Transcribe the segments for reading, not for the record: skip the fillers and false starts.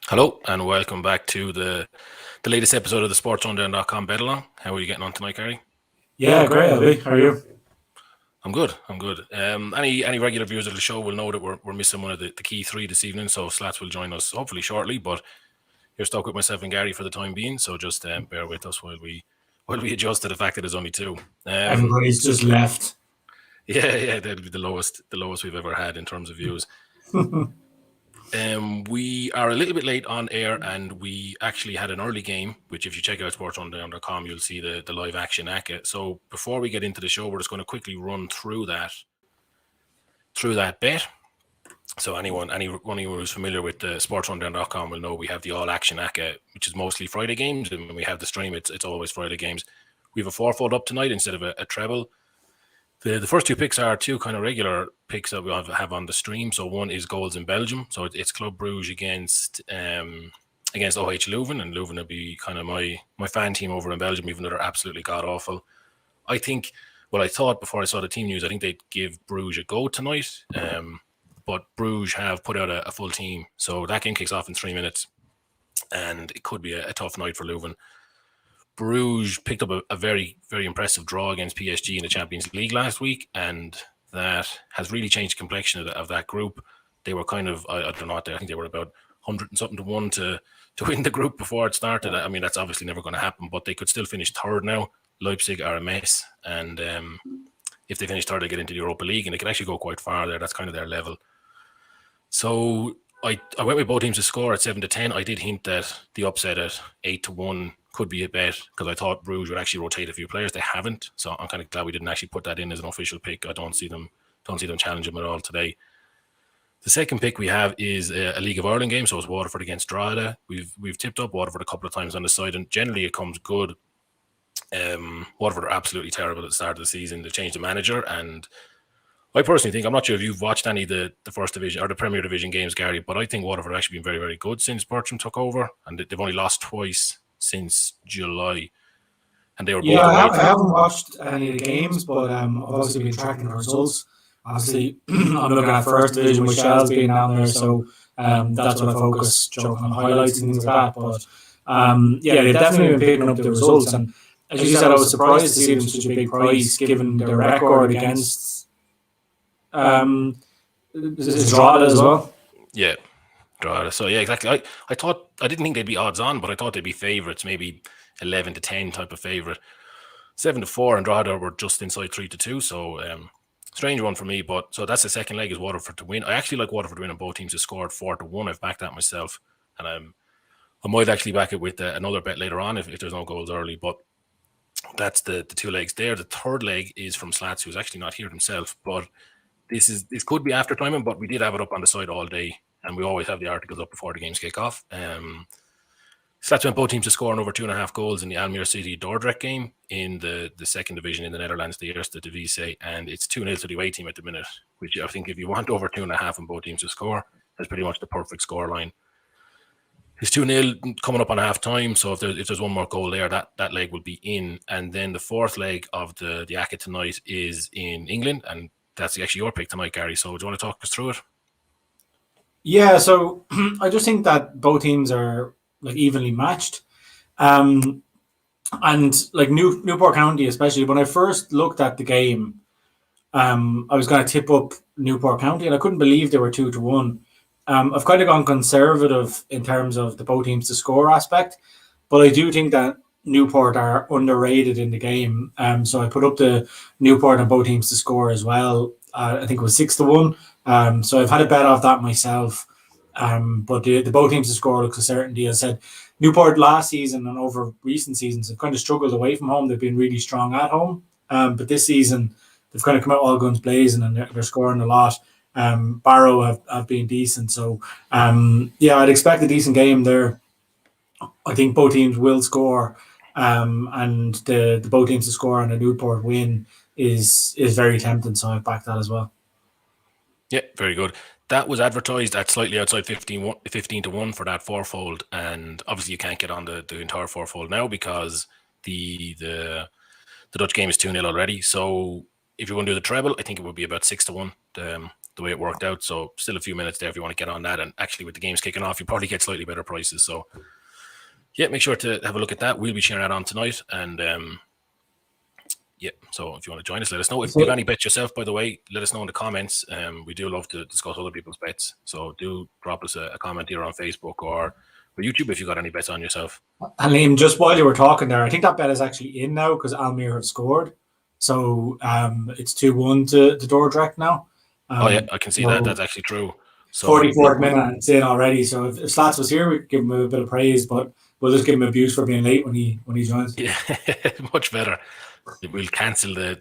Hello and welcome back to the latest episode of the SportsRunDown Betalong. How are you getting on tonight, Gary? Yeah, great, Abby. How are you? I'm good. Any regular viewers of the show will know that we're missing one of the key three this evening, so Slats will join us hopefully shortly. But you're stuck with myself and Gary for the time being, so just bear with us while we adjust to the fact that there's only two. Everybody's just left. Yeah, that'll be the lowest we've ever had in terms of views. We are a little bit late on air, and we actually had an early game, which if you check out sportsrundown.com, you'll see the live action ACA. So before we get into the show, we're just going to quickly run through that bet. So anyone who's familiar with the sportsrundown.com will know we have the all action ACA, which is mostly Friday games, and when we have the stream, it's always Friday games. We have a fourfold up tonight instead of a treble. The first two picks are two kind of regular picks that we have on the stream. So one is goals in Belgium. So it's Club Bruges against OH Leuven, and Leuven will be kind of my fan team over in Belgium, even though they're absolutely god awful. I thought before I saw the team news, I think they'd give Bruges a go tonight. But Bruges have put out a full team, so that game kicks off in 3 minutes, and it could be a tough night for Leuven. Bruges picked up a very, very impressive draw against PSG in the Champions League last week, and that has really changed the complexion of that group. They were kind of, I don't know, I think they were about 100 and something to 1 to win the group before it started. I mean, that's obviously never going to happen, but they could still finish third now. Leipzig are a mess, and if they finish third, they get into the Europa League, and they could actually go quite far there. That's kind of their level. So I went with both teams to score at 7-10. I did hint that the upset at 8-1 could be a bet, because I thought Bruges would actually rotate a few players. They haven't, so I'm kind of glad we didn't actually put that in as an official pick. I don't see them challenge them at all today. The second pick we have is a League of Ireland game, so it's Waterford against Drogheda. We've tipped up Waterford a couple of times on the side, and generally it comes good. Waterford are absolutely terrible at the start of the season. They changed the manager, and I personally think, I'm not sure if you've watched any of the First Division or the Premier Division games, Gary, but I think Waterford have actually been very, very good since Bertram took over, and they've only lost twice since July. And they were both I haven't watched any of the games, but I've obviously been tracking the results. Obviously, I'm looking at First Division with Shell's being down there, so that's what I focus on highlights and things like that. But they've definitely been picking up the results. And as you said, I was surprised to see them such a big prize given their record against Drogheda as well. Yeah, Drogheda. So yeah, exactly. I thought, I didn't think they'd be odds on, but I thought they'd be favourites, maybe 11-10 type of favourite. 7-4, and Drogheda were just inside 3-2. So strange one for me. But so that's the second leg, is Waterford to win. I actually like Waterford to win, and both teams have scored 4-1. I've backed that myself, and I might actually back it with another bet later on if there's no goals early. But that's the two legs there. The third leg is from Slats, who's actually not here himself, but this could be after timing, but we did have it up on the side all day, and we always have the articles up before the games kick off. Slats went both teams to score over 2.5 goals in the Almere City Dordrecht game in the second division in the Netherlands, the Eerste Divisie, and it's 2-0 to the away team at the minute, which I think if you want over 2.5 and both teams to score, that's pretty much the perfect score line. It's 2-0 coming up on half time, so if there's one more goal there, that leg will be in. And then the fourth leg of the ACA tonight is in England, and that's actually your pick tonight, Gary. So do you want to talk us through it? Yeah, so I just think that both teams are like evenly matched. And like Newport County, especially, when I first looked at the game, I was going to tip up Newport County, and I couldn't believe they were 2-1. I've kind of gone conservative in terms of the both teams to score aspect, but I do think that Newport are underrated in the game. So I put up the Newport and both teams to score as well. I think it was 6-1. So I've had a bet off that myself. But the both teams to score looks a certainty. As I said, Newport last season and over recent seasons have kind of struggled away from home. They've been really strong at home. But this season, they've kind of come out all guns blazing, and they're scoring a lot. Barrow have been decent. So, I'd expect a decent game there. I think both teams will score. And the both teams to score and a Newport win is very tempting. So I back that as well. Yeah, very good. That was advertised at slightly outside 15-1 for that fourfold, and obviously you can't get on the entire fourfold now because the Dutch game is 2-0 already. So if you're going to do the treble, I think it would be about 6-1. The the way it worked out. So still a few minutes there if you want to get on that. And actually, with the games kicking off, you probably get slightly better prices. So yeah, make sure to have a look at that. We'll be sharing that on tonight. And yeah, so if you want to join us, let us know. If you have any bets yourself, by the way, let us know in the comments. We do love to discuss other people's bets. So do drop us a comment here on Facebook or YouTube if you got any bets on yourself. And Liam, just while you were talking there, I think that bet is actually in now because Almere have scored. So it's 2-1 to Dordrecht now. Oh yeah, I can see that. That's actually true. So 44th minute, it's in already. So if Slats was here, we'd give him a bit of praise, but we'll just give him abuse for being late when he joins. Yeah, much better. We'll cancel the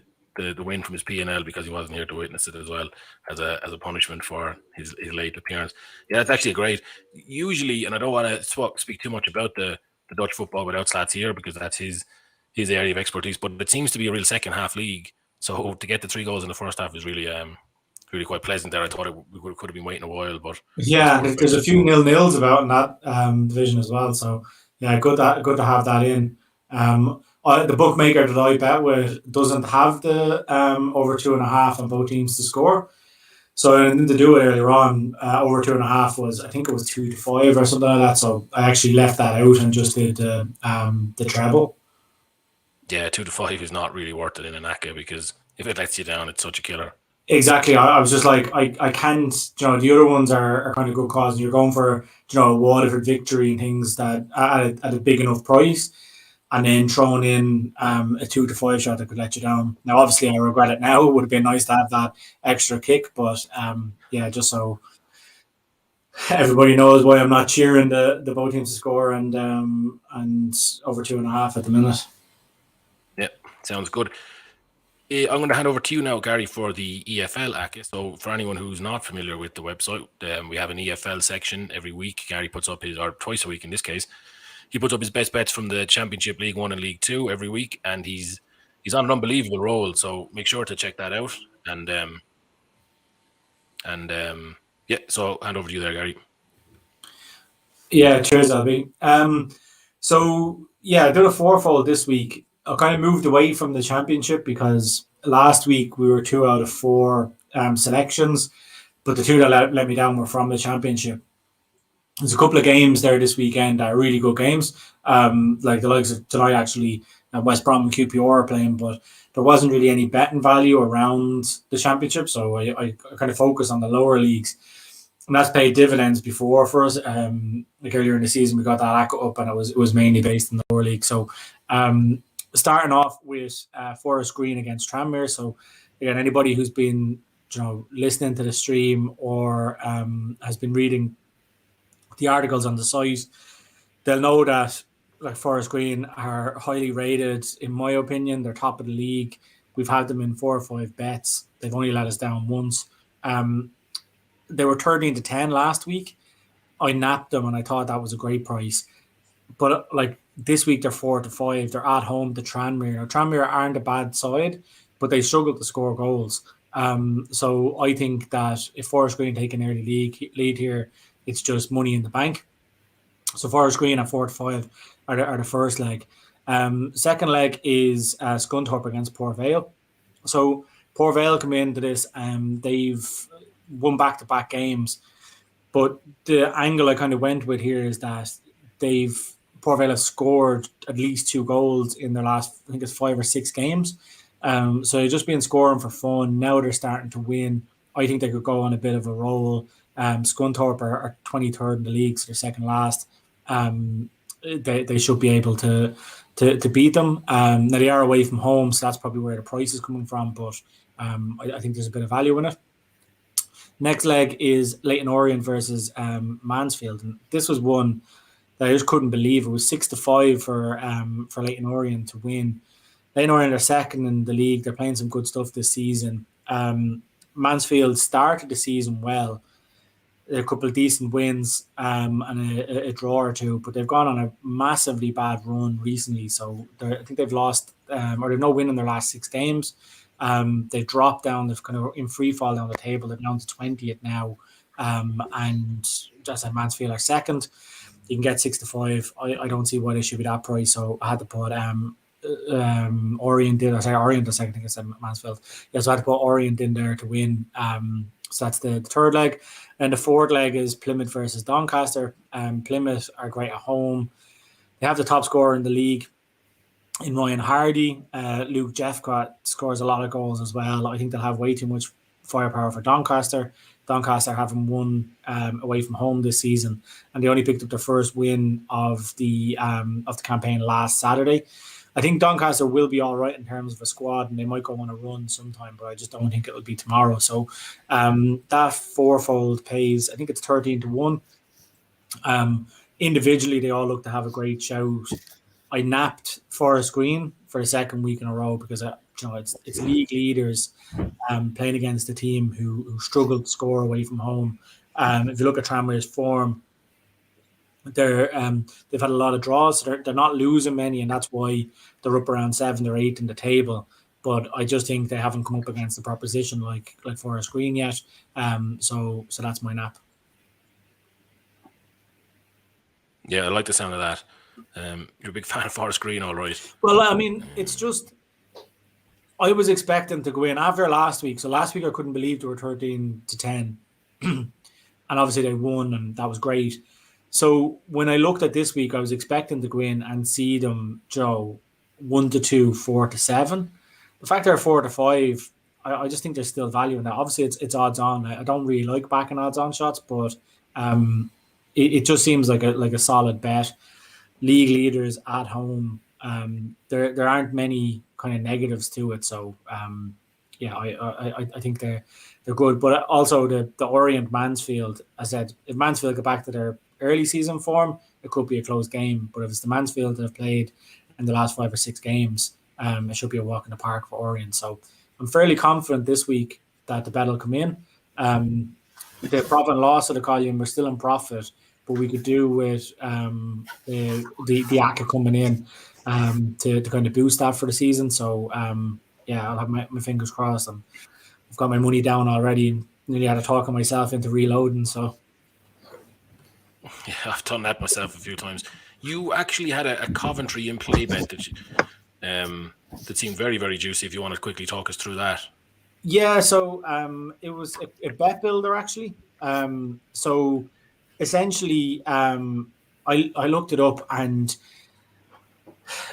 win from his P&L because he wasn't here to witness it as well as a punishment for his late appearance. Yeah, that's actually great. Usually, and I don't want to speak too much about the Dutch football without Slats here because that's his area of expertise, but it seems to be a real second half league. So to get the 3 goals in the first half is really quite pleasant there. I thought we could have been waiting a while, but yeah, there's a few 0-0s about in that division as well. So yeah, good to have that in. The bookmaker that I bet with doesn't have the over 2.5 on both teams to score. So I didn't do it earlier on. Over 2.5 was, I think it was 2-5 or something like that. So I actually left that out and just did the treble. Yeah, 2-5 is not really worth it in an ACA because if it lets you down, it's such a killer. Exactly. I was just like, I can't, the other ones are kind of good cause. And you're going for, a Waterford victory and things that at a big enough price. And then throwing in a 2-5 shot that could let you down. Now, obviously, I regret it now. It would have been nice to have that extra kick. But yeah, just so everybody knows why I'm not cheering the both teams to score and over 2.5 at the minute. Yeah, sounds good. I'm going to hand over to you now, Gary, for the EFL ACA. So for anyone who's not familiar with the website, we have an EFL section every week. Gary puts up or twice a week in this case, he puts up his best bets from the Championship, League 1 and League 2 every week. And he's on an unbelievable roll. So make sure to check that out. And yeah, so I'll hand over to you there, Gary. Yeah, cheers, Albie. So yeah, I did a fourfold this week. I kind of moved away from the Championship because last week we were 2 out of 4 selections, but the 2 that let me down were from the Championship. There's a couple of games there this weekend that are really good games, like the likes of tonight actually, West Brom and QPR are playing, but there wasn't really any betting value around the Championship, so I kind of focused on the lower leagues. And that's paid dividends before for us. Like earlier in the season, we got that ACA up, and it was mainly based in the lower league. So starting off with Forest Green against Tranmere. So again, anybody who's been listening to the stream or has been reading the articles on the site, they'll know that like Forest Green are highly rated. In my opinion, they're top of the league. We've had them in 4 or 5 bets. They've only let us down once. They were 13-10 last week. I napped them and I thought that was a great price. But like this week, they're 4-5. They're at home to Tranmere. Now, Tranmere aren't a bad side, but they struggle to score goals. So I think that if Forest Green take an early lead here, it's just money in the bank. So Forest Green at 4-5 are the first leg. Second leg is Scunthorpe against Port Vale. So Port Vale come into this, they've won back-to-back games. But the angle I kind of went with here is that Port Vale have scored at least 2 goals in their last, I think it's 5 or 6 games. So they've just been scoring for fun. Now they're starting to win. I think they could go on a bit of a roll. Scunthorpe are 23rd in the league, so they're second last. They should be able to beat them. Now they are away from home, so that's probably where the price is coming from. But I think there's a bit of value in it. Next leg is Leyton Orient versus Mansfield, and this was one that I just couldn't believe. It was 6-5 for Leyton Orient to win. Leyton Orient are second in the league. They're playing some good stuff this season. Mansfield started the season well. A couple of decent wins and a draw or 2, but they've gone on a massively bad run recently. So I think they've lost or they've no win in their last 6 games. They've dropped down. They've kind of in free fall down the table. They're down to 20th now, and just at Mansfield are second. You can get 6-5. I don't see why they should be that price. So I had to put Orient in. Orient the second. I think I said Mansfield. Yeah, so I had to put Orient in there to win. So that's the third leg. And the fourth leg is Plymouth versus Doncaster. Plymouth are great at home. They have the top scorer in the league in Ryan Hardy. Luke Jeffcott scores a lot of goals as well. I think they'll have way too much firepower for Doncaster. Doncaster haven't won away from home this season, and they only picked up their first win of the campaign last Saturday. I think Doncaster will be all right in terms of a squad, and they might go on a run sometime, but I just don't think it'll be tomorrow. So that fourfold pays, I think it's 13-1. Individually, they all look to have a great shout. I napped Forest Green for the second week in a row because it's league leaders playing against a team who struggled to score away from home. If you look at Tranmere's form, they've had a lot of draws, so they're not losing many, and that's why they're up around 7th or 8th in the table. But I just think they haven't come up against the proposition like Forest Green yet. So that's my nap. Yeah, I like the sound of that. You're a big fan of Forest Green, all right. Well, I mean, it's just I was expecting to go in after last week. So last week I couldn't believe they were 13-10, and obviously they won, and that was great. So when I looked at this week, I was expecting to go in and see them, 1-2, 4-7. The fact they're 4-5, I just think there's still value in that. Obviously, it's odds on. I don't really like backing odds on shots, but it just seems like a solid bet. League leaders at home. There aren't many kind of negatives to it, so I think they're good. But also the Orient Mansfield, I said, if Mansfield go back to their early season form, it could be a close game. But if it's the Mansfield that have played in the last 5 or 6 games, it should be a walk in the park for Orient. So I'm fairly confident this week that the bet will come in. The profit and loss of the column, we're still in profit, but we could do with the ACCA coming in to kind of boost that for the season. So I'll have my fingers crossed. And I've got my money down already. Nearly had to talk myself into reloading. So yeah, I've done that myself a few times. You actually had a Coventry in play bet that seemed very, very juicy. If you want to quickly talk us through that. Yeah, so it was a bet builder actually. So essentially, I looked it up, and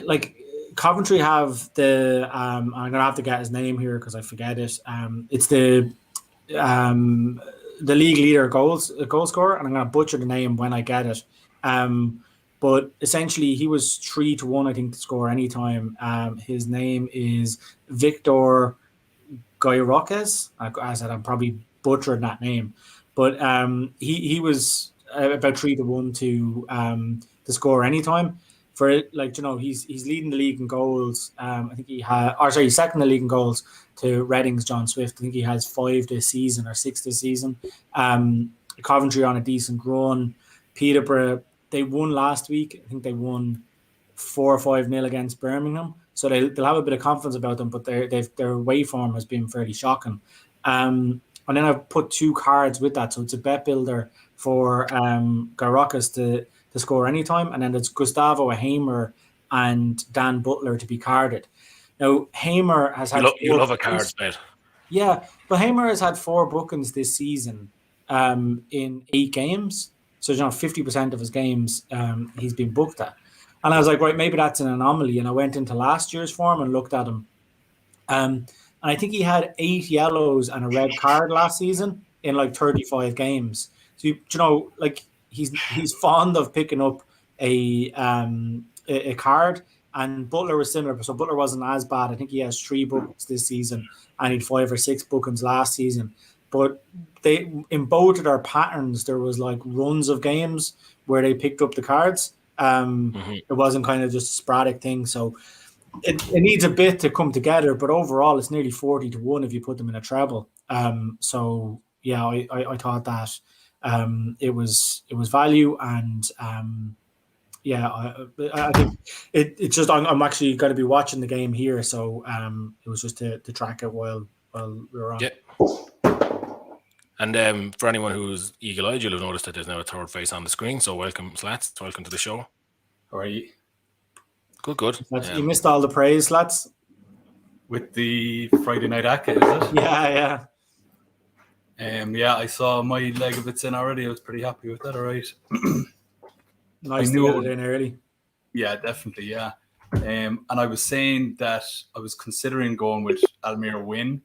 like Coventry have the I'm gonna have to get his name here because I forget it. It's the league leader goal scorer, and I'm gonna butcher the name when I get it. But essentially, he was 3-1, I think, to score anytime. His name is Victor Guayroquez. I said I'm probably butchering that name, but he was about 3-1 to score anytime. For he's leading the league in goals. I think he's second in the league in goals to Reading's John Swift. I think he has 5 this season or 6 this season. Coventry on a decent run. Peterborough, they won last week. I think they won 4 or 5-0 against Birmingham. So they'll have a bit of confidence about them, but their away form has been fairly shocking. And then I've put 2 cards with that. So it's a bet builder for Garocas to score anytime. And then it's Gustavo Hamer and Dan Butler to be carded. Now, Hamer has had... You love a cards bet. Yeah, but Hamer has had 4 bookings this season in 8 games. So, 50% of his games he's been booked at. And I was like, right, maybe that's an anomaly. And I went into last year's form and looked at him. And I think he had 8 yellows and a red card last season in 35 games. So, he's fond of picking up a card. And Butler was similar. So Butler wasn't as bad. I think he has 3 bookings this season and he had 5 or 6 bookings last season. But in both of their patterns, there was runs of games where they picked up the cards. It wasn't kind of just a sporadic thing. So it needs a bit to come together, but overall it's nearly 40-1 if you put them in a treble. So yeah, I thought that it was value, and I think it's just I'm actually going to be watching the game here, so it was just to track it while we were on. Yeah. And for anyone who's eagle-eyed, you'll have noticed that there's now a third face on the screen. So welcome, Slats. Welcome to the show. How are you? Good. You missed all the praise, Slats. With the Friday night ACCA, is it? Yeah. Yeah, I saw my leg of it's in already. I was pretty happy with that. All right. Nice to get it in early. Yeah, definitely. Yeah. And I was saying that I was considering going with Almere win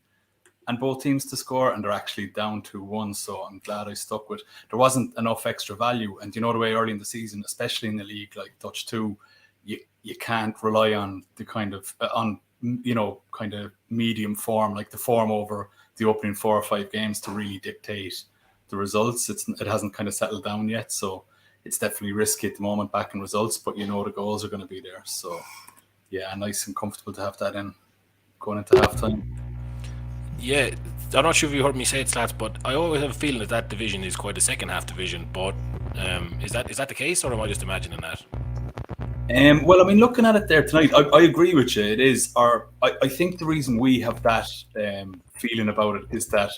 and both teams to score, and they're actually down 2-1. So I'm glad I stuck with. There wasn't enough extra value, and you know the way early in the season, especially in the league like Dutch 2, you can't rely on the kind of kind of medium form, like the form over the opening 4 or 5 games to really dictate the results. It hasn't kind of settled down yet, so it's definitely risky at the moment backing results, but you know the goals are going to be there. So yeah, nice and comfortable to have that in going into halftime. Yeah, I'm not sure if you heard me say it, Slats, but I always have a feeling that division is quite a second half division. But is that the case, or am I just imagining that? Well, I mean, looking at it there tonight, I agree with you. It is. I think the reason we have that feeling about it is that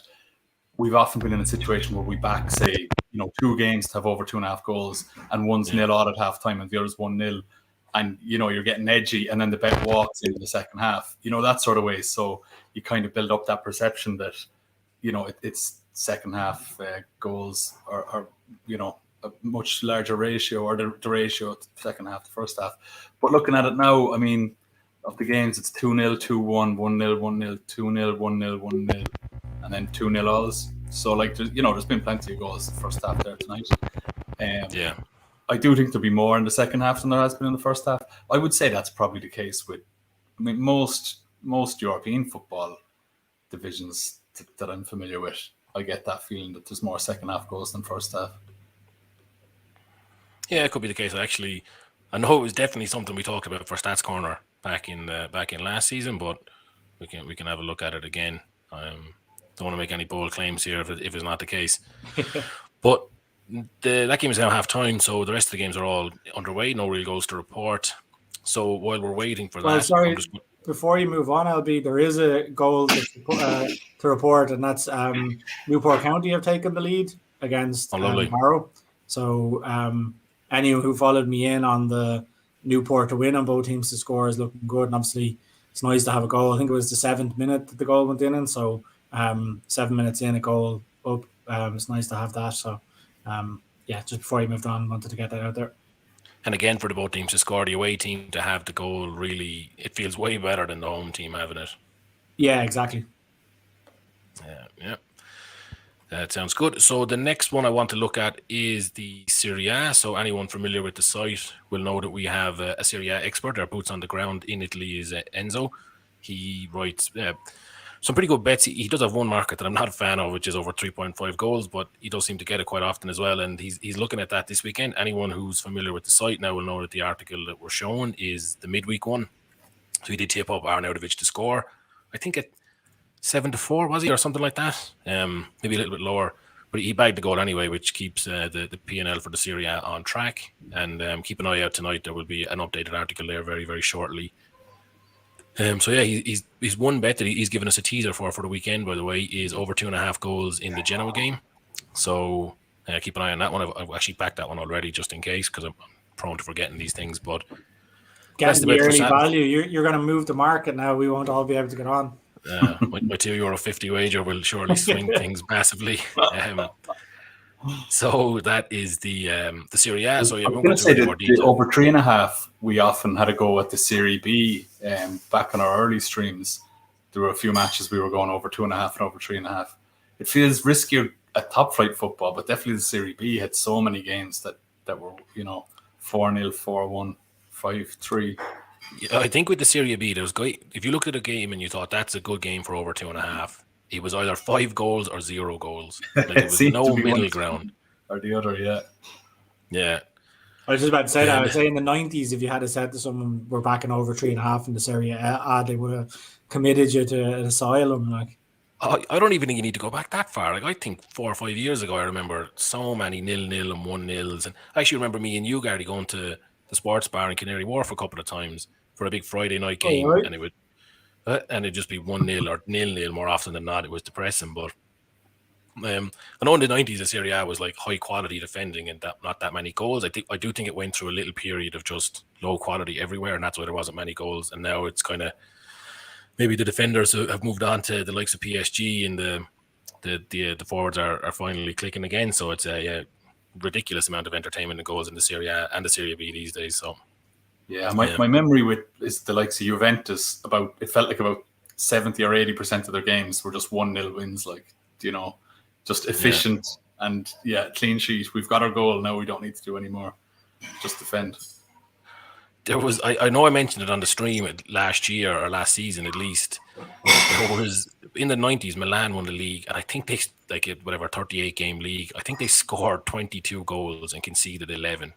we've often been in a situation where we back, say, 2 games to have over 2.5 goals, and one's 0 odd at halftime and the other's 1-0, and you're getting edgy, and then the bet walks in the second half, that sort of way. So you kind of build up that perception that it's second half goals are a much larger ratio, or the ratio to the second half, the first half. But looking at it now, I mean, of the games, it's 2-0, 2-1, 1-0, 1-0, 2-0, 1-0, 1-0, and then 2-0 alls. So there's been plenty of goals the first half there tonight. Yeah, I do think there'll be more in the second half than there has been in the first half. I would say that's probably the case with, most European football divisions that I'm familiar with. I get that feeling that there's more second half goals than first half. Yeah, it could be the case. I know it was definitely something we talked about for Stats Corner back in last season, but we can have a look at it again. Don't want to make any bold claims here if it's not the case. But that game is now half time, so the rest of the games are all underway. No real goals to report. So while we're waiting for that, sorry, before you move on, Albie, there is a goal to report, and that's Newport County have taken the lead against Barrow. So anyone who followed me in on the Newport to win and both teams to score is looking good. And obviously, it's nice to have a goal. I think it was the 7th minute that the goal went in, and so 7 minutes in, a goal up. It's nice to have that. So just before you moved on, wanted to get that out there. And again, for the both teams to score, the away team to have the goal, really, it feels way better than the home team having it. Yeah, exactly. Yeah. That sounds good. So the next one I want to look at is the Serie A. So anyone familiar with the site will know that we have a Serie A expert. Our boots on the ground in Italy is Enzo. He writes some pretty good bets. He does have one market that I'm not a fan of, which is over 3.5 goals, but he does seem to get it quite often as well. And he's looking at that this weekend. Anyone who's familiar with the site now will know that the article that we're showing is the midweek one. So he did tip up Arnautovic to score. I think at 7-4, was he, or something like that? Maybe a little bit lower, but he bagged the goal anyway, which keeps the P&L for the Serie A on track. And keep an eye out tonight. There will be an updated article there very, very shortly. He's one bet that he's given us a teaser for the weekend, by the way, is over 2.5 goals in the Genoa game. So keep an eye on that one. I've actually backed that one already just in case, because I'm prone to forgetting these things. But getting the early value, you're going to move the market now. We won't all be able to get on. My €2.50 wager will surely swing things massively. So that is the Serie A. So I'm going to say that the over 3.5, we often had to go at the Serie B. Back on our early streams, there were a few matches we were going over 2.5 and over 3.5. It feels riskier at top flight football, but definitely the Serie B had so many games that were 4-0, 4-1, 5-3. I think with the Serie B, there was if you looked at a game and you thought that's a good game for over 2.5, it was either 5 goals or 0 goals. Like, there was no middle ground. Or the other, yeah. Yeah. I was just about to say that. I would say in the 90s, if you had said to someone we're backing over 3.5 in the Serie A, they would have committed you to an asylum. Like, I don't even think you need to go back that far. Like, I think 4 or 5 years ago, I remember so many 0-0 and 1-0s. And I actually remember me and you, Gardy, going to the sports bar in Canary Wharf a couple of times for a big Friday night game, right. And it'd just be 1-0 or 0-0 more often than not. It was depressing, but I know in the 90s the Serie A was like high quality defending and not that many goals. I do think it went through a little period of just low quality everywhere, and that's why there wasn't many goals. And now it's kind of maybe the defenders have moved on to the likes of PSG in the the forwards are finally clicking again. So it's a ridiculous amount of entertainment and goals in the Serie A and the Serie B these days. So yeah, my memory is the likes of Juventus. It felt like about 70 or 80% of their games were just 1-0 wins. Like, just efficient and clean sheet. We've got our goal now. We don't need to do any more. Just defend. There was, I know I mentioned it on the stream last year or last season at least. There was, in the 90s, Milan won the league, and I think they, 38 game league, I think they scored 22 goals and conceded 11,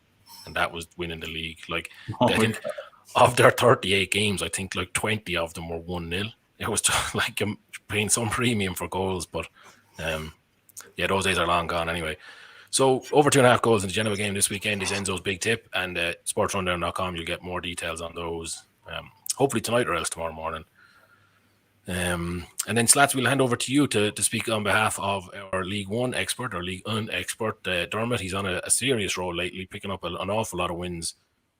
and that was winning the league. Like, I think of their 38 games, I think like 20 of them were 1-0. It was just like paying some premium for goals, but those days are long gone anyway. So over 2.5 goals in the Genoa game this weekend is Enzo's big tip, and SportsRundown.com, you'll get more details on those. Hopefully tonight or else tomorrow morning. And then Slats, we'll hand over to you to speak on behalf of our League One expert, or League One expert, Dermot. He's on a serious roll lately, picking up an awful lot of wins.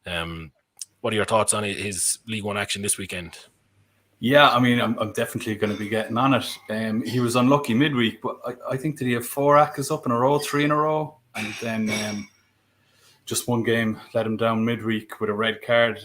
What are your thoughts on his League One action this weekend? Yeah, I mean, I'm definitely going to be getting on it. He was unlucky midweek, but I think that he had 4 ACCAs up in a row, 3 in a row, and then just one game let him down midweek with a red card.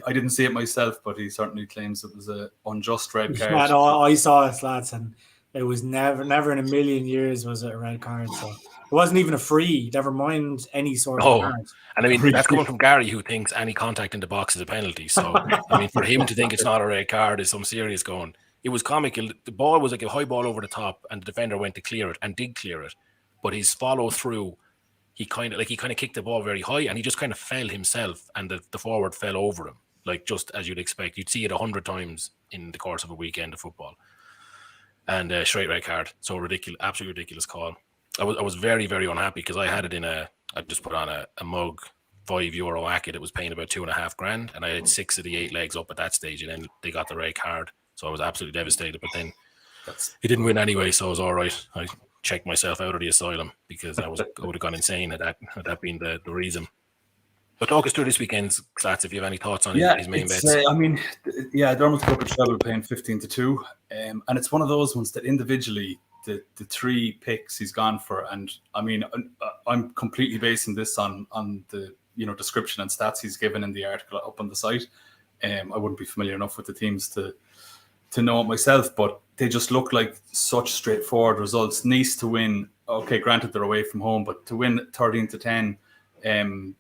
I didn't see it myself, but he certainly claims it was an unjust red card. Yeah, no, I saw it, lads, and it was never in a million years was it a red card. So it wasn't even a free, never mind any sort of card. And I mean, that's coming from Gary, who thinks any contact in the box is a penalty. So, I mean, for him to think it's not a red card is some serious going. It was comical. The ball was like a high ball over the top, and the defender went to clear it and did clear it. But his follow through, he kind of kicked the ball very high, and he just kind of fell himself, and the forward fell over him, like just as you'd expect. You'd see it 100 times in the course of a weekend of football. And straight red card. So ridiculous, absolutely ridiculous call. I was very, very unhappy because I had it I just put on a mug, €5 ACCA. It was paying about $2,500, and I had 6 of the 8 legs up at that stage, and then they got the red card. So I was absolutely devastated. But then he didn't win anyway, so it was all right. I checked myself out of the asylum because I would have gone insane had that been the reason. But talk us through this weekend's Slats, if you have any thoughts on his main bets. Dermot's up at treble paying 15-2, and it's one of those ones that individually the 3 picks he's gone for, and I mean I'm completely basing this on the description and stats he's given in the article up on the site. I wouldn't be familiar enough with the teams to know it myself, but they just look like such straightforward results. Nice to win, okay, granted they're away from home, but to win 13-10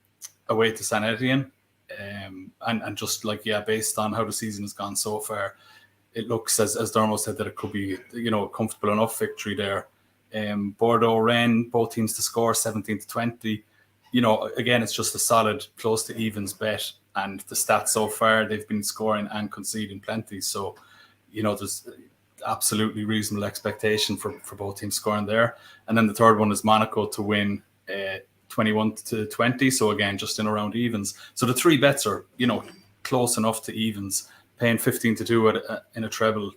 away to San Etienne, and just based on how the season has gone so far, it looks, as Dermot said, that it could be a comfortable enough victory there. Bordeaux, Rennes, both teams to score 17-20. Again, it's just a solid close to evens bet, and the stats so far, they've been scoring and conceding plenty. So, there's absolutely reasonable expectation for both teams scoring there. And then the third one is Monaco to win 21-20. So again, just in around evens. So the 3 bets are, close enough to evens. Paying 15-2 in a treble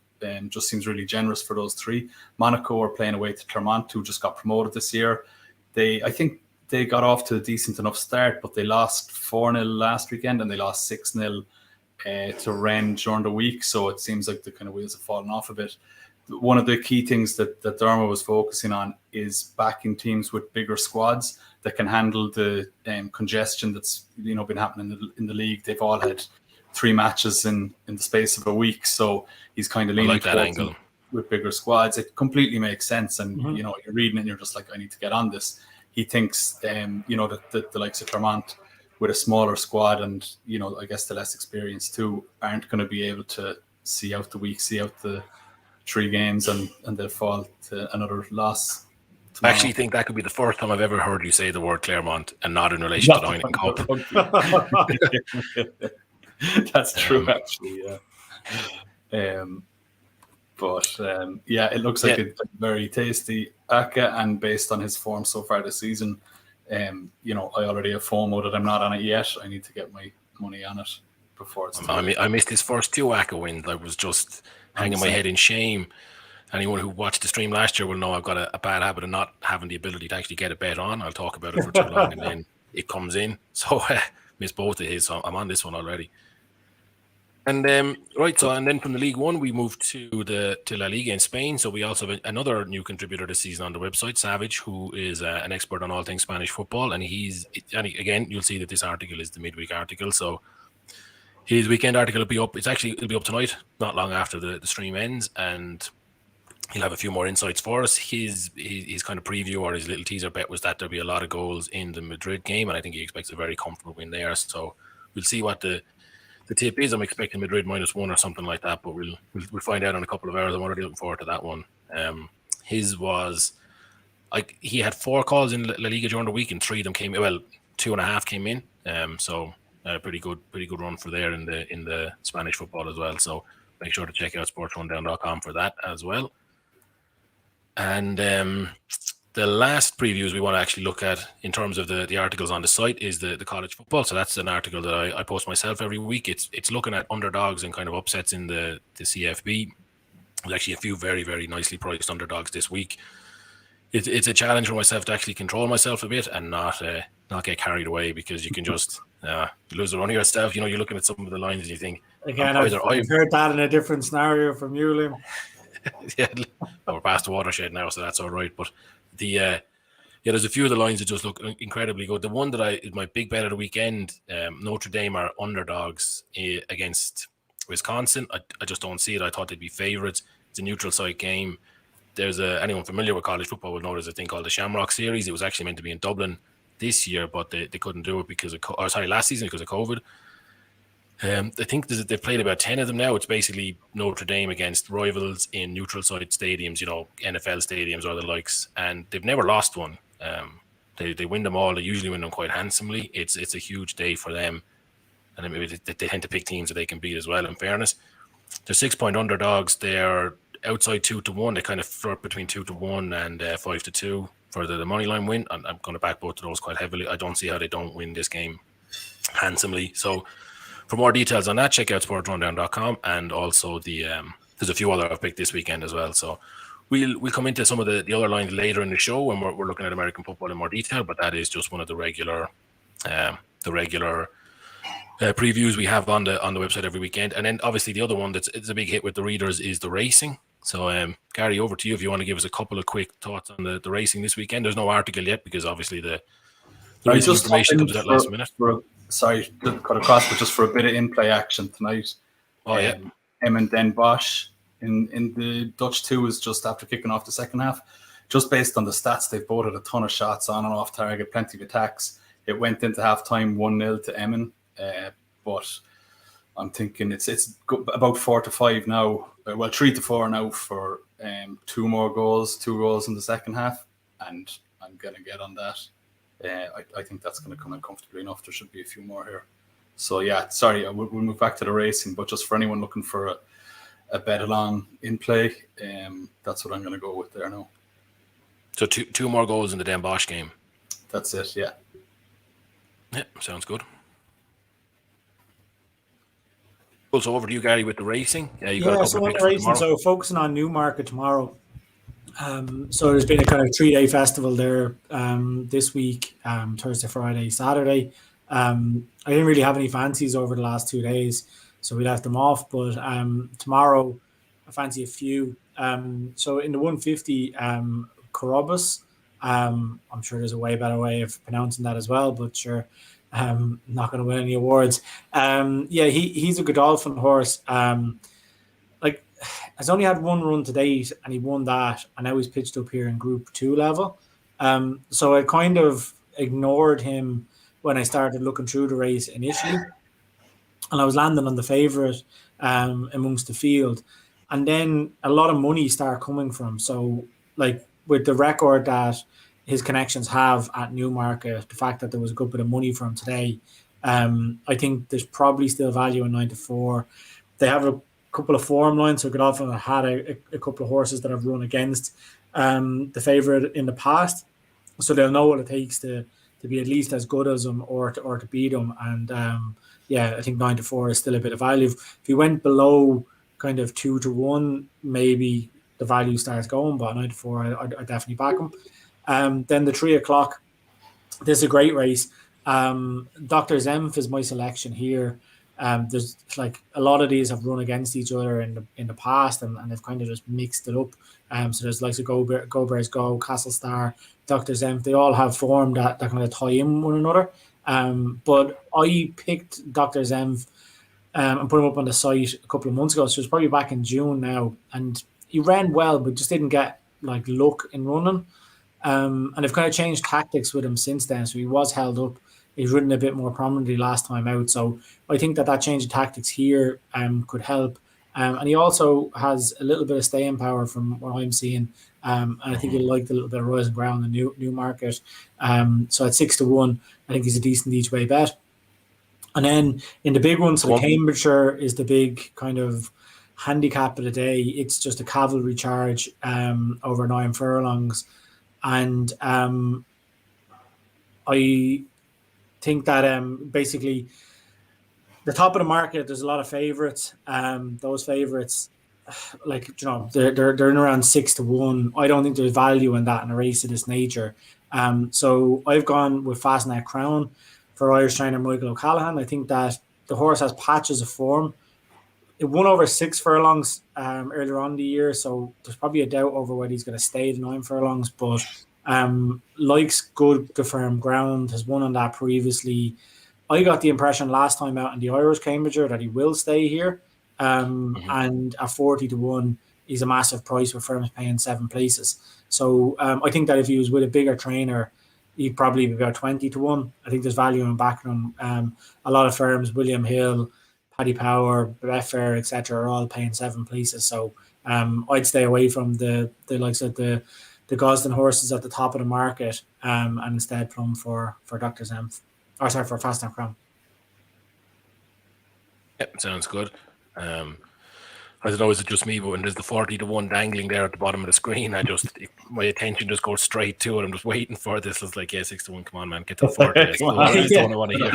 just seems really generous for those 3. Monaco are playing away to Clermont, who just got promoted this year. I think they got off to a decent enough start, but they lost 4-0 last weekend, and they lost 6-0 to Rennes during the week. So it seems like the kind of wheels have fallen off a bit. One of the key things that Dermot was focusing on is backing teams with bigger squads that can handle the congestion that's been happening in the league. They've all had 3 matches in the space of a week, so he's kind of leaning that angle with bigger squads. It completely makes sense, and you're reading it and you're just like, I need to get on this. He thinks that the likes of Clermont with a smaller squad and I guess the less experienced too aren't going to be able to see out the week, see out the 3 games, and they'll fall to another loss tomorrow. I actually think that could be the first time I've ever heard you say the word Clermont and not in relation to the Heineken Cup. That's true, actually, yeah. It looks like a very tasty ACCA, and based on his form so far this season, I already have FOMO that I'm not on it yet. I need to get my money on it before it's time. I missed his first 2 ACCA wins. I was just hanging my head in shame. Anyone who watched the stream last year will know I've got a bad habit of not having the ability to actually get a bet on. I'll talk about it for too long, and then it comes in. So missed both of his, so I'm on this one already. And right, so and then from the League One, we moved to La Liga in Spain. So we also have another new contributor this season on the website, Savage, who is an expert on all things Spanish football. And again, you'll see that this article is the midweek article. So his weekend article will be up. It'll be up tonight, not long after the stream ends, and he'll have a few more insights for us. His kind of preview or his little teaser bet was that there'll be a lot of goals in the Madrid game, and I think he expects a very comfortable win there. So we'll see what the tip is. I'm expecting Madrid -1 or something like that, but we'll find out in a couple of hours. I'm already looking forward to that one. His was like he had 4 calls in La Liga during the week, and 3 of them came. Well, 2.5 came in. So pretty good run for there in the Spanish football as well. So make sure to check out SportsRunDown.com for that as well. And the last previews we want to actually look at in terms of the articles on the site is the college football. So that's an article that I post myself every week. It's looking at underdogs and kind of upsets in the CFB. There's actually a few very, very nicely priced underdogs this week. It's a challenge for myself to actually control myself a bit and not get carried away, because you can just lose the run of yourself. You're looking at some of the lines and you think, again, I've heard that in a different scenario from you, Liam. Yeah, we're past the watershed now, so that's all right. But there's a few of the lines that just look incredibly good. The one that is my big bet of the weekend, Notre Dame are underdogs against Wisconsin. I just don't see it. I thought they'd be favourites. It's a neutral site game. There's anyone familiar with college football would know there's a thing called the Shamrock Series. It was actually meant to be in Dublin this year, but they couldn't do it because of last season because of COVID. I think they've played about 10 of them now. It's basically Notre Dame against rivals in neutral site stadiums, NFL stadiums or the likes, and they've never lost one. They win them all. They usually win them quite handsomely. It's a huge day for them, and maybe they tend to pick teams that they can beat as well. In fairness, they're 6-point underdogs. They're outside 2-1. They kind of flirt between 2-1 and 5-2 for the money line win. I'm going to back both of those quite heavily. I don't see how they don't win this game handsomely. So for more details on that, check out sportsrundown.com, and also there's a few other I've picked this weekend as well. So we'll come into some of the other lines later in the show when we're looking at American football in more detail, but that is just one of the regular previews we have on the website every weekend. And then obviously the other one it's a big hit with the readers is the racing. So Gary, over to you if you want to give us a couple of quick thoughts on the racing this weekend. There's no article yet because obviously the racing information comes out last minute. Sorry to cut across, but just for a bit of in-play action tonight. Oh, yeah. Emmen Den Bosch in the Dutch 2 is just after kicking off the second half. Just based on the stats, they've both had a ton of shots on and off target, plenty of attacks. It went into half-time 1-0 to Emmen, but I'm thinking it's about 4-5 now. Well, 3-4 now for 2 more goals, 2 goals in the second half, and I'm going to get on that. I think that's going to come in comfortably enough. There should be a few more here. So, yeah, sorry, we'll move back to the racing, but just for anyone looking for a bet along in play, that's what I'm going to go with there now. So two more goals in the Den Bosch game. That's it, yeah. Yeah, sounds good. Also, over to you, Gary, with the racing. So on the racing, so focusing on Newmarket tomorrow. So there's been a kind of 3-day festival there this week, Thursday, Friday, Saturday. I didn't really have any fancies over the last 2 days, so we left them off. But tomorrow, I fancy a few. So in the 150, Korobus, I'm sure there's a way better way of pronouncing that as well, but sure, not going to win any awards. He's a Godolphin horse. Has only had one run to date, and he won that, and now he's pitched up here in Group 2 level. So I kind of ignored him when I started looking through the race initially, and I was landing on the favourite amongst the field, and then a lot of money started coming from. So, like with the record that his connections have at Newmarket, the fact that there was a good bit of money for him today, I think there's probably still value in 9-4. They have a couple of form lines, so Godolphin had a couple of horses that have run against the favourite in the past, so they'll know what it takes to be at least as good as them or to beat them. And I think 9-4 is still a bit of value. If you went below kind of 2-1, maybe the value starts going, but 9-4, I definitely back them. Then the 3 o'clock, this is a great race. Dr. Zemf is my selection here. There's like a lot of these have run against each other in the past, and they've kind of just mixed it up. So there's like Go Bears Go, Castle Star, Dr. Zenf. They all have form that kind of tie in one another. But I picked Dr. Zenf and put him up on the site a couple of months ago. So it's probably back in June now, and he ran well, but just didn't get like luck in running. And they've kind of changed tactics with him since then. So he was held up. He's ridden a bit more prominently last time out. So I think that change of tactics here could help. And he also has a little bit of staying power from what I'm seeing. And I think he'll like the little bit of rising ground in the new market. So at 6-1, I think he's a decent each way bet. And then in the big ones, so the Cambridgeshire is the big kind of handicap of the day. It's just a cavalry charge over 9 furlongs. And I think that basically the top of the market, there's a lot of favourites. Those favourites, like, you know, they're in around 6-1. I don't think there's value in that in a race of this nature. So I've gone with Fastnet Crown for Irish trainer Michael O'Callaghan. I think that the horse has patches of form. It won over 6 furlongs earlier on in the year, so there's probably a doubt over whether he's going to stay the 9 furlongs, but likes good firm ground, has won on that previously. I got the impression last time out in the Irish Cambridgeshire that he will stay here, and at 40-1, he's a massive price with firms paying 7 places. So I think that if he was with a bigger trainer, he'd probably be about 20-1. I think there's value in backing him. A lot of firms, William Hill, Paddy Power, Betfair, etc., are all paying 7 places. So I'd stay away from the likes of the Gosden horses at the top of the market, and instead plumb for Dr. Zenf. Or sorry, for Fastnet Crown. Yep, sounds good. I don't know, is it just me, but when there's the 40-1 dangling there at the bottom of the screen, my attention just goes straight to it. I'm just waiting for this. It's like, 6-1, come on, man, get to the 40. That's all I want to hear.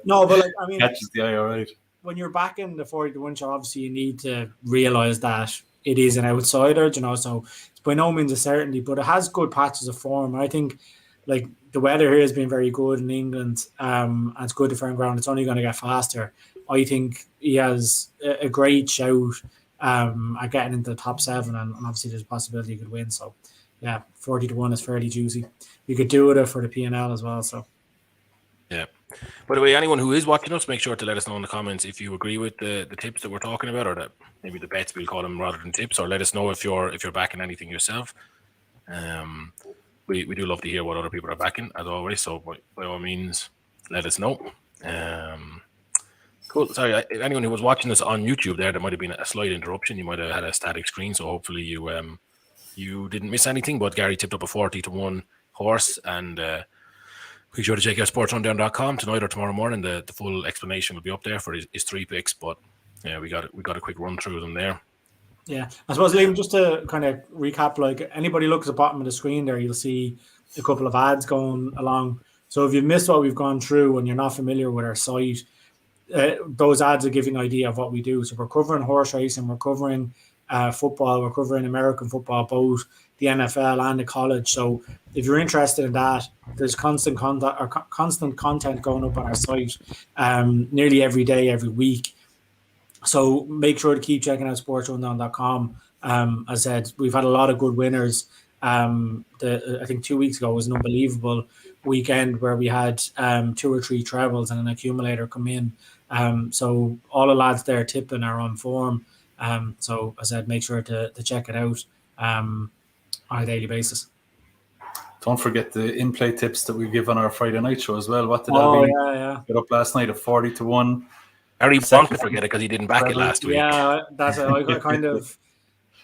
No, but like, I mean, catches the eye all right. When you're backing the 40-1 show, obviously you need to realise that it is an outsider, you know, so it's by no means a certainty, but it has good patches of form. I think, like, the weather here has been very good in England, and it's good to firm ground. It's only going to get faster. I think he has a great shout at getting into the top 7, and obviously there's a possibility he could win. So, yeah, 40-1 is fairly juicy. You could do it for the P&L as well. So, yeah. By the way, anyone who is watching us, make sure to let us know in the comments if you agree with the tips that we're talking about, or that maybe the bets, we'll call them rather than tips, or let us know if you're backing anything yourself. We do love to hear what other people are backing, as always. So by all means, let us know. Cool. Sorry, anyone who was watching this on YouTube there might have been a slight interruption. You might have had a static screen, so hopefully you didn't miss anything. But Gary tipped up a 40-1 horse, and be sure to check out SportsRunDown.com tonight or tomorrow morning. The full explanation will be up there for his 3 picks. But yeah, we got a quick run through them there. Yeah, I suppose, Liam, just to kind of recap, like, anybody looks at the bottom of the screen there, you'll see a couple of ads going along. So if you missed what we've gone through and you're not familiar with our site, those ads will give you an idea of what we do. So we're covering horse racing, we're covering football, we're covering American football, both the NFL and the college. So if you're interested in that, there's constant content going up on our site nearly every day, every week. So make sure to keep checking out SportsRunDown.com. As I said, we've had a lot of good winners. I think 2 weeks ago was an unbelievable weekend where we had 2 or 3 trebles and an accumulator come in. So all the lads there tipping are on form. So as I said, make sure to check it out on a daily basis. Don't forget the in-play tips that we give on our Friday night show as well. What did Albion get up last night at 40-1? Harry bonked to forget it because he didn't back it last week. Yeah, that's I kind of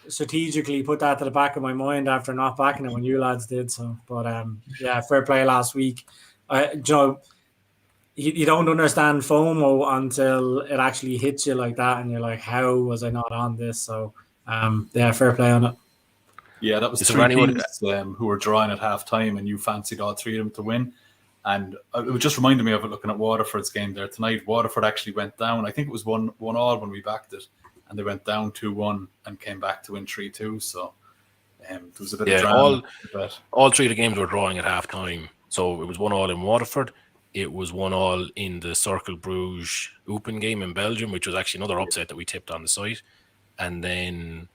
strategically put that to the back of my mind after not backing it when you lads did. So, but yeah, fair play last week. You don't understand FOMO until it actually hits you like that, and you're like, "How was I not on this?" So, yeah, fair play on it. Yeah, that was 3 teams who were drawing at half time, and you fancied all 3 of them to win. And it just reminded me of it looking at Waterford's game there tonight. Waterford actually went down. I think it was 1-1 when we backed it, and they went down 2-1 and came back to win 3-2. So there was a bit of drama. All 3 of the games were drawing at half time. So it was 1-1 in Waterford. it was 1-1 in the Cercle Bruges Open game in Belgium, which was actually another upset that we tipped on the site. And then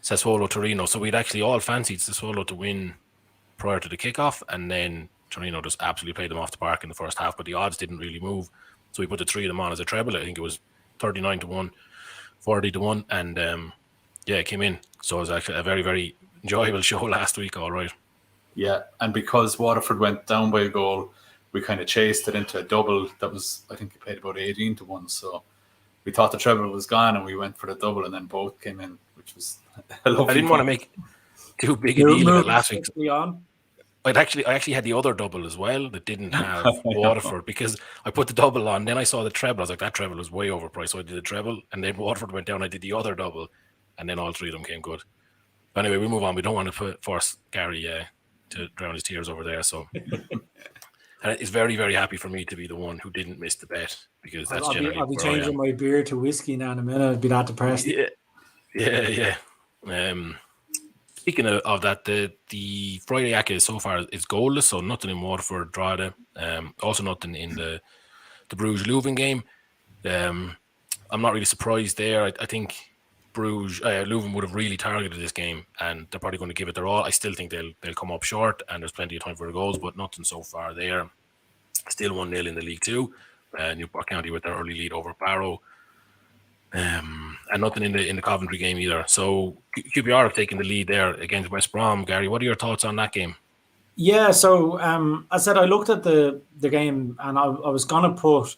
Sassuolo Torino. So we'd actually all fancied Sassuolo to win prior to the kickoff, and then Torino just absolutely played them off the park in the first half, but the odds didn't really move. So we put the three of them on as a treble. I think it was 39-1, 40-1, and it came in. So it was actually a very, very enjoyable show last week, all right. Yeah, and because Waterford went down by a goal, we kind of chased it into a double that was, I think it paid about 18-1. So we thought the treble was gone and we went for the double, and then both came in, which was a lovely I didn't want to make too big a deal of it last week. I actually had the other double as well that didn't have Waterford, because I put the double on, then I saw the treble. I was like, that treble was way overpriced, so I did the treble, and then Waterford went down. I did the other double, and then all three of them came good. But anyway, we move on. We don't want to force Gary to drown his tears over there. So, and it's very, very happy for me to be the one who didn't miss the bet, because that's generally I'll be changing my beer to whiskey now in a minute. I'd be that depressed. Yeah. Speaking of that, the Friday Aka so far is goalless, so nothing in Waterford Drogheda. Also nothing in the Bruges Leuven game. I'm not really surprised there. I think Leuven would have really targeted this game, and they're probably going to give it their all. I still think they'll come up short, and there's plenty of time for the goals, but nothing so far there. Still 1-0 in the League 2. Newport County with their early lead over Barrow. And nothing in the Coventry game either. So QPR have taken the lead there against West Brom. Gary, what are your thoughts on that game? Yeah, so I said I looked at the game, and I was gonna put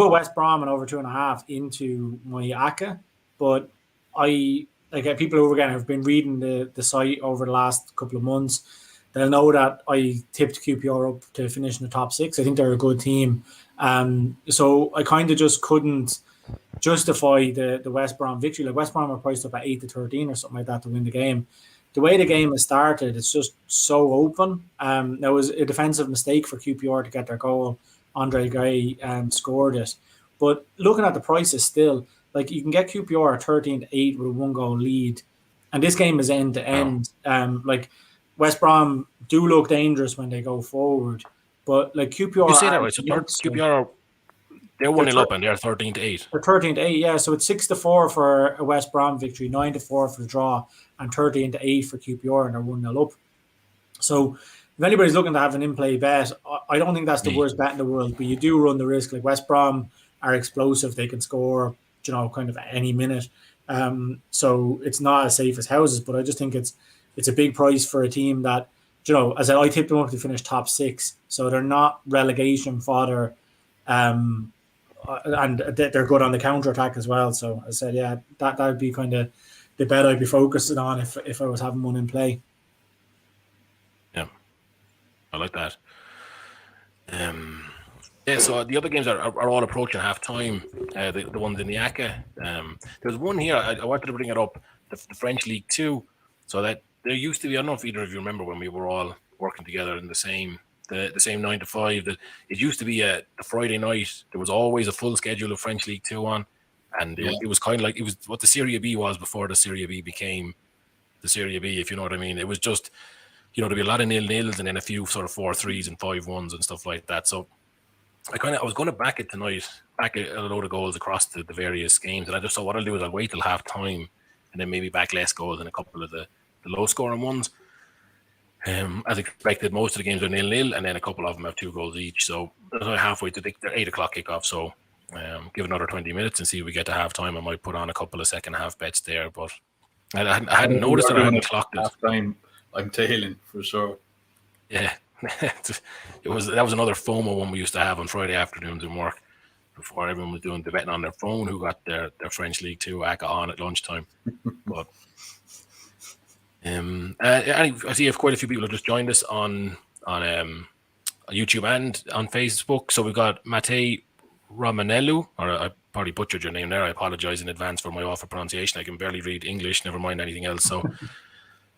West Brom and over 2.5 into my Aka, but people who again have been reading the site over the last couple of months, they'll know that I tipped QPR up to finish in the top 6. I think they're a good team. So I kind of just couldn't justify the West Brom victory. Like, West Brom are priced up at 8-13 or something like that to win the game. The way the game has started, it's just so open. There was a defensive mistake for QPR to get their goal. Andre Gray scored it. But looking at the prices still, like, you can get QPR at 13-8 with a 1-goal lead. And this game is end to end. Like, West Brom do look dangerous when they go forward. But like QPR, you say that right? So QPR, they're 1-0 up and they're 13-8. They're 13-8, yeah. So it's 6-4 for a West Brom victory, 9-4 for the draw, and 13-8 for QPR, and they're 1-0 up. So if anybody's looking to have an in-play bet, I don't think that's the worst bet in the world. But you do run the risk. Like, West Brom are explosive; they can score, kind of at any minute. So it's not as safe as houses. But I just think it's a big price for a team that, as I tipped them up to finish top 6, so they're not relegation fodder, and they're good on the counter attack as well. So I said, yeah, that would be kind of the bet I'd be focusing on if I was having one in play. Yeah, I like that. So the other games are all approaching half time. The ones in the Aka. There's one here I wanted to bring it up. The French League 2. So that there used to be, I don't know if either of you remember when we were all working together in the same 9 to 5, that it used to be the Friday night. There was always a full schedule of French League 2 on, and it was kind of like, it was what the Serie B was before the Serie B became the Serie B, if you know what I mean. It was just, there'd be a lot of 0-0s and then a few sort of 4-3s and 5-1s and stuff like that. So I was going to back it tonight, back a load of goals across the various games, and I just thought what I'll do is I'll wait till half time and then maybe back less goals in a couple of the low scoring ones. As expected, most of the games are 0-0, and then a couple of them have 2 goals each. So they're halfway to their 8 o'clock kickoff. So give another 20 minutes and see if we get to half time. I might put on a couple of second half bets there, but I hadn't noticed that I hadn't clocked it. Half time, I'm tailing for sure. Yeah, that was another FOMO one we used to have on Friday afternoons in work before everyone was doing the betting on their phone, who got their French League 2 Aka on at lunchtime. But I see quite a few people have just joined us on YouTube and on Facebook. So we've got Matei Romanellu, or I probably butchered your name there. I apologize in advance for my awful pronunciation. I can barely read English, never mind anything else. So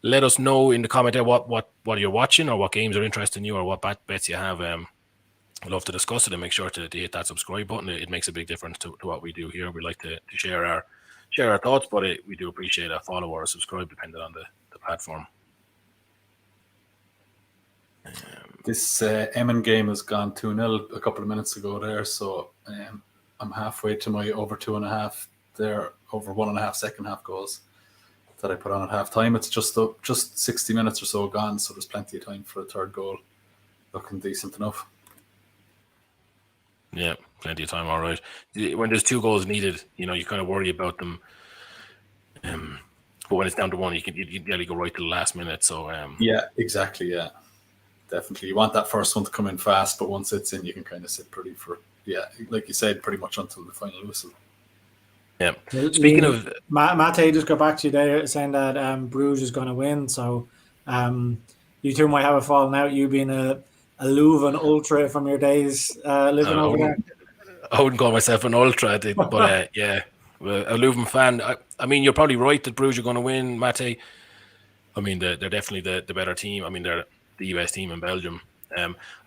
let us know in the comment there what you're watching, or what games are interesting you, or what bets you have. I'd love to discuss it, and make sure to hit that subscribe button. It makes a big difference to what we do here. We like to share our thoughts, but we do appreciate a follow or a subscribe depending on the platform. This Emmen game has gone 2-0 a couple of minutes ago there, so I'm halfway to my over 2.5 there, over 1.5 second half goals that I put on at half time. It's just 60 minutes or so gone, so there's plenty of time for a third goal. Looking decent enough. Yeah, plenty of time, all right. When there's 2 goals needed, you kind of worry about them. But when it's down to 1, you nearly go right to the last minute. So yeah, exactly, yeah. Definitely. You want that first one to come in fast, but once it's in, you can kind of sit pretty for, like you said, pretty much until the final whistle. Yeah. Speaking of... Mate just got back to you there saying that Bruges is going to win. So you two might have a falling out, you being a Leuven ultra from your days living over there. I wouldn't call myself an ultra, but yeah, a Leuven fan. I mean, you're probably right that Bruges are going to win, Mate. I mean, they're definitely the better team. I mean, they're the US team in Belgium.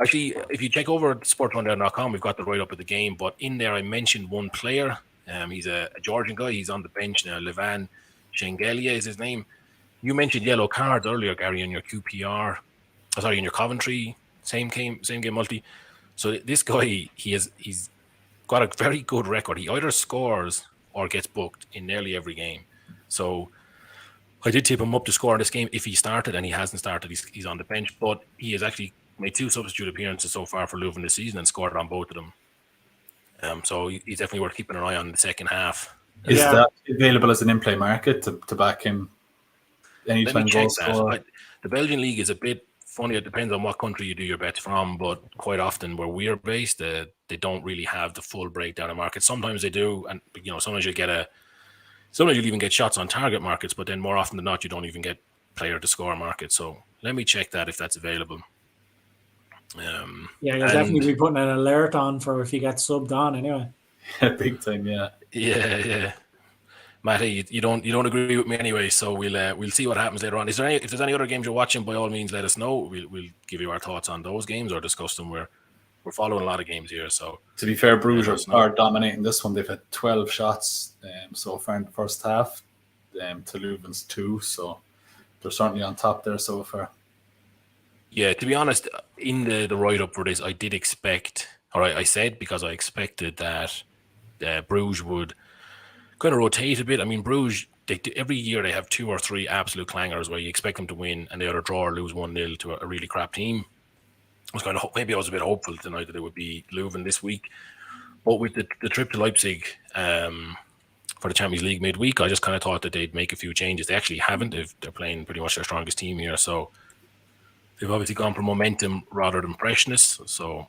Actually, if you check over at SportsRunDown.com, we've got the write-up of the game, but in there I mentioned one player. He's a Georgian guy. He's on the bench now. Leuven Shengelia is his name. You mentioned yellow cards earlier, Gary, in your QPR. In your Coventry same game multi. So this guy, he's got a very good record. He either scores or gets booked in nearly every game. So I did tip him up to score in this game if he started, and he hasn't started. He's on the bench, but he has actually made 2 substitute appearances so far for Leuven this season and scored on both of them. So he's definitely worth keeping an eye on in the second half. Is that available as an in-play market to back him anytime goals score? The Belgian league is a bit funny. It depends on what country you do your bets from, but quite often where we're based, they don't really have the full breakdown of markets. Sometimes they do, and sometimes you'll even get shots on target markets, but then more often than not, you don't even get player to score markets. So let me check that if that's available. You'll definitely be putting an alert on for if he gets subbed on anyway. Big time, yeah. Yeah. Matty, you don't agree with me anyway, so we'll see what happens later on. If there's any other games you're watching, by all means, let us know. We'll give you our thoughts on those games or discuss them. We're following a lot of games here. So to be fair, Bruges are dominating this one. They've had 12 shots so far in the first half, to Leuven's 2. So they're certainly on top there so far. Yeah, to be honest, in the write-up for this, I did expect, I said because I expected that Bruges would kind of rotate a bit. I mean, Bruges, every year they have 2 or 3 absolute clangers where you expect them to win and they either draw or lose 1-0 to a really crap team. Maybe I was a bit hopeful tonight that it would be Leuven this week. But with the trip to Leipzig for the Champions League midweek, I just kind of thought that they'd make a few changes. They actually haven't. They're playing pretty much their strongest team here. So they've obviously gone for momentum rather than freshness. So,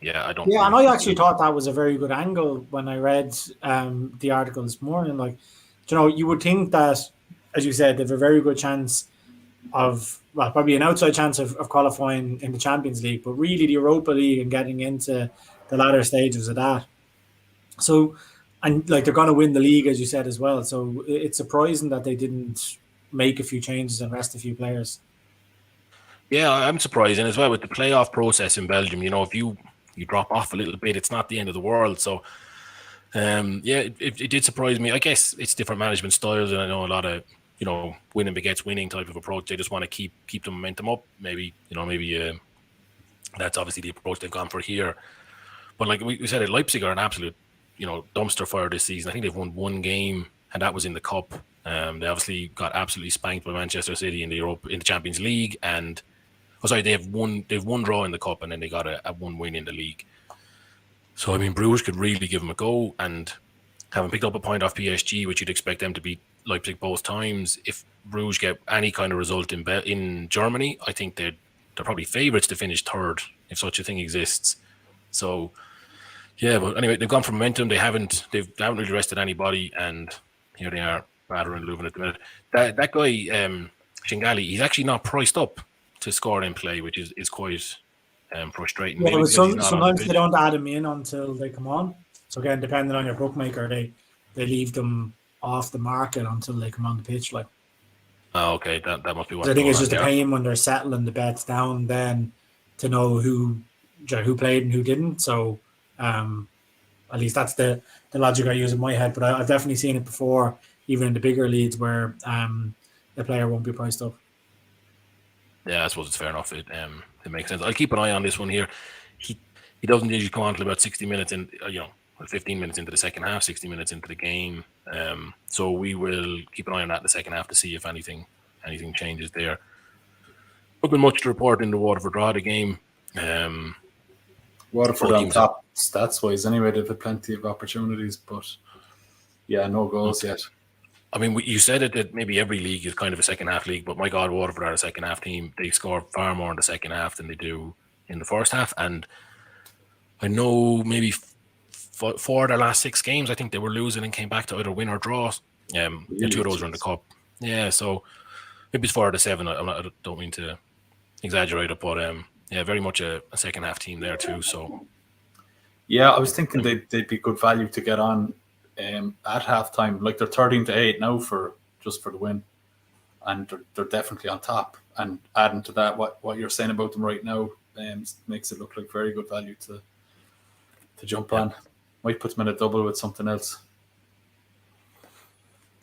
yeah, I don't... Yeah, and I actually thought that was a very good angle when I read the article this morning. Like, you would think that, as you said, they have a very good chance of, well, probably an outside chance of qualifying in the Champions League, but really the Europa League and getting into the latter stages of that. So, and like they're going to win the league, as you said as well. So it's surprising that they didn't make a few changes and rest a few players. Yeah, I'm surprised. And as well with the playoff process in Belgium, if you drop off a little bit, it's not the end of the world. So, it did surprise me. I guess it's different management styles, and I know a lot of, winning begets winning type of approach. They just want to keep the momentum up. Maybe that's obviously the approach they've gone for here. But like we said, Leipzig are an absolute, dumpster fire this season. I think they've won 1 game, and that was in the cup. They obviously got absolutely spanked by Manchester City in the Champions League, and they've one draw in the cup, and then they got a 1 win in the league. So I mean, Bruges could really give them a go, and having picked up a point off PSG, which you'd expect them to beat Leipzig both times, if Bruges get any kind of result in Germany, I think they're probably favourites to finish 3rd if such a thing exists. So yeah, but anyway, they've gone for momentum. They haven't really rested anybody, and here they are battering Leuven at the minute. That guy Shingali, he's actually not priced up to score in play, which is quite frustrating. Yeah, sometimes they don't add him in until they come on. So again, depending on your bookmaker, they leave them off the market until they come on the pitch. Like, oh, okay, that must be what. I think it's just a pain when they're settling the bets down, then to know who played and who didn't. So at least that's the logic I use in my head. But I've definitely seen it before, even in the bigger leagues where the player won't be priced up. Yeah, I suppose it's fair enough. it makes sense. I'll keep an eye on this one here. He doesn't usually come on till about 60 minutes in, 15 minutes into the second half, 60 minutes into the game. So we will keep an eye on that in the second half to see if anything changes there. Nothing much to report in the Waterford draw the game. Waterford on top stats wise anyway. They've had plenty of opportunities, but yeah, no goals yet. I mean, you said it that maybe every league is kind of a second half league, but my God, Waterford are a second half team. They score far more in the second half than they do in the first half. And I know maybe four of their last 6 games, I think they were losing and came back to either win or draw. 2 of those were in the cup. Yeah, so maybe it's 4 out of 7. I don't mean to exaggerate it, but very much a second half team there too. So yeah, I was thinking they'd be good value to get on at halftime. Like they're 13-8 now for the win, and they're definitely on top. And adding to that, what you're saying about them right now makes it look like very good value to jump on. Might put them in a double with something else.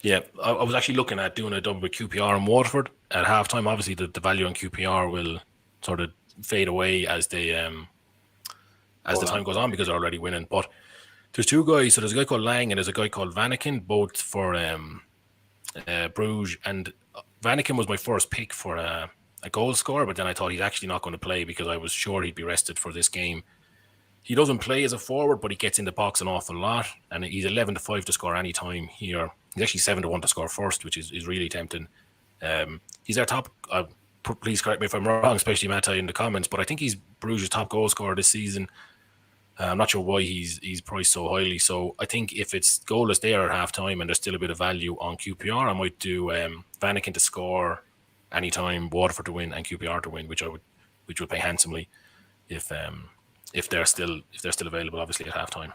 Yeah, I was actually looking at doing a double with QPR and Waterford at halftime. Obviously, the value on QPR will sort of fade away as they the time goes on because they're already winning. But there's 2 guys. So there's a guy called Lang and there's a guy called Vanaken, both for Bruges. And Vanaken was my first pick for a goal scorer, but then I thought he's actually not going to play because I was sure he'd be rested for this game. He doesn't play as a forward, but he gets in the box an awful lot, and he's 11-5 to score any time here. He's actually 7-1 to score first, which is really tempting. He's our top. Please correct me if I'm wrong, especially Matt in the comments, but I think he's Bruges' top goal scorer this season. I'm not sure why he's priced so highly. So I think if it's goalless there at halftime and there's still a bit of value on QPR, I might do Vanaken to score anytime, Waterford to win, and QPR to win, which would pay handsomely if they're still available, obviously at halftime.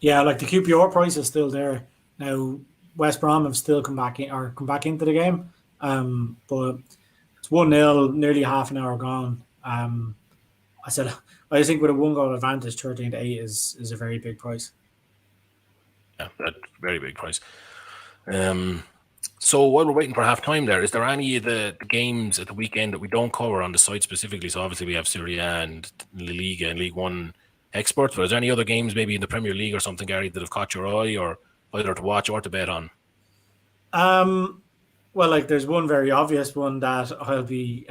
Yeah, like the QPR price is still there now. West Brom have still come back into the game, but it's 1-0, nearly half an hour gone. I just think with a 1-goal advantage, 13-8 is a very big price. Yeah, that's a very big price. So while we're waiting for half time there, is there any of the games at the weekend that we don't cover on the site specifically? So obviously we have Serie A and Liga and League One experts, but is there any other games maybe in the Premier League or something, Gary, that have caught your eye or either to watch or to bet on? Well, like there's one very obvious one that I'll be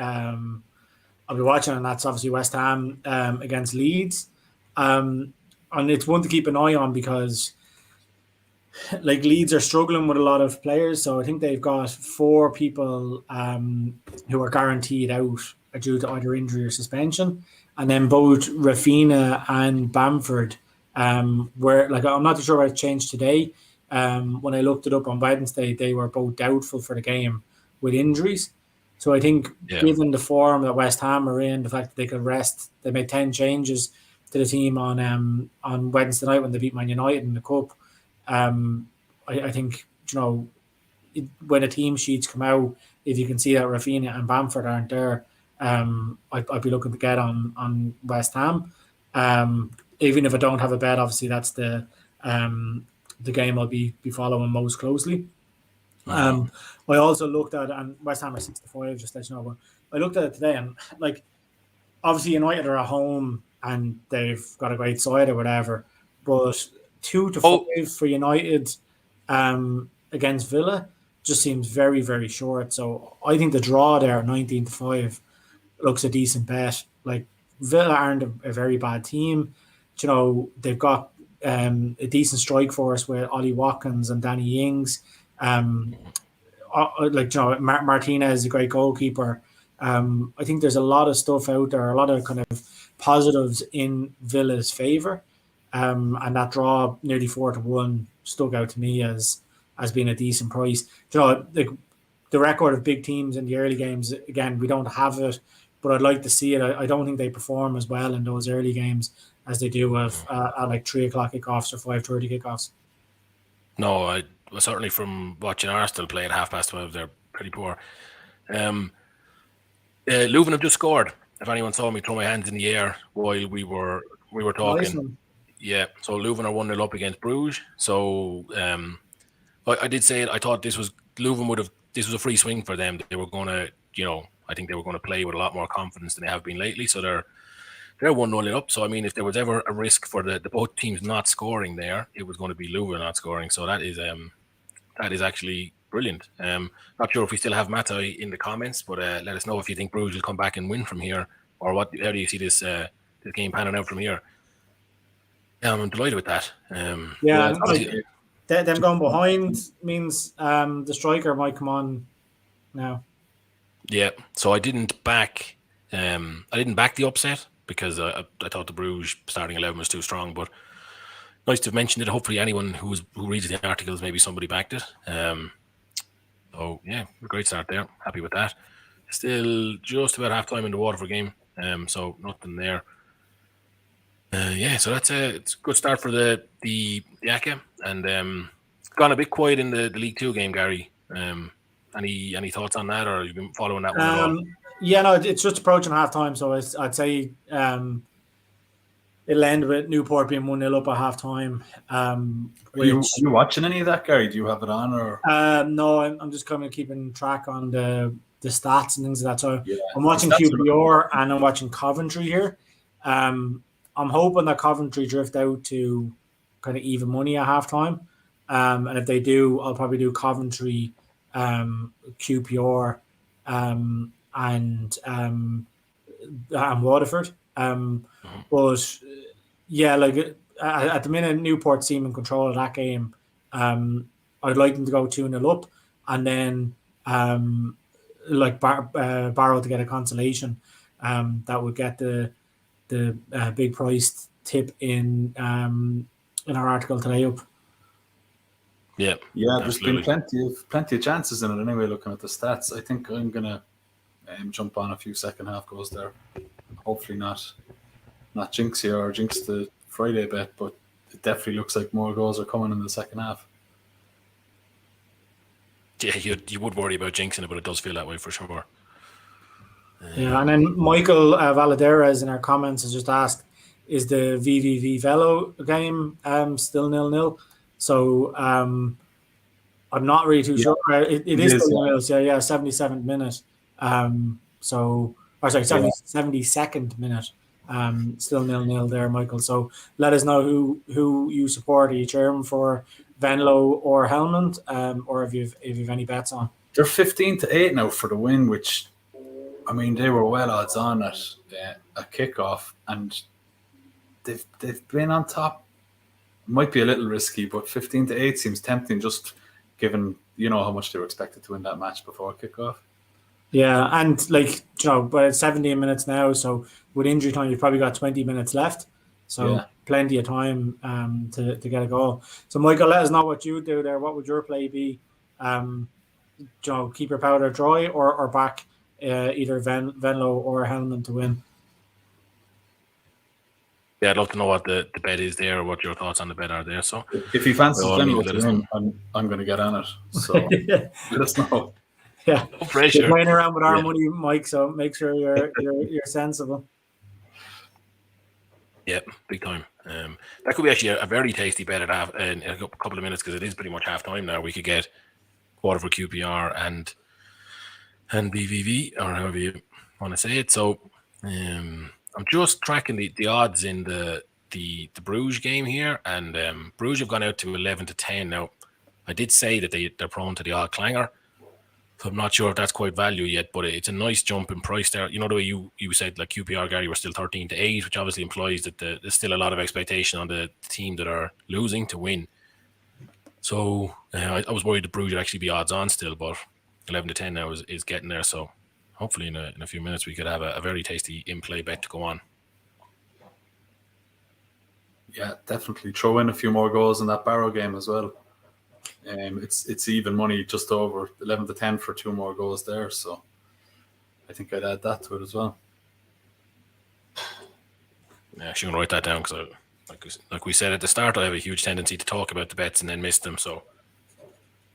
watching, and that's obviously West Ham against Leeds. And it's one to keep an eye on because like Leeds are struggling with a lot of players, so I think they've got 4 people who are guaranteed out due to either injury or suspension, and then both Rafinha and Bamford were like, I'm not sure what changed today. When I looked it up on Wednesday, they were both doubtful for the game with injuries. So I think given the form that West Ham are in, the fact that they could rest, they made 10 changes to the team on Wednesday night when they beat Man United in the Cup. I think, when the team sheets come out, if you can see that Rafinha and Bamford aren't there, I'd be looking to get on West Ham. Even if I don't have a bet, obviously that's the game I'll be following most closely. I also looked at, and West Ham are 6-5, just to let you know, but I looked at it today, and like obviously United are at home and they've got a great side or whatever, but 2-5 for United against Vila just seems very, very short. So I think the draw there, 19-5, looks a decent bet. Like Vila aren't a very bad team. They've got a decent strike force with Ollie Watkins and Danny Ings. Martinez is a great goalkeeper. I think there's a lot of stuff out there, a lot of kind of positives in Villa's favour. And that draw nearly 4-1 stuck out to me as being a decent price. The record of big teams in the early games, again, we don't have it, but I'd like to see it. I don't think they perform as well in those early games as they do at like 3:00 kickoffs or 5:30 kickoffs. No, certainly from watching Arsenal play at 12:30, they're pretty poor. Leuven have just scored. If anyone saw me throw my hands in the air while we were talking. Nice one. Yeah, so Leuven are 1-0 up against Bruges. So I did say it. I thought this was Leuven would have this was a free swing for them. They were going to, I think they were going to play with a lot more confidence than they have been lately. So they're 1-0 up. So I mean, if there was ever a risk for the both teams not scoring there, it was going to be Leuven not scoring. So that is actually brilliant. Not sure if we still have Matai in the comments, but let us know if you think Bruges will come back and win from here, or how do you see this game panning out from here? I'm delighted with that. Them going behind means the striker might come on now. Yeah, so I didn't back the upset because I thought the Bruges starting 11 was too strong. But nice to have mentioned it. Hopefully, anyone who reads the articles, maybe somebody backed it. So yeah, a great start there. Happy with that. Still just about half time in the Waterford game. So nothing there. So it's a good start for the ACA, and it's gone a bit quiet in the League 2 game, Gary. Any thoughts on that, or have you been following that one at all? Yeah, no, it's just approaching half time, so I'd say it'll end with Newport being 1-0 up at half time. Are you watching any of that, Gary? Do you have it on, or? No, I'm just kind of keeping track on the stats and things like that. So I'm watching QPR and I'm watching Coventry here. I'm hoping that Coventry drift out to kind of even money at halftime. And if they do, I'll probably do Coventry, QPR, and Waterford. But yeah, like at the minute, Newport seem in control of that game. I'd like them to go 2-0 up, and then Barrow to get a consolation. That would get the big price tip in our article today up. Yeah, there's absolutely. been plenty of chances in it anyway. Looking at the stats, I think I'm gonna jump on a few second half goals there. Hopefully not jinx you or jinx the Friday bet, but it definitely looks like more goals are coming in the second half. Yeah, you would worry about jinxing it, but it does feel that way for sure. Yeah, and then Michael Valaderas in our comments has just asked, is the VVV Velo game still 0-0? So I'm not really too sure. It is still 0-0. So 77th minute. 72nd minute. Still 0-0 there, Michael. So let us know who you support. Are you cheering for Venlo or Helmond, or if you've any bets on? They're 15-8 now for the win, which, I mean, they were well odds on at a kickoff, and they've been on top. Might be a little risky, but 15-8 seems tempting, just given how much they were expected to win that match before kickoff. Yeah, and but 17 minutes now, so with injury time, you've probably got 20 minutes left. So plenty of time to get a goal. So Michael, let us know what you do there. What would your play be? Keep your powder dry or back either Venlo or Helmond to win. Yeah, I'd love to know what the bet is there, or what your thoughts on the bet are there. So if he fancies Venlo to win, I'm going to get on it. So let us know. Yeah, no pressure. You're playing around with our money, Mike. So make sure you're sensible. Yeah, big time. That could be actually a very tasty bet in a couple of minutes, because it is pretty much half time now. We could get quarter for QPR and BVV, or however you want to say it. So I'm just tracking the odds in the Bruges game here, and Bruges have gone out to 11-10 now. I did say that they're prone to the odd clanger, so I'm not sure if that's quite value yet, but it's a nice jump in price there. The way you said, like QPR, Gary, were still 13-8, which obviously implies that there's still a lot of expectation on the team that are losing to win. So I was worried the Bruges would actually be odds on still, but 11-10 now is getting there. So hopefully in a few minutes we could have a very tasty in-play bet to go on. Yeah, definitely throw in a few more goals in that Barrow game as well. It's even money, just over 11-10 for 2 more goals there. So I think I'd add that to it as well. Yeah, she can write that down, because like we said at the start, I have a huge tendency to talk about the bets and then miss them. So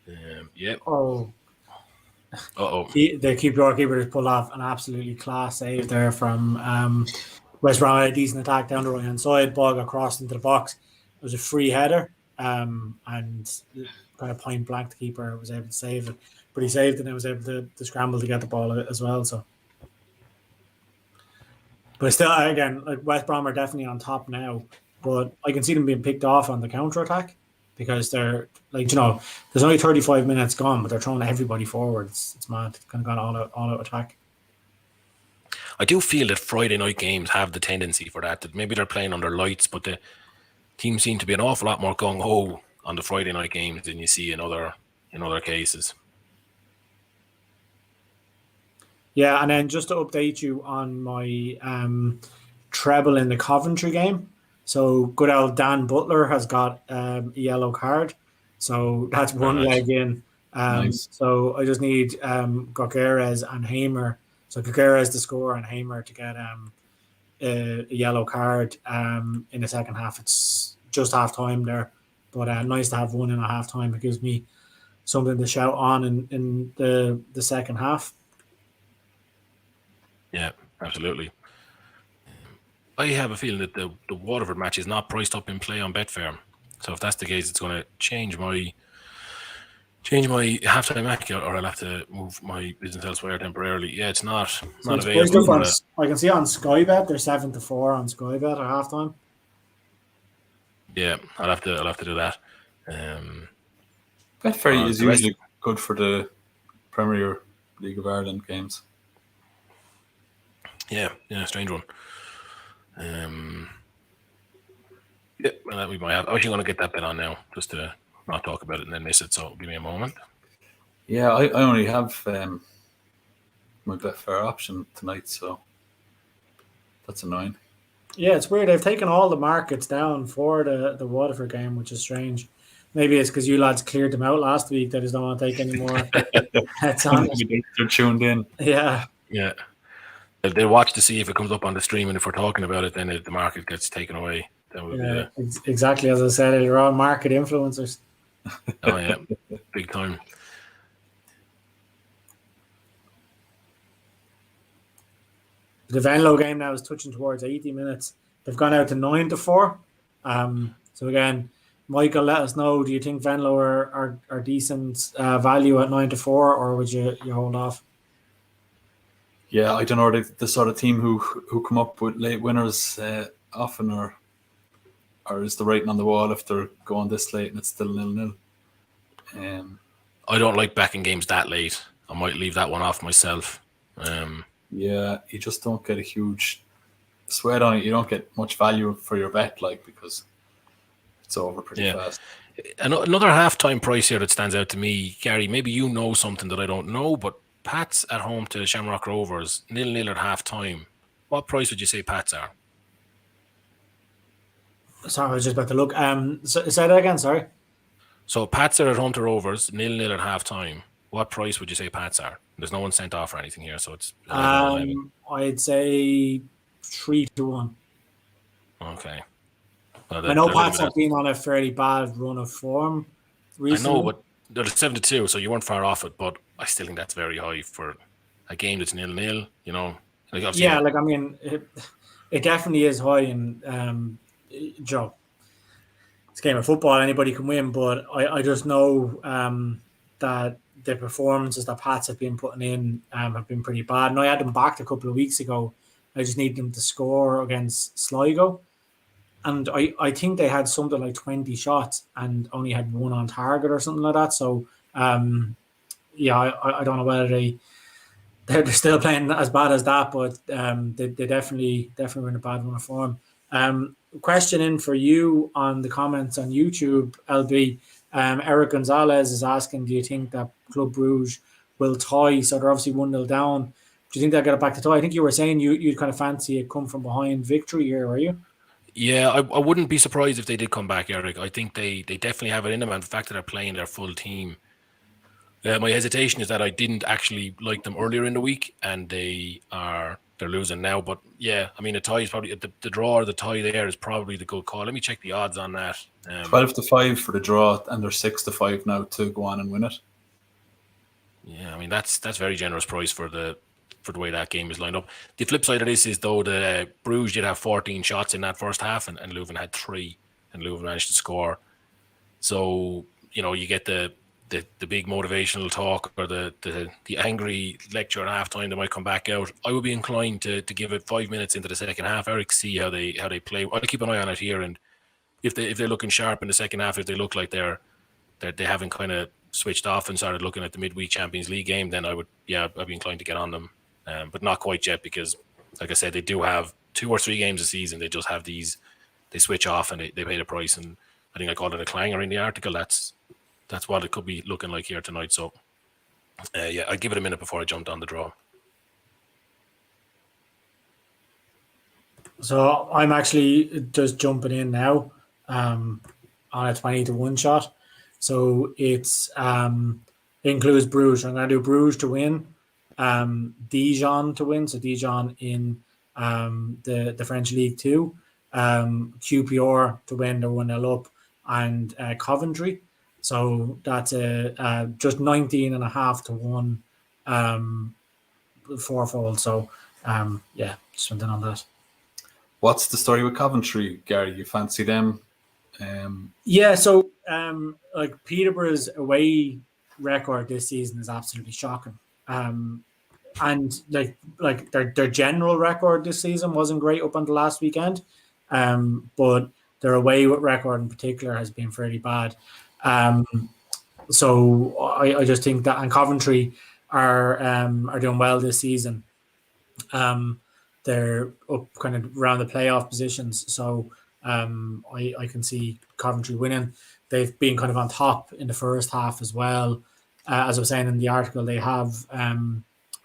yeah. The QPR keeper just pulled off an absolutely class save there from West Brom. A decent attack down the right hand side, ball got crossed into the box. It was a free header. and kind of point blank the keeper was able to save it. But he saved it and was able to scramble to get the ball as well. So, but still, again, like West Brom are definitely on top now. But I can see them being picked off on the counter attack because they're like, there's only 35 minutes gone, but they're throwing everybody forward. It's mad. It's kind of gone all out attack. I do feel that Friday night games have the tendency for that maybe they're playing under lights, but the teams seem to be an awful lot more gung-ho on the Friday night games than you see in other cases. Yeah, and then just to update you on my treble in the Coventry game. So good old Dan Butler has got a yellow card. So that's one leg in. Nice. So I just need Gogeres and Hamer. So Gogeres to score and Hamer to get a yellow card in the second half. It's just half time there. But nice to have one in a half time. It gives me something to shout on in the second half. Yeah, absolutely. I have a feeling that the Waterford match is not priced up in play on Betfair. So if that's the case, it's going to change my halftime accurate, or I'll have to move my business elsewhere temporarily. Yeah, it's not available. I can see on Sky Bet they're 7-4 on Sky Bet at halftime. Yeah, I'll have to do that. Betfair is usually good for the Premier League of Ireland games. Yeah, strange one. Yeah, well, we might have. I'm actually going to get that bet on now, just to not talk about it and then miss it. So give me a moment. Yeah, I only have my Betfair option tonight, so that's annoying. Yeah, it's weird. They've taken all the markets down for the Waterford game, which is strange. Maybe it's because you lads cleared them out last week. They just don't want to take any more. They're tuned in. Yeah. Yeah. They'll watch to see if it comes up on the stream, and if we're talking about it, then the market gets taken away. Then exactly as I said, they're all market influencers. Oh yeah, big time. The Venlo game now is touching towards 80 minutes. They've gone out to 9-4. So again, Michael, let us know. Do you think Venlo are decent value at 9-4, or would you hold off? Yeah, I don't know, the sort of team who come up with late winners often, or is the writing on the wall if they're going this late and it's still 0-0. I don't like backing games that late. I might leave that one off myself. Yeah, you just don't get a huge sweat on it. You don't get much value for your bet, because it's over pretty fast. Another halftime price here that stands out to me, Gary. Maybe you know something that I don't know, but Pats at home to Shamrock Rovers, 0-0 at half time. What price would you say Pats are? Sorry, I was just about to look. Say that again, sorry. So Pats are at home to Rovers, 0-0 at half time. What price would you say Pats are? There's no one sent off or anything here, so it's 11. I'd say 3-1. Okay. Well, I know Pats have been on a fairly bad run of form recently. I know, but they're 7-2, so you weren't far off it, but I still think that's very high for a game that's 0-0, Yeah, I mean, it definitely is high, and Joe, it's a game of football, anybody can win, but I just know that the performances that Pats have been putting in have been pretty bad. And I had them backed a couple of weeks ago. I just need them to score against Sligo. And I think they had something like 20 shots and only had one on target or something like that. So, I don't know whether they're still playing as bad as that, but they definitely were in a bad run of form. Question in for you on the comments on YouTube, LB. Eric Gonzalez is asking, do you think that Club Bruges will tie? So they're obviously 1-0 down. Do you think they'll get it back to tie? I think you were saying you'd kind of fancy a come from behind victory here, are you? Yeah, I wouldn't be surprised if they did come back, Eric. I think they definitely have it in them, and the fact that they're playing their full team. My hesitation is that I didn't actually like them earlier in the week, and they're losing now. But yeah, I mean, a tie is probably the draw or the tie there is probably the good call. Let me check the odds on that. 12-5 for the draw, and they're 6-5 now to go on and win it. Yeah, I mean that's very generous price for the way that game is lined up. The flip side of this is though the Bruges did have 14 shots in that first half, and Leuven had 3, and Leuven managed to score So, you get the big motivational talk or the angry lecture at halftime that might come back out. I would be inclined to give it 5 minutes into the second half, Eric, see how they play. I'll keep an eye on it here, and if they're looking sharp in the second half, if they look like they haven't kind of switched off and started looking at the midweek Champions League game, then I'd be inclined to get on them, but not quite yet, because like I said, they do have 2 or 3 games a season. They just have these, they switch off and they pay the price, and I think I called it a clanger in the article. That's what it could be looking like here tonight. So I'd give it a minute before I jumped on the draw. So I'm actually just jumping in now on a 20-1 shot. So it's it includes Bruges. I'm going to do Bruges to win, Dijon to win. So Dijon in the French League 2, QPR to win, they're 1-0 up, and Coventry. So that's just 19.5 to 1 fourfold. So just went in on that. What's the story with Coventry, Gary? You fancy them? So like Peterborough's away record this season is absolutely shocking. And like their general record this season wasn't great up until last weekend. But their away record in particular has been fairly bad. So I just think that, and Coventry are doing well this season. They're up kind of around the playoff positions. So I can see Coventry winning. They've been kind of on top in the first half as well. As I was saying in the article, they have,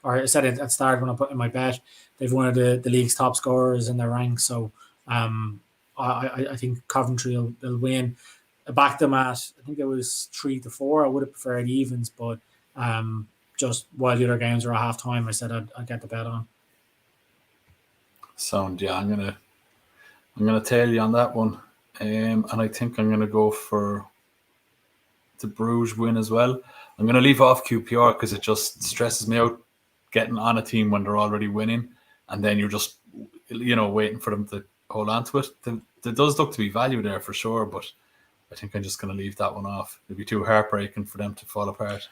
or I said it at the start when I put in my bet, they've one of the league's top scorers in their ranks. So I think Coventry will win. I backed them at, I think it was 3-4. I would have preferred evens, but just while the other games were at half time, I said I'd get the bet on. Sound, yeah. I'm gonna tail you on that one, and I think I'm gonna go for the Bruges win as well. I'm gonna leave off QPR because it just stresses me out getting on a team when they're already winning, and then you're just waiting for them to hold on to it. There does look to be value there for sure, but I think I'm just gonna leave that one off. It'd be too heartbreaking for them to fall apart.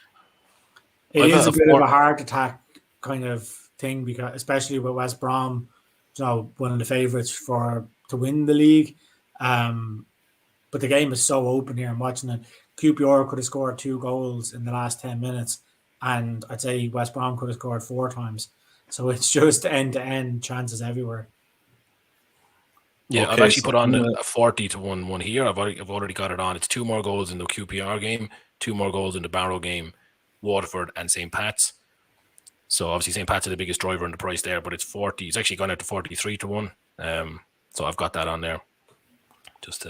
It is a bit of a heart attack kind of thing, because especially with West Brom, one of the favourites to win the league. But the game is so open here. I'm watching it. QPR could have scored 2 goals in the last 10 minutes, and I'd say West Brom could have scored 4 times. So it's just end-to-end chances everywhere. Yeah, okay, I've actually put on a 40-1 one here. I've already got it on. It's 2 more goals in the QPR game, 2 more goals in the Barrow game, Waterford and St. Pat's. So obviously St. Pat's is the biggest driver in the price there, but it's 40. It's actually gone out to 43-1. So I've got that on there.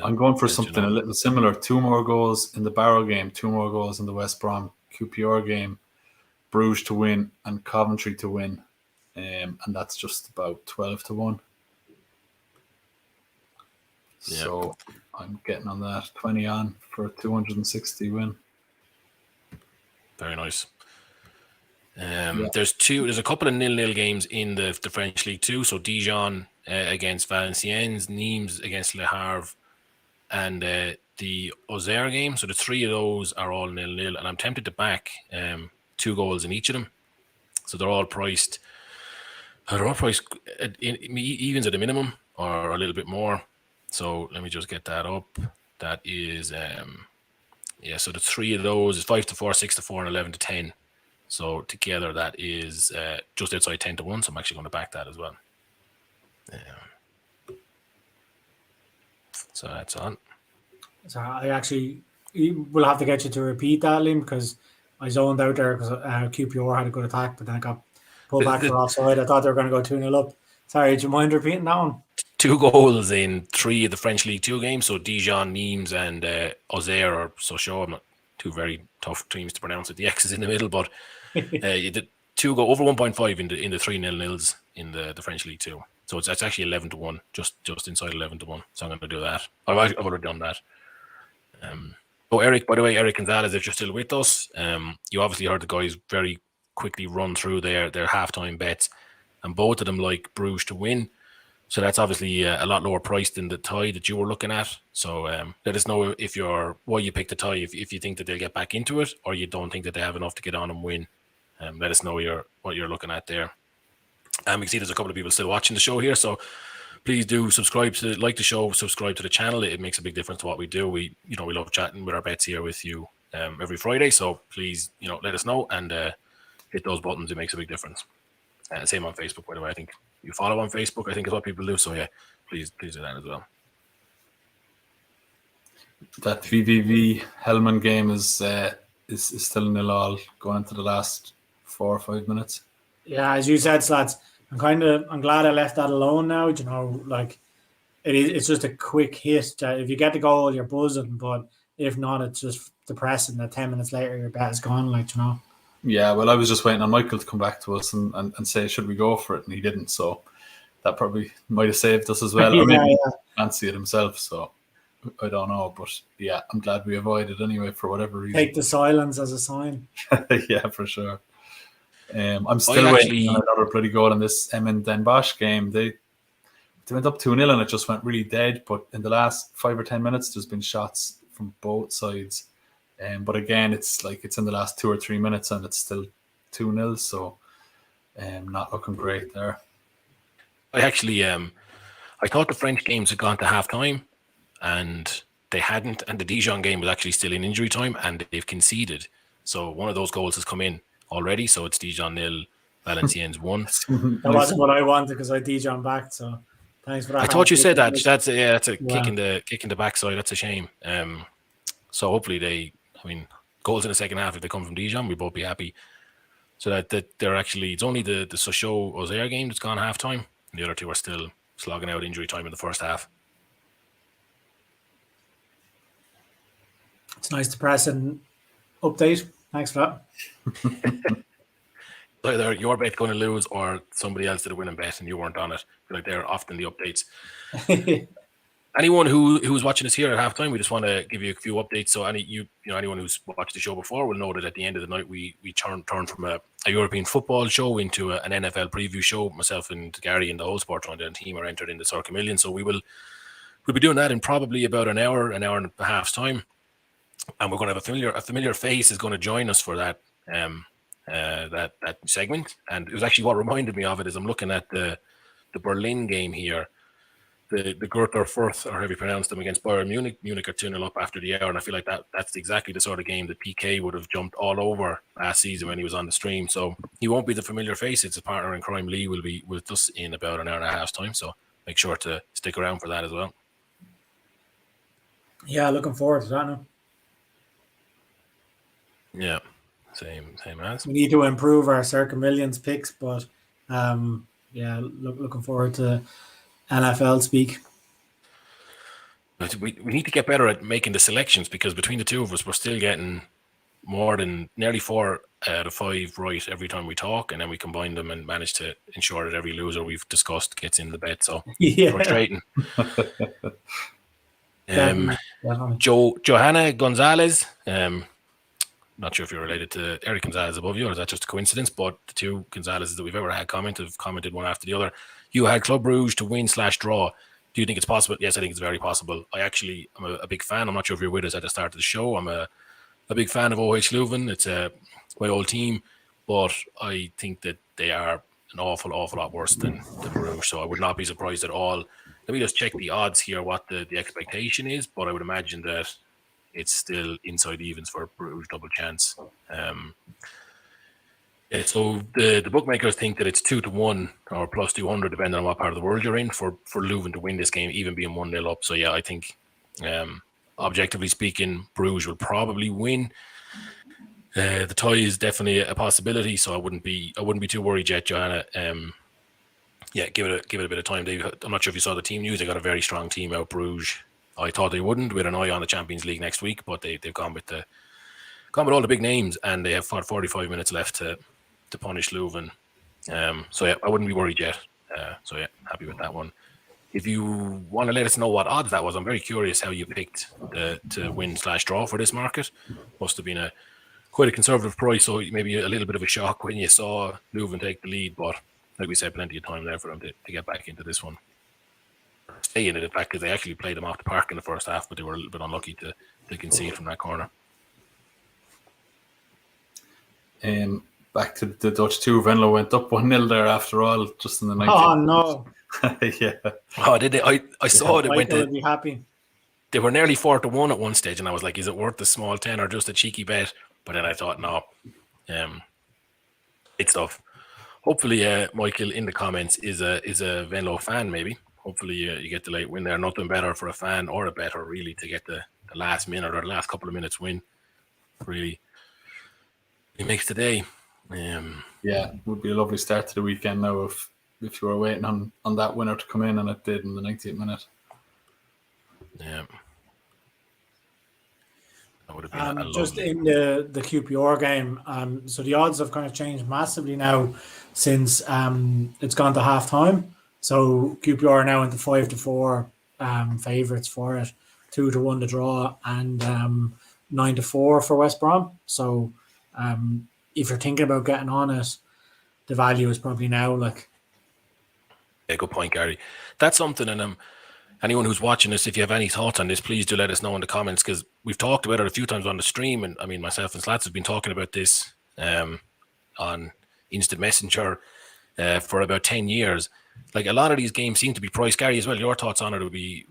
I'm going for something a little similar. 2 more goals in the Barrow game, 2 more goals in the West Brom QPR game, Bruges to win and Coventry to win, and that's just about 12-1. Yep. So I'm getting on that 20 on for a 260 win. Very nice. There's a couple of 0-0 games in the French League 2. So Dijon against Valenciennes, Nimes against Le Havre, and the Auxerre game. So the 3 of those are all 0-0, and I'm tempted to back 2 goals in each of them. So they're all priced. Evens at a minimum or a little bit more. So let me just get that up. That is so the 3 of those is 5-4, 6-4, and 11-10. So together that is just outside 10-1. So I'm actually going to back that as well. So that's on. So I actually will have to get you to repeat that, Liam, because I zoned out there because QPR had a good attack, but then I got pulled back for offside. I thought they were going to go 2-0 up. Sorry, do you mind repeating that one? 2 goals in 3 of the French League 2 games. So Dijon, Nimes, and Auxerre or Sochaux. I'm not 2 very tough teams to pronounce it. The X is in the middle, but you did 2 go over 1.5 in the 3 0-0s in the French League 2. So it's actually 11-1, just inside 11-1. So I'm going to do that. I've already done that. Eric, by the way, Eric Gonzalez, if you're still with us, you obviously heard the guys very quickly run through their halftime bets, and both of them like Bruges to win. So that's obviously a lot lower price than the tie that you were looking at. So let us know if why you picked the tie, if you think that they'll get back into it, or you don't think that they have enough to get on and win. Let us know what you're looking at there. And we can see there's a couple of people still watching the show here, so please do like the show, subscribe to the channel. It makes a big difference to what we do. We love chatting with our bets here with you every Friday. So please, let us know and hit those buttons. It makes a big difference. Same on Facebook, by the way. I think you follow on Facebook, I think is what people do. So yeah, please do that as well. That VVV Hellman game is still 0-0 going into the last 4 or 5 minutes. Yeah, as you said, Slats, I'm glad I left that alone now. Like it's just a quick hit. If you get the goal, you're buzzing, but if not, it's just depressing that 10 minutes later your bet is gone. Yeah, well, I was just waiting on Michael to come back to us and say, should we go for it? And he didn't, so that probably might have saved us as well. Or maybe he fancy it himself, so I don't know. But yeah, I'm glad we avoided anyway for whatever reason. Take the silence as a sign. Yeah, for sure. I'm still waiting on another bloody goal in this Emin Den Bosch game. They went up 2-0 and it just went really dead. But in the last 5 or 10 minutes, there's been shots from both sides. But again, it's in the last 2 or 3 minutes and it's still 2-0. So not looking great there. I actually, I thought the French games had gone to half time and they hadn't. And the Dijon game was actually still in injury time and they've conceded. So one of those goals has come in already. So it's Dijon 0, Valenciennes 1. That wasn't what I wanted because I Dijon backed. So thanks for that. I thought you said that. That's a kick in the backside. That's a shame. So hopefully goals in the second half, if they come from Dijon, we'll both be happy. So that they're actually, it's only the Sochaux-Auxerre game that's gone half time. And the other two are still slogging out injury time in the first half. It's nice to press an update. Thanks for that. Either your bet going to lose or somebody else did a winning bet and you weren't on it. They're often the updates. Anyone who's watching us here at halftime, we just want to give you a few updates. So anyone who's watched the show before will know that at the end of the night we turned from a European football show into an NFL preview show. Myself and Gary and the whole SportsRunDown team are entered in the Circa Million. So we'll be doing that in probably about an hour and a half's time. And we're going to have a familiar face is going to join us for that that segment. And it was actually what reminded me of it is I'm looking at the Berlin game here. The Greuther Fuerth, or however you pronounce them, against Bayern Munich. Munich are 2-0 up after the hour, and I feel like that's exactly the sort of game that PK would have jumped all over last season when he was on the stream. So he won't be the familiar face. It's a partner in crime. Lee will be with us in about an hour and a half's time, so make sure to stick around for that as well. Yeah, looking forward to that now. Yeah, same as. We need to improve our Circa Millions picks, but looking forward to NFL speak. We need to get better at making the selections because between the two of us, we're still getting more than nearly 4 out of 5 right every time we talk, and then we combine them and manage to ensure that every loser we've discussed gets in the bet. So frustrating. Johanna Gonzalez. Not sure if you're related to Eric Gonzalez above you, or is that just a coincidence? But the two Gonzalez's that we've ever had have commented one after the other. You had Club Bruges to win/draw. Do you think it's possible? Yes, I think it's very possible. I'm a big fan. I'm not sure if you're with us at the start of the show. I'm a big fan of OH Leuven. It's my old team, but I think that they are an awful lot worse than Bruges. So I would not be surprised at all. Let me just check the odds here, what the expectation is, but I would imagine that it's still inside evens for Bruges, double chance. So the bookmakers think that it's 2-1 or plus 200, depending on what part of the world you're in, for Leuven to win this game, even being 1-0 up. So yeah, I think objectively speaking, Bruges will probably win. The tie is definitely a possibility, so I wouldn't be too worried yet, Joanna. Give it a bit of time. I'm not sure if you saw the team news. They got a very strong team out, Bruges. I thought they wouldn't, with an eye on the Champions League next week, but they've gone with all the big names, and they have 45 minutes left to punish Leuven. I wouldn't be worried yet. Happy with that one. If you want to let us know what odds that was, I'm very curious how you picked to win/draw for this market. Must have been quite a conservative price, so maybe a little bit of a shock when you saw Leuven take the lead, but like we said, plenty of time there for them to get back into this one. stay in it, in fact, because they actually played them off the park in the first half, but they were a little bit unlucky to concede from that corner. Back to the Dutch 2, Venlo went up 1-0 there after all, just in the 90th. Oh, no. Yeah. Oh, did they? I saw it. It went Michael would be happy. They were nearly 4-1 at one stage, and I was like, is it worth the small 10 or just a cheeky bet? But then I thought, no. It's stuff. Hopefully, Michael in the comments is a Venlo fan, maybe. Hopefully, you get the late win there. Nothing better for a fan or a better, really, to get the last minute or the last couple of minutes win. Really, it makes the day. Yeah, it would be a lovely start to the weekend now if you were waiting on that winner to come in, and it did in the 90th minute. Yeah. That would have been a just lovely... in the QPR game, so the odds have kind of changed massively now since it's gone to half time. So QPR are now into 5-4 favourites for it, 2-1 to draw, and 9-4 for West Brom. So if you're thinking about getting on it, the value is probably now like. Yeah, good point, Gary. That's something, and anyone who's watching this, if you have any thoughts on this, please do let us know in the comments, because we've talked about it a few times on the stream, and I mean, myself and Slats have been talking about this on Instant Messenger for about 10 years. Like, a lot of these games seem to be priced. Gary, as well, your thoughts on it would be,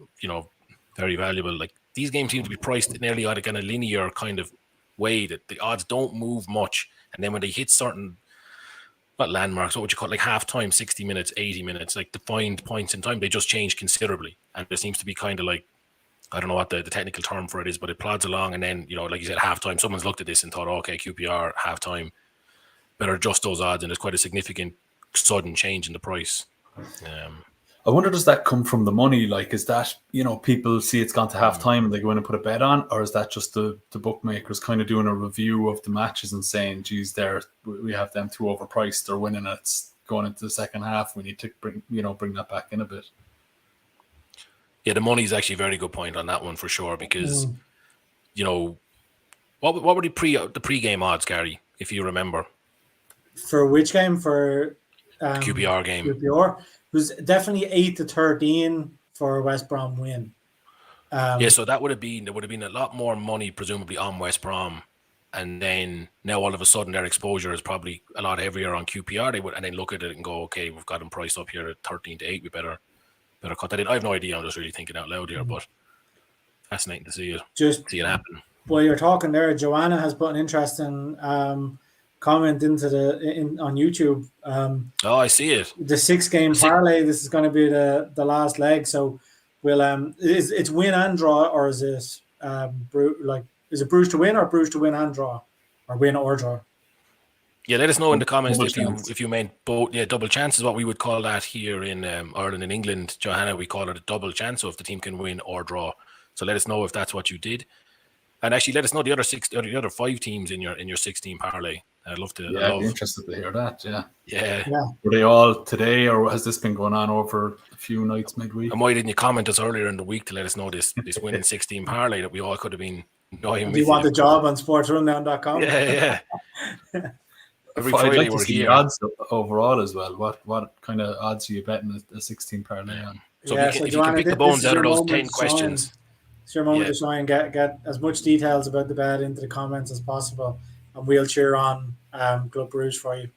very valuable. Like, these games seem to be priced nearly on a kind of linear kind of way, that the odds don't move much, and then when they hit certain, not landmarks, what would you call it, like half-time, 60 minutes, 80 minutes, like defined points in time, they just change considerably. And there seems to be kind of like, I don't know what the technical term for it is, but it plods along, and then, like you said, half-time, someone's looked at this and thought, okay, QPR, half-time, better adjust those odds, and there's quite a significant sudden change in the price. I wonder, does that come from the money? Like, is that, people see it's gone to half time and they go in and put a bet on? Or is that just the bookmakers kind of doing a review of the matches and saying, geez, we have them too overpriced, they're winning, it's going into the second half, we need to bring that back in a bit? Yeah, the money is actually a very good point on that one for sure, because, what were the pre-game odds, Gary, if you remember? For which game? For QPR game. QPR. It was definitely 8-13 for West Brom win. So there would have been a lot more money presumably on West Brom, and then now all of a sudden their exposure is probably a lot heavier on QPR. And then look at it and go, okay, we've got them priced up here at 13-8. We better cut that in. I have no idea. I'm just really thinking out loud here, but fascinating to see it happen. While you're talking there, Joanna has put an interesting comment on YouTube. I see it. The 6-game parlay. This is going to be the last leg. So it's win and draw, or is it is it Bruges to win or Bruges to win and draw, or win or draw? Yeah, let us know in the comments if you meant both. Yeah, double chance is what we would call that here in Ireland and England. Johanna, we call it a double chance. So if the team can win or draw, so let us know if that's what you did, and actually let us know the other 5 teams in your 16 parlay. I'd love to. Yeah, I'd be interested to hear that. Yeah. Were they all today, or has this been going on over a few nights midweek? And why didn't you comment us earlier in the week to let us know this winning 16 parlay that we all could have been enjoying? Do you want the job on SportsRunDown.com? Yeah. Every I'd Friday like to we're see here. the odds overall as well. What kind of odds are you betting a 16 parlay on? So if you can pick the bones out of those 10 questions. It's your moment to try and get as much details about the bet into the comments as possible, and we'll cheer on Club Bruges for you.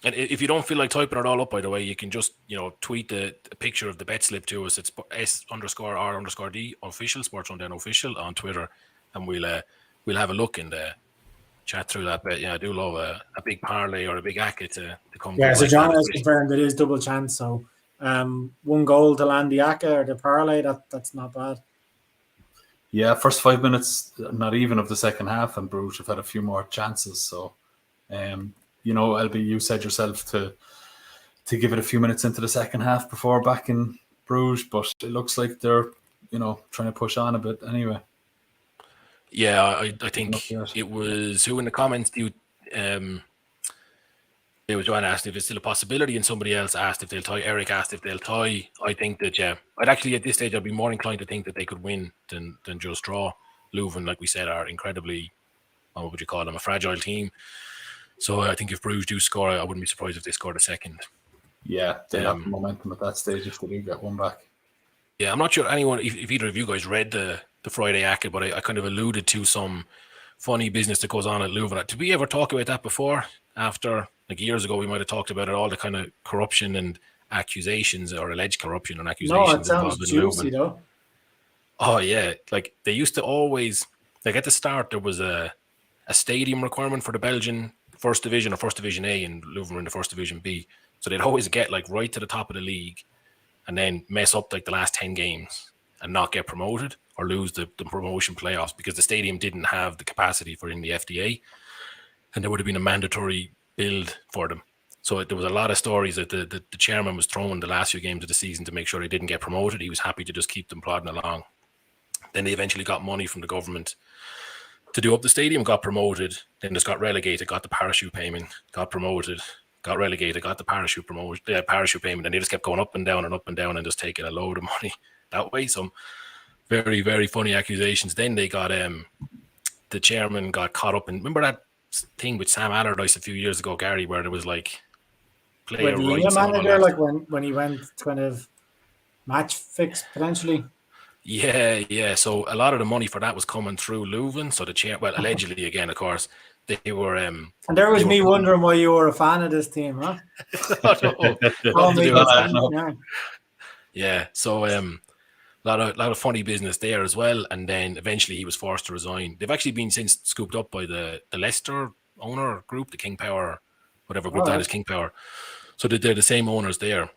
And if you don't feel like typing it all up, by the way, you can just tweet the picture of the bet slip to us. It's S_R_D official, SportsRunDown official on Twitter, and we'll have a look and chat through that bet. Yeah, I do love a big parlay or a big acca to come. Yeah, so John has confirmed it is double chance. So 1 goal to land the acca or the parlay, that's not bad. Yeah, first 5 minutes, not even of the second half, and Bruges have had a few more chances. So, LB, you said yourself to give it a few minutes into the second half before backing Bruges, but it looks like they're, trying to push on a bit anyway. Yeah, I think it was who in the comments it was Joanne asked if it's still a possibility, and somebody else asked if they'll tie. Eric asked if they'll tie. I think that, I'd actually at this stage I'd be more inclined to think that they could win than just draw. Leuven, like we said, are incredibly, what would you call them, a fragile team. So I think if Bruges do score, I wouldn't be surprised if they scored a second. Yeah, they have momentum at that stage if they do get one back. I'm not sure anyone, if either of you guys read the Friday Acket, but I kind of alluded to some funny business that goes on at Leuven. Did we ever talk about that before? After, like years ago, we might have talked about it, all the kind of corruption and accusations, or alleged corruption and No, it accusations sounds involved in juicy Leuven. though. Oh yeah, like they used to always, like at the start there was a stadium requirement for the Belgian First Division or First Division A, and Leuven were in the First Division B. So they'd always get like right to the top of the league and then mess up like the last 10 games and not get promoted or lose the promotion playoffs because the stadium didn't have the capacity for in the FDA, and there would have been a mandatory build for them. So there was a lot of stories that the chairman was throwing the last few games of the season to make sure they didn't get promoted. He was happy to just keep them plodding along. Then they eventually got money from the government to do up the stadium, got promoted, then just got relegated, got the parachute payment, got promoted, got relegated, got the parachute payment, and they just kept going up and down and just taking a load of money that way. Some very, very funny accusations. Then they got the chairman got caught up in, remember that thing with Sam Allardyce a few years ago, Gary, where there was like player With the rights and all manager, that. like when he went kind of match fix potentially. Yeah. So a lot of the money for that was coming through Leuven. So the chair, well, allegedly again, of course, they were. And there was me wondering why you were a fan of this team, huh? Yeah. So a lot of funny business there as well. And then eventually he was forced to resign. They've actually been since scooped up by the Leicester owner group, the King Power, whatever group that is, King Power. So they're the same owners there.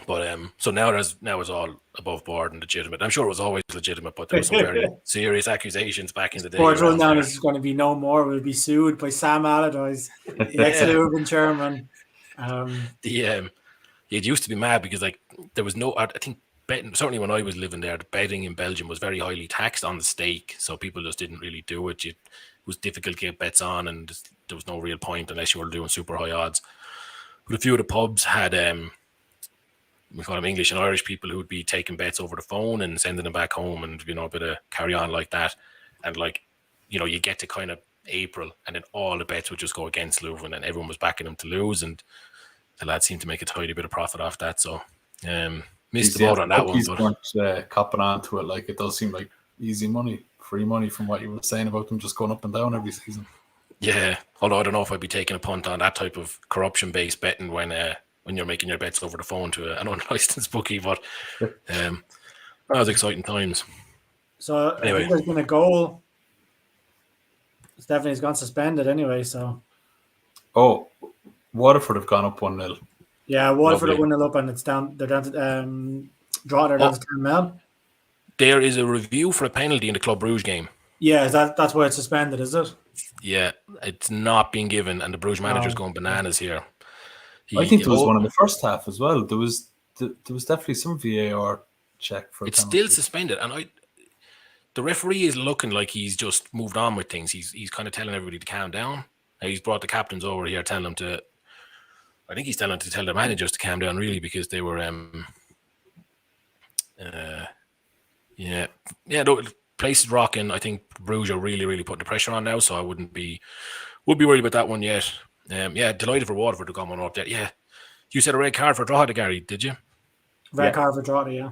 But so now it's all above board and legitimate. I'm sure it was always legitimate, but there were some very serious accusations back in the day. SportsRunDown is going to be no more. We'll be sued by Sam Allardyce, the ex-Leuven chairman. It used to be mad because like there was no. I think betting, certainly when I was living there, the betting in Belgium was very highly taxed on the stake, so people just didn't really do it. It was difficult to get bets on, and there was no real point unless you were doing super high odds. But a few of the pubs had we call them English and Irish people who would be taking bets over the phone and sending them back home, and a bit of carry on like that. And like, you get to kind of April, and then all the bets would just go against Leuven, and everyone was backing them to lose, and the lads seemed to make a tidy bit of profit off that. So missed the boat on that one. But weren't copping on to it. Like, it does seem like easy money, free money from what you were saying about them just going up and down every season. Yeah, although I don't know if I'd be taking a punt on that type of corruption-based betting when you're making your bets over the phone to an unlicensed bookie, but that was exciting times. So anyway, I think there's been a goal. Stephanie's gone suspended anyway, so. Oh, Waterford have gone up 1-0. Yeah, Waterford are 1-0 up, and it's down. They're down to Drogheda down to 10 mil. There is a review for a penalty in the Club Bruges game. Yeah, that's why it's suspended, is it? Yeah, it's not being given, and the Bruges manager's going bananas here. I think there was one in the first half as well. There was definitely some VAR check for. It's still suspended, and the referee is looking like he's just moved on with things. He's kind of telling everybody to calm down. He's brought the captains over here, telling them to. I think he's telling them to tell their managers to calm down, really, because they were. The place is rocking. I think Bruges are really, really putting the pressure on now, so I would be worried about that one yet. Delighted for Waterford to come on up there. Yeah, you said a red card for Drogheda, Gary, did you? Red card for Drogheda, yeah.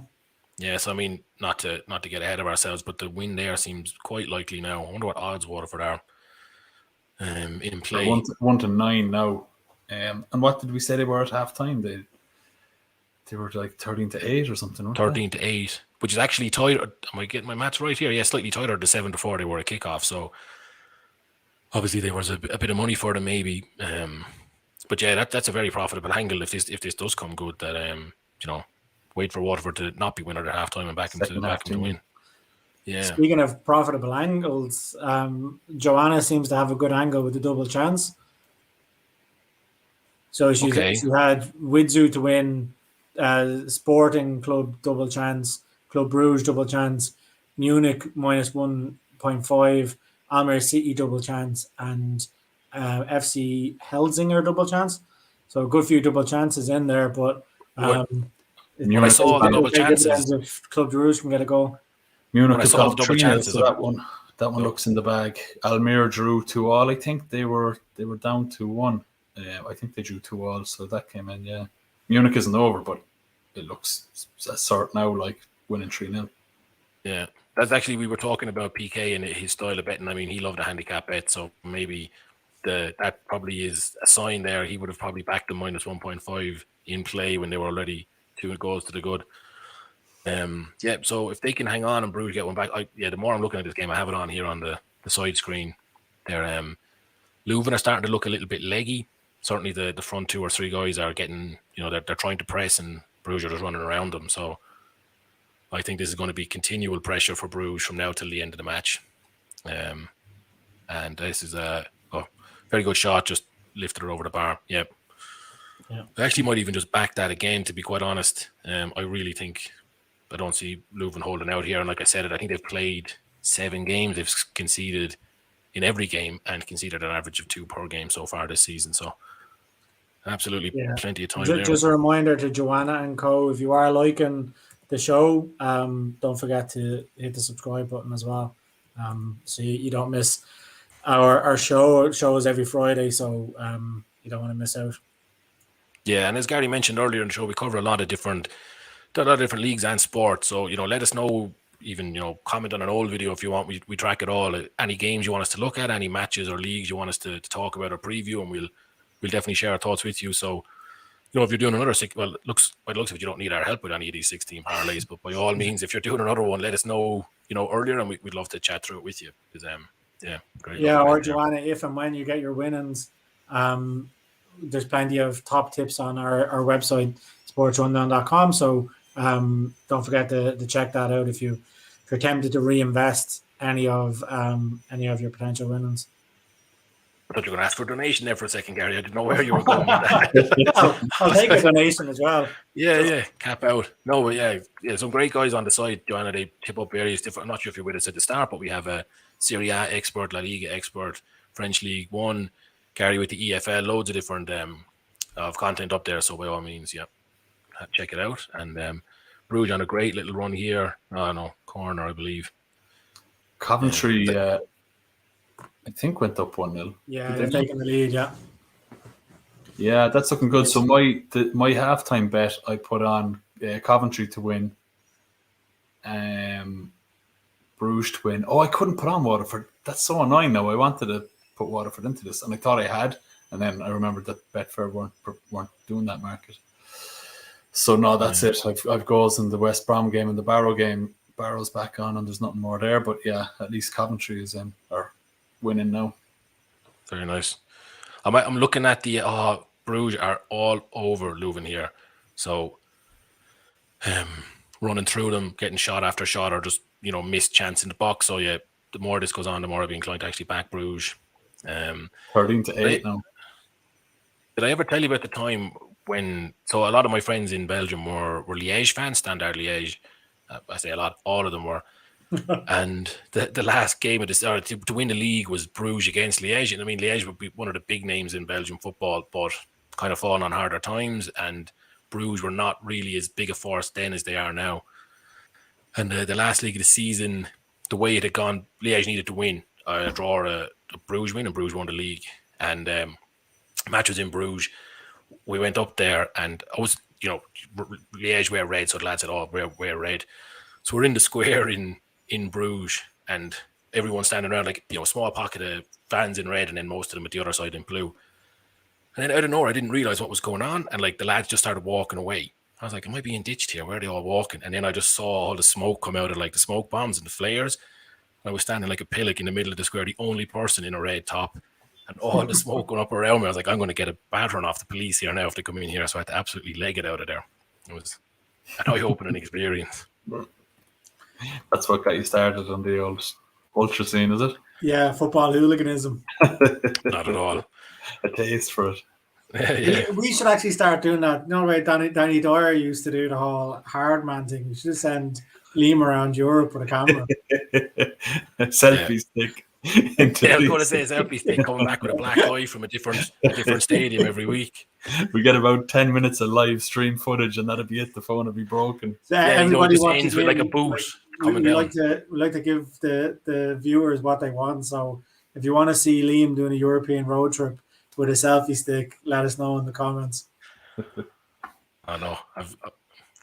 Yeah, so I mean, not to get ahead of ourselves, but the win there seems quite likely now. I wonder what odds Waterford are in play. 1-9 now. And what did we say they were at half time? They were like 13-8 or something. 13-8, which is actually tighter. Am I getting my maths right here? Yeah, slightly tighter to 7-4. They were a kickoff, so obviously there was a bit of money for them, maybe. But yeah, that's a very profitable angle if this does come good. That wait for Waterford to not be winner at half time and back them to win. Yeah. Speaking of profitable angles, Joanna seems to have a good angle with the double chance. So she had Widzu to win, Sporting Club double chance, Club Bruges double chance, Munich -1.5, Almere City double chance, and FC Helsinger double chance. So a good few double chances in there, but when I saw the double chances, if Club Bruges can get a goal. Munich has got double chances. So that one looks in the bag. Almere drew 2-2. I think they were down 2-1. I think they drew 2-2, so that came in. Yeah, Munich isn't over, but it looks a sort now like winning 3-0. Yeah, that's actually, we were talking about PK and his style of betting. I mean, he loved a handicap bet, so maybe that probably is a sign there. He would have probably backed them minus 1.5 in play when they were already 2 goals to the good. Yeah, so if they can hang on and Bruges get one back, the more I'm looking at this game, I have it on here on the side screen. They're Leuven are starting to look a little bit leggy. Certainly the front 2 or 3 guys are getting, they're trying to press, and Bruges are just running around them. So I think this is going to be continual pressure for Bruges from now till the end of the match. And this is a very good shot, just lifted it over the bar. Yep. Yeah. I actually might even just back that again, to be quite honest. I really think I don't see Leuven holding out here. And like I said, I think they've played 7 games. They've conceded in every game and conceded an average of 2 per game so far this season. So absolutely plenty of time there. Just a reminder to Joanna and co, if you are liking the show, don't forget to hit the subscribe button as well, so you don't miss our show. It shows every Friday, so you don't want to miss out. Yeah, and as Gary mentioned earlier in the show, we cover a lot of different leagues and sports. So let us know. Even comment on an old video if you want. We track it all. Any games you want us to look at, any matches or leagues you want us to talk about or preview, and we'll definitely share our thoughts with you. So if you're doing another it looks of it, you don't need our help with any of these 16 parlays, but by all means, if you're doing another one, let us know earlier, and we'd love to chat through it with you. Because great. Yeah, or Joanna, if and when you get your winnings, there's plenty of top tips on our website, SportsRunDown.com. So don't forget to check that out if you're tempted to reinvest any of your potential winnings. I thought you were going to ask for a donation there for a second, Gary. I didn't know where you were going with that. I'll take a donation as well. Yeah, cap out. No, but yeah, some great guys on the side, Joanna. They tip up various different. I'm not sure if you're with us at the start, but we have a Serie A expert, La Liga expert, French League One, Gary with the EFL, loads of different of content up there. So by all means, check it out. And Bruges on a great little run here. Corner, I believe. Coventry, I think, went up 1-0. Yeah, they're taking the lead. Yeah, that's looking good. So my halftime bet, I put on Coventry to win, Bruges to win. Oh, I couldn't put on Waterford. That's so annoying now. I wanted to put Waterford into this, and I thought I had, and then I remembered that Betfair weren't doing that market. So no, that's it. I've goals in the West Brom game and the Barrow game. Barrow's back on, and there's nothing more there. But yeah, at least Coventry is in or winning now. Very nice. I'm looking at the Bruges are all over Leuven here. So running through them, getting shot after shot, or just missed chance in the box. So yeah, the more this goes on, the more I'll be inclined to actually back Bruges. 13-8 now. Did I ever tell you about the time when? So a lot of my friends in Belgium were Liège fans, Standard Liège. I say a lot, all of them were. And the last game of this, or to win the league, was Bruges against Liège. And I mean, Liège would be one of the big names in Belgian football, but kind of fallen on harder times. And Bruges were not really as big a force then as they are now. And the last league of the season, the way it had gone, Liège needed to win, a draw, a Bruges win, and Bruges won the league. And match was in Bruges. We went up there, and I was, Liège wear red, so the lads said, wear red. So we're in the square in Bruges, and everyone's standing around like, a small pocket of fans in red, and then most of them at the other side in blue. And then out of nowhere, I didn't realize what was going on, and like the lads just started walking away. I was like, am I being ditched here? Where are they all walking? And then I just saw all the smoke come out of like the smoke bombs and the flares. I was standing like a pillock in the middle of the square, the only person in a red top, and all the smoke going up around me. I was like, I'm going to get a battering off the police here now if they come in here. So I had to absolutely leg it out of there. It was an eye-opening experience. That's what got you started on the old ultra scene, is it? Yeah, football hooliganism. Not at all. A taste for it. Yeah. We should actually start doing that. No way, Danny Dyer used to do the whole hard man thing. We should send Liam around Europe with a camera. Selfie stick. I was going to say a selfie stick coming back with a black eye from a different stadium every week. We get about 10 minutes of live stream footage, and that'll be it. The phone will be broken. So everybody ends with like a boot coming we down. like to give the viewers what they want. So if you want to see Liam doing a European road trip with a selfie stick, let us know in the comments. I know.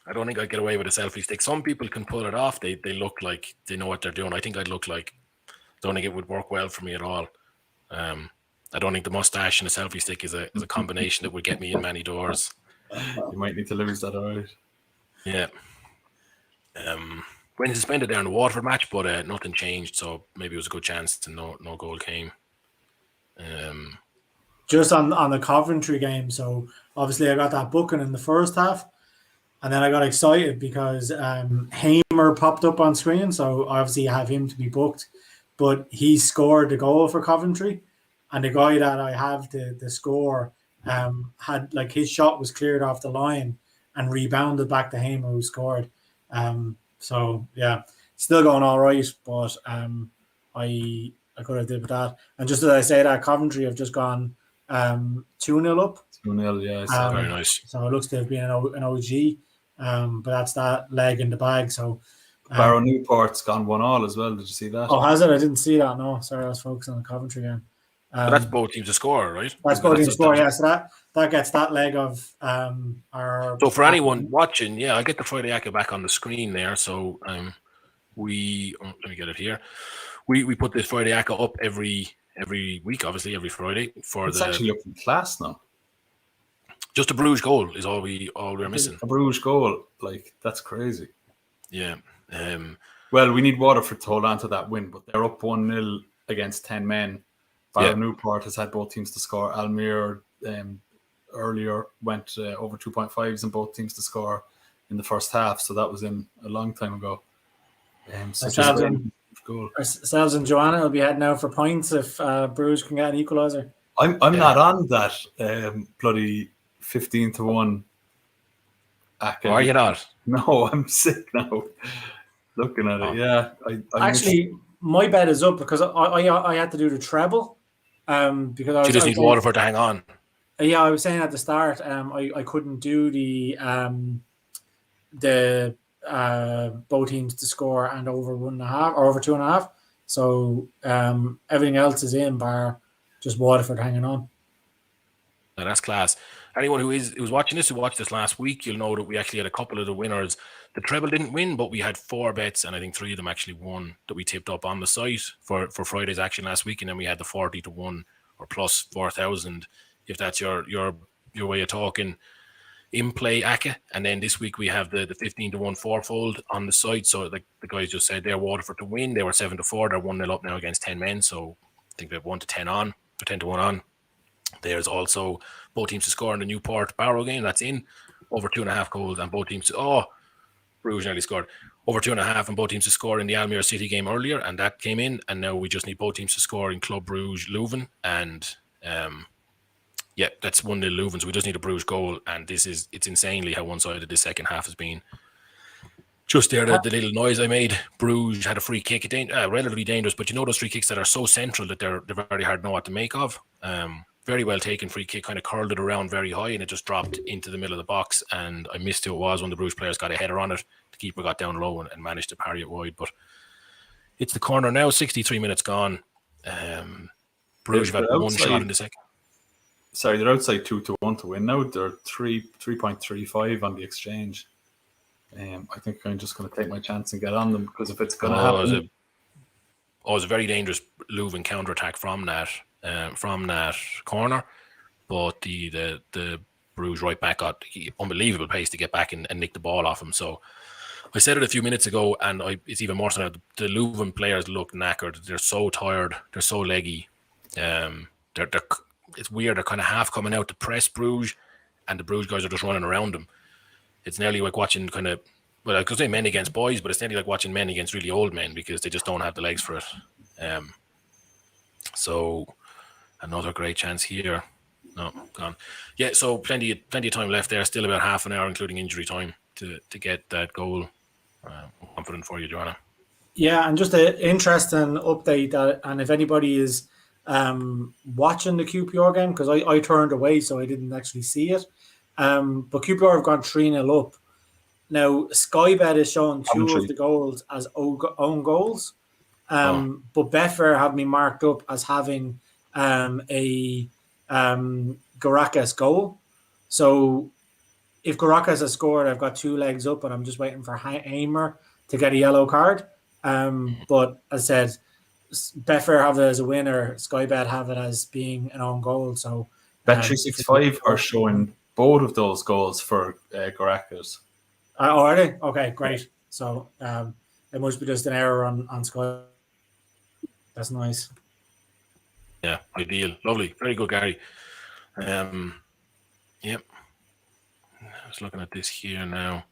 I don't think I'd get away with a selfie stick. Some people can pull it off. They look like they know what they're doing. I think I'd look like, don't think it would work well for me at all. I don't think the mustache and a selfie stick is a combination that would get me in many doors. You might need to lose that, all right. Yeah. When suspended there in the Waterford match, but nothing changed, so maybe it was a good chance to no goal came. Just on the Coventry game, so obviously I got that booking in the first half, and then I got excited because Hamer popped up on screen, so obviously I have him to be booked, but he scored the goal for Coventry, and the guy that I have the score had, like, his shot was cleared off the line and rebounded back to Hamer, who scored. So yeah, still going all right, but I could have did with that. And just as I say that, Coventry have just gone 2-0 up. 2-0, yeah. Very nice. So it looks to have been an OG, but that's that leg in the bag. So Barrow Newport's gone 1-1 as well. Did you see that? Oh, has it? I didn't see that. No, sorry, I was focusing on the Coventry game. But that's both teams to score, right? That's both teams to score, yeah. So that gets that leg of our. So for anyone watching, yeah, I'll get the Friday Acca back on the screen there. So let me get it here. We put this Friday Acca up every week, obviously every Friday for it's actually looking class now. Just a Bruges goal is all we're missing. A Bruges goal, like, that's crazy. Yeah. Well, we need Waterford to hold on to that win, but they're up 1-0 against 10 men. Barrow Newport has had both teams to score. Almere earlier went over 2.5s and both teams to score in the first half, so that was in a long time ago. Ourselves and Joanna will be heading out for points if Bruges can get an equaliser. I'm not on that bloody 15-1. Are you not? No, I'm sick now. Looking at it, yeah. Actually, my bet is up because I had to do the treble. Because I just need Waterford to hang on. Yeah, I was saying at the start, I couldn't do the both teams to score and over 1.5 or over 2.5. So everything else is in bar just Waterford hanging on. Now, that's class. Anyone who's watching this, who watched this last week, you'll know that we actually had a couple of the winners. The treble didn't win, but we had 4 bets, and I think 3 of them actually won that we tipped up on the site for Friday's action last week, and then we had the 40-1 or plus 4,000, if that's your way of talking, in play Acca. And then this week we have the 15-1 fourfold on the site. So like the guys just said, they're Waterford to win. They were 7-4. They're 1-0 up now against 10 men. So I think they're 1-10 on, or 10-1 on. There's also both teams to score in the Newport Barrow game. That's in over 2.5 goals, and both teams Bruges nearly scored over 2.5, and both teams to score in the Almere City game earlier, and that came in. And now we just need both teams to score in Club Bruges Leuven, and that's 1-0 Leuven. So we just need a Bruges goal, and it's insanely how one-sided this second half has been. Just there, the little noise I made. Bruges had a free kick, relatively dangerous, but you know those free kicks that are so central that they're very hard to know what to make of. Very well taken free kick, kind of curled it around very high, and it just dropped into the middle of the box, and I missed who it was when the Bruges players got a header on it. The keeper got down low and managed to parry it wide, but it's the corner now. 63 minutes gone. Bruges have had one shot in the second. Sorry, they're outside 2-1 to win now. They're 3.35 on the exchange. I think I'm just going to take my chance and get on them, because if it's going to happen, it was a very dangerous Leuven counter-attack from that corner, but the Bruges right back got unbelievable pace to get back and nick the ball off him. So I said it a few minutes ago, and it's even more so now. The Leuven players look knackered. They're so tired. They're so leggy. It's weird. They're kind of half coming out to press Bruges, and the Bruges guys are just running around them. It's nearly like watching I could say men against boys, but it's nearly like watching men against really old men, because they just don't have the legs for it. So another great chance here. No, gone. Yeah, so plenty of time left there. Still about half an hour, including injury time, to get that goal. I'm confident for you, Joanna. Yeah, and just an interesting update and if anybody is watching the QPR game, because I turned away, so I didn't actually see it. But QPR have gone 3-0 up. Now, Sky Bet is showing 2 of the goals as own goals. But Betfair have me marked up as having a Garakas goal. So if Caracas has scored, I've got 2 legs up, and I'm just waiting for Hamer to get a yellow card. But as I said, Betfair have it as a winner. Sky Bet have it as being an own goal. So Bet365 are showing both of those goals for Caracas. Oh, are they? Okay, great. So it must be just an error on Sky. That's nice. Yeah, ideal. Lovely. Very good, Gary. Yep. I was looking at this here now.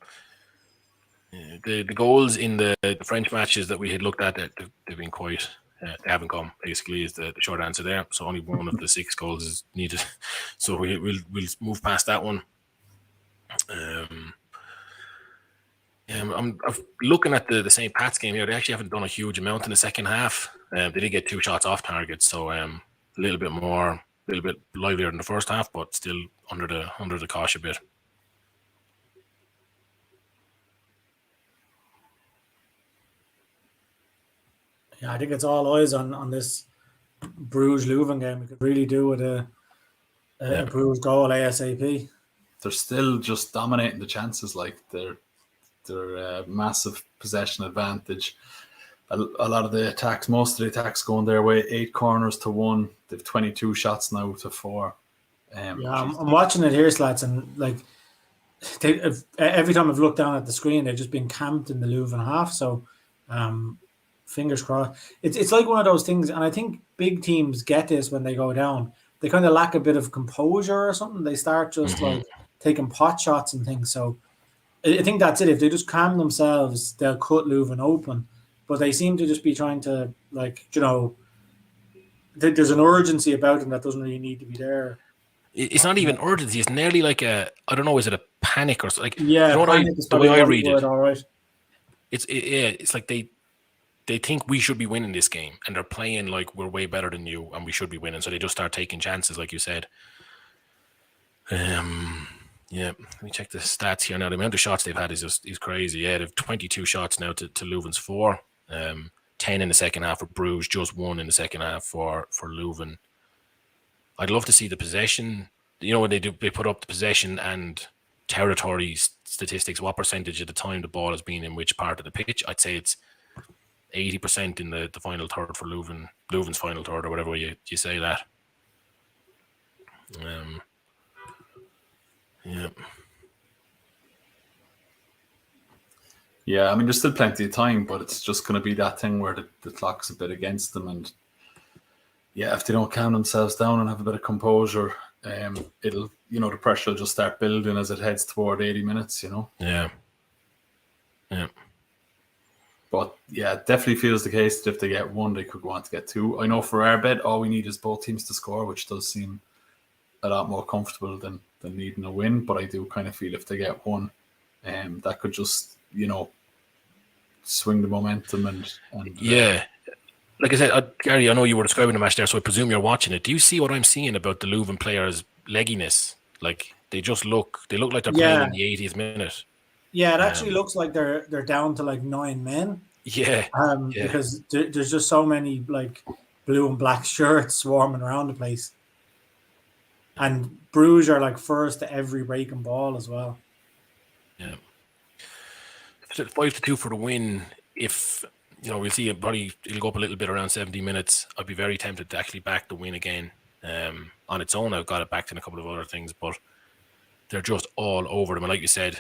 The goals in the French matches that we had looked at, they've been quite... they haven't come, basically, is the short answer there. So only one of the 6 goals is needed. So we'll move past that one. I'm looking at the St. Pat's game here. They actually haven't done a huge amount in the second half. They did get 2 shots off target, so a little bit livelier than the first half, but still under the cosh a bit. Yeah, I think it's all eyes on this Bruges Leuven game. We could really do with a Bruges goal ASAP. They're still just dominating the chances, like they're massive possession advantage. A lot of the attacks, most of the attacks going their way. 8 corners to 1. They've 22 shots now to 4. I'm watching it here, Slats, and like every time I've looked down at the screen, they've just been camped in the Leuven half. So fingers crossed. It's like one of those things, and I think big teams get this when they go down. They kind of lack a bit of composure or something. They start just like taking pot shots and things. So I think that's it. If they just calm themselves, they'll cut Leuven open. But they seem to just be trying to, like, there's an urgency about them that doesn't really need to be there. It's not even urgency. It's nearly like I don't know, is it a panic or something? Like, yeah, the way I read it, all right. It's like they think we should be winning this game, and they're playing like we're way better than you, and we should be winning. So they just start taking chances, like you said. Yeah, let me check the stats here now. The amount of shots they've had is crazy. Yeah, they've 22 shots now to Leuven's 4. 10 in the second half for Bruges, just 1 in the second half for Leuven. I'd love to see the possession. When they put up the possession and territory statistics, what percentage of the time the ball has been in which part of the pitch. I'd say it's 80% in the final third for Leuven's final third, or whatever you say that. Yeah. Yeah, I mean, there's still plenty of time, but it's just going to be that thing where the clock's a bit against them. And yeah, if they don't calm themselves down and have a bit of composure, it'll, the pressure will just start building as it heads toward 80 minutes, Yeah. But yeah, it definitely feels the case that if they get 1, they could go on to get 2. I know for our bet, all we need is both teams to score, which does seem a lot more comfortable than needing a win. But I do kind of feel if they get 1, that could just, swing the momentum and yeah. Like I said, Gary, I know you were describing the match there, so I presume you're watching it. Do you see what I'm seeing about the Leuven players' legginess? Like they look like they're playing in the 80th minute. Yeah, it actually looks like they're down to like 9 men. Yeah. Because there's just so many like blue and black shirts swarming around the place. And Bruges are like first to every breaking ball as well. Yeah. 5-2 for the win. If we'll see it, probably it'll go up a little bit around 70 minutes. I'd be very tempted to actually back the win again. On its own, I've got it backed in a couple of other things, but they're just all over them. And like you said,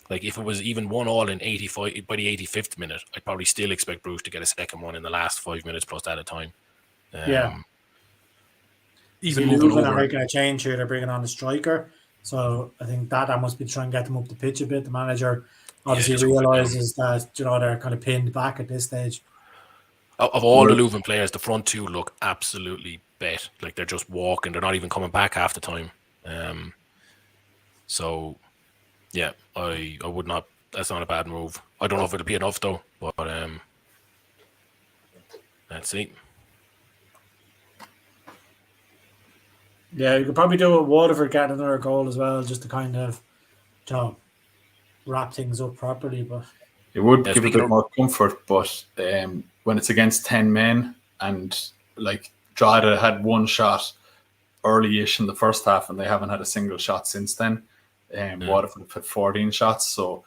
like if it was even 1-1 in 85 by the 85th minute, I'd probably still expect Bruges to get a second one in the last 5 minutes plus added time. Even moving over, are making a change here. They're bringing on a striker, so I think that must be trying to get them up the pitch a bit. The manager obviously realizes that they're kind of pinned back at this stage. Of all the Leuven players, the front 2 look absolutely bet. Like they're just walking. They're not even coming back half the time. So yeah, I would not. That's not a bad move. I don't know if it'll be enough though, but let's see. Yeah, you could probably do it. Waterford get another goal as well, just to kind of wrap things up properly. But it would give a bit more comfort. But when it's against 10 men and like Drogheda had 1 shot early-ish in the first half and they haven't had a single shot since then, Waterford have had 14 shots, so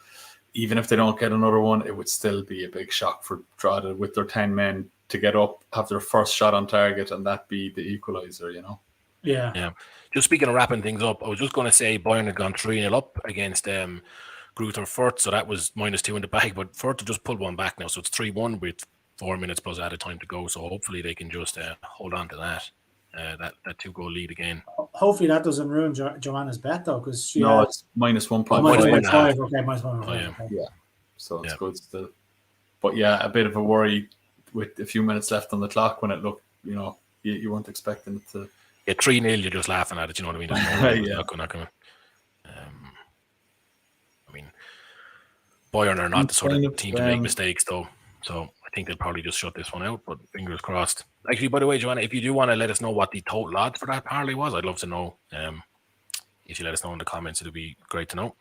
even if they don't get another one, it would still be a big shock for Drogheda with their 10 men to get up, have their first shot on target, and that be the equaliser, you know? Yeah. Just speaking of wrapping things up, I was just going to say Bayern had gone 3-0 up against Greuther Fuerth, so that was -2 in the bag, but Fuerth have just pulled one back now, so it's 3-1 with 4 minutes plus added time to go, so hopefully they can just hold on to that 2-goal lead again. Hopefully that doesn't ruin Joanna's bet, though, because she No, had... it's -1.5. -1.5. Okay, -1.5. Oh, yeah. Okay. Yeah, so it's good still. But yeah, a bit of a worry with a few minutes left on the clock when it looked, you know, you weren't expecting it to. Yeah, 3-0, you're just laughing at it, you know what I mean? There's not coming. I mean, Bayern are not the sort of team to make mistakes, though. So I think they'll probably just shut this one out, but fingers crossed. Actually, by the way, Joanna, if you do want to let us know what the total odds for that parlay was, I'd love to know. If you let us know in the comments, it'd be great to know.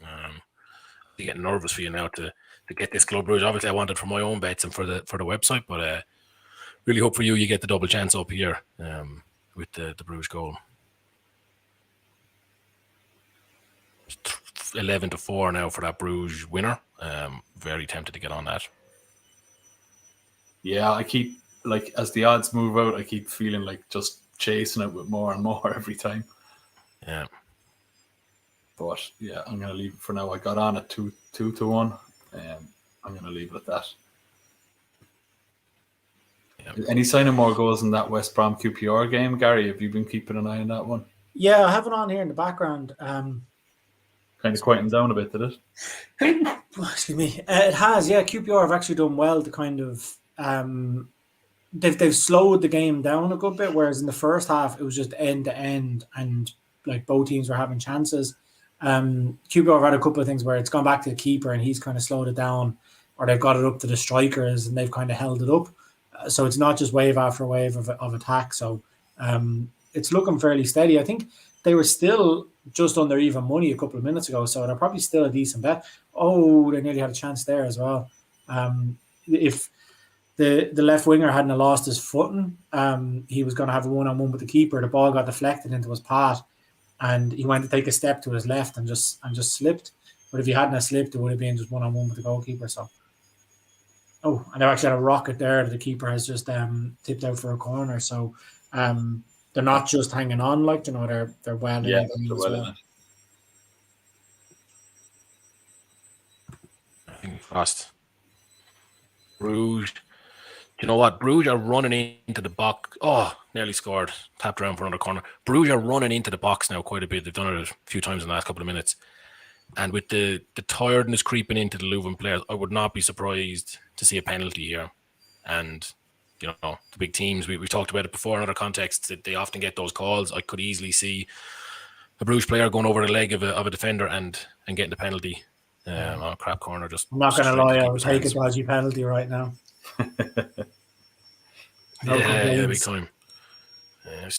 I'm getting nervous for you now to get this Club Brugge. Obviously, I want it for my own bets and for the website, but really hope for you get the double chance up here with the Bruges goal. 11-4 now for that Bruges winner. Very tempted to get on that. Yeah, I keep, like, as the odds move out, I keep feeling like just chasing it with more and more every time. Yeah. But yeah, I'm going to leave it for now. I got on at 2-1. I'm going to leave it at that. Yeah. Any sign of more goals in that West Brom QPR game, Gary? Have you been keeping an eye on that one? Yeah, I have it on here in the background. Kind of quieting down a bit, did it? Excuse me. It has, yeah. QPR have actually done well to kind of they've slowed the game down a good bit, whereas in the first half it was just end to end and like both teams were having chances. QPR have had a couple of things where it's gone back to the keeper and he's kind of slowed it down, or they've got it up to the strikers and they've kind of held it up. So it's not just wave after wave of attack. So it's looking fairly steady. I think they were still just under even money a couple of minutes ago, so they're probably still a decent bet. Oh, they nearly had a chance there as well. If the left winger hadn't lost his footing, he was going to have a one-on-one with the keeper. The ball got deflected into his path, and he went to take a step to his left and just slipped. But if he hadn't slipped, it would have been just one-on-one with the goalkeeper. So, and they actually had a rocket there that the keeper has just tipped out for a corner. So, they're not just hanging on, like, you know, they're well in it. They're well in it. Fast. Bruges. Do you know what? Bruges are running into the box. Oh, nearly scored. Tapped around for another corner. Bruges are running into the box now quite a bit. They've done it a few times in the last couple of minutes. And with the tiredness creeping into the Leuven players, I would not be surprised to see a penalty here. And, you know, the big teams, we've talked about it before in other contexts, that they often get those calls. I could easily see a Bruges player going over the leg of a defender and getting the penalty. On a crap corner. Just I'm not going to lie, I would take a dodgy penalty right now. Yeah, big time. It's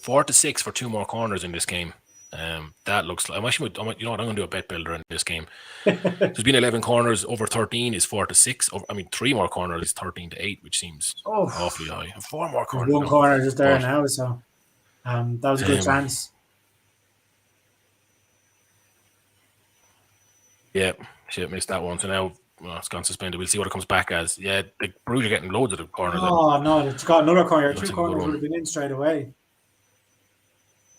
4-6 for 2 more corners in this game. That looks like you know what? I'm going to do a bet builder in this game. There's been 11 corners over 13 is 4-6. 3 more corners is 13-8, which seems awfully high. 4 more corners. One corner just there now, so that was a good chance. Yeah, shit, missed that one. So now it's gone suspended. We'll see what it comes back as. Yeah, the Bruges are getting loads of the corners. Oh, no, it's got another corner. 2 corners would have been in straight away.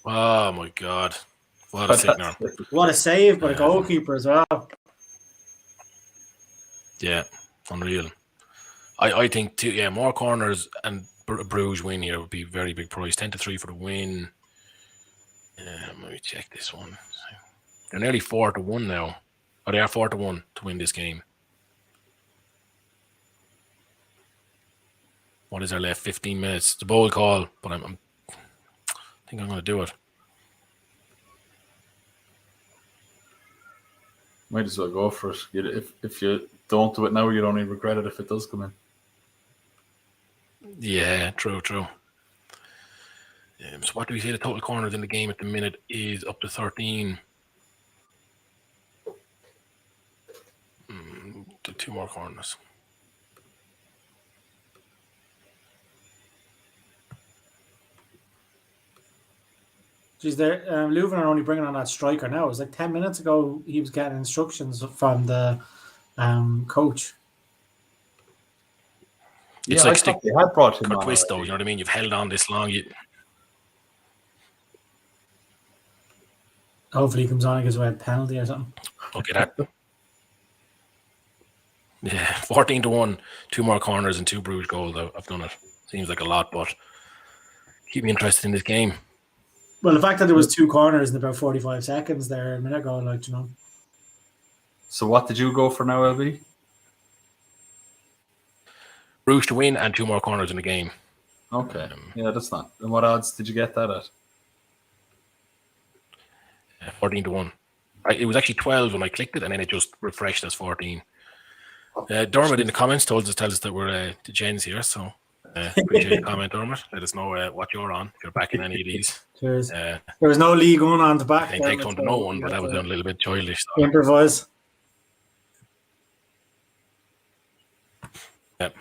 Oh, my God. What a signal. What a save by the goalkeeper as well. Yeah, unreal. I think, more corners and Bruges win here would be a very big price. 10-3 for the win. Let me check this one. They're nearly 4-1 now. They are 4-1 to win this game. What is there left? 15 minutes. It's a bold call, but I think I'm going to do it. Might as well go for it. If you don't do it now, you'd only regret it if it does come in. Yeah, true. So what do we say the total corners in the game at the minute is up to 13. 2 more corners. Geez, Leuven are only bringing on that striker now. It was like 10 minutes ago he was getting instructions from the coach. It's like they had brought him on twist, though. already. You know what I mean? You've held on this long. Hopefully he comes on and gives away a penalty or something. Okay, that. Yeah, 14-1, 2 more corners and 2 Bruges goals. I've done it. Seems like a lot, but keep me interested in this game. Well, the fact that there was 2 corners in about 45 seconds there a minute ago, like, you know. So what did you go for now, LB? Bruges to win and 2 more corners in the game. Okay. Yeah, that's not. And what odds did you get that at? 14-1. It was actually 12 when I clicked it, and then it just refreshed as 14. Dermot in the comments tells us that we're the gens here, so appreciate the comment, Dermot. Let us know what you're on, if you're backing any of these. Cheers. There was no league going on to back. I think take on to no one, but that was a little bit childish. So. Improvise. Yep.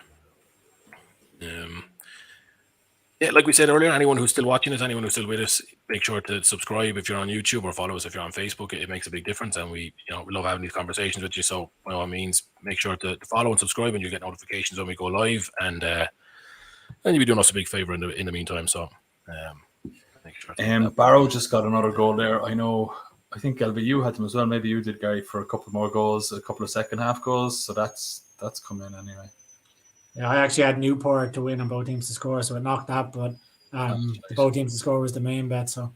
Yeah, like we said earlier, anyone who's still watching us, anyone who's still with us, make sure to subscribe if you're on YouTube, or follow us if you're on Facebook. It makes a big difference, and we love having these conversations with you. So by all means, make sure to follow and subscribe, and you get notifications when we go live. And you'll be doing us a big favor in the meantime. So make sure. Barrow just got another goal there. I think LBU had them as well. Maybe you did, Gary, for a couple more goals, a couple of second half goals. So that's come in anyway. Yeah, I actually had Newport to win and both teams to score, so it knocked that, but both teams to score was the main bet. So,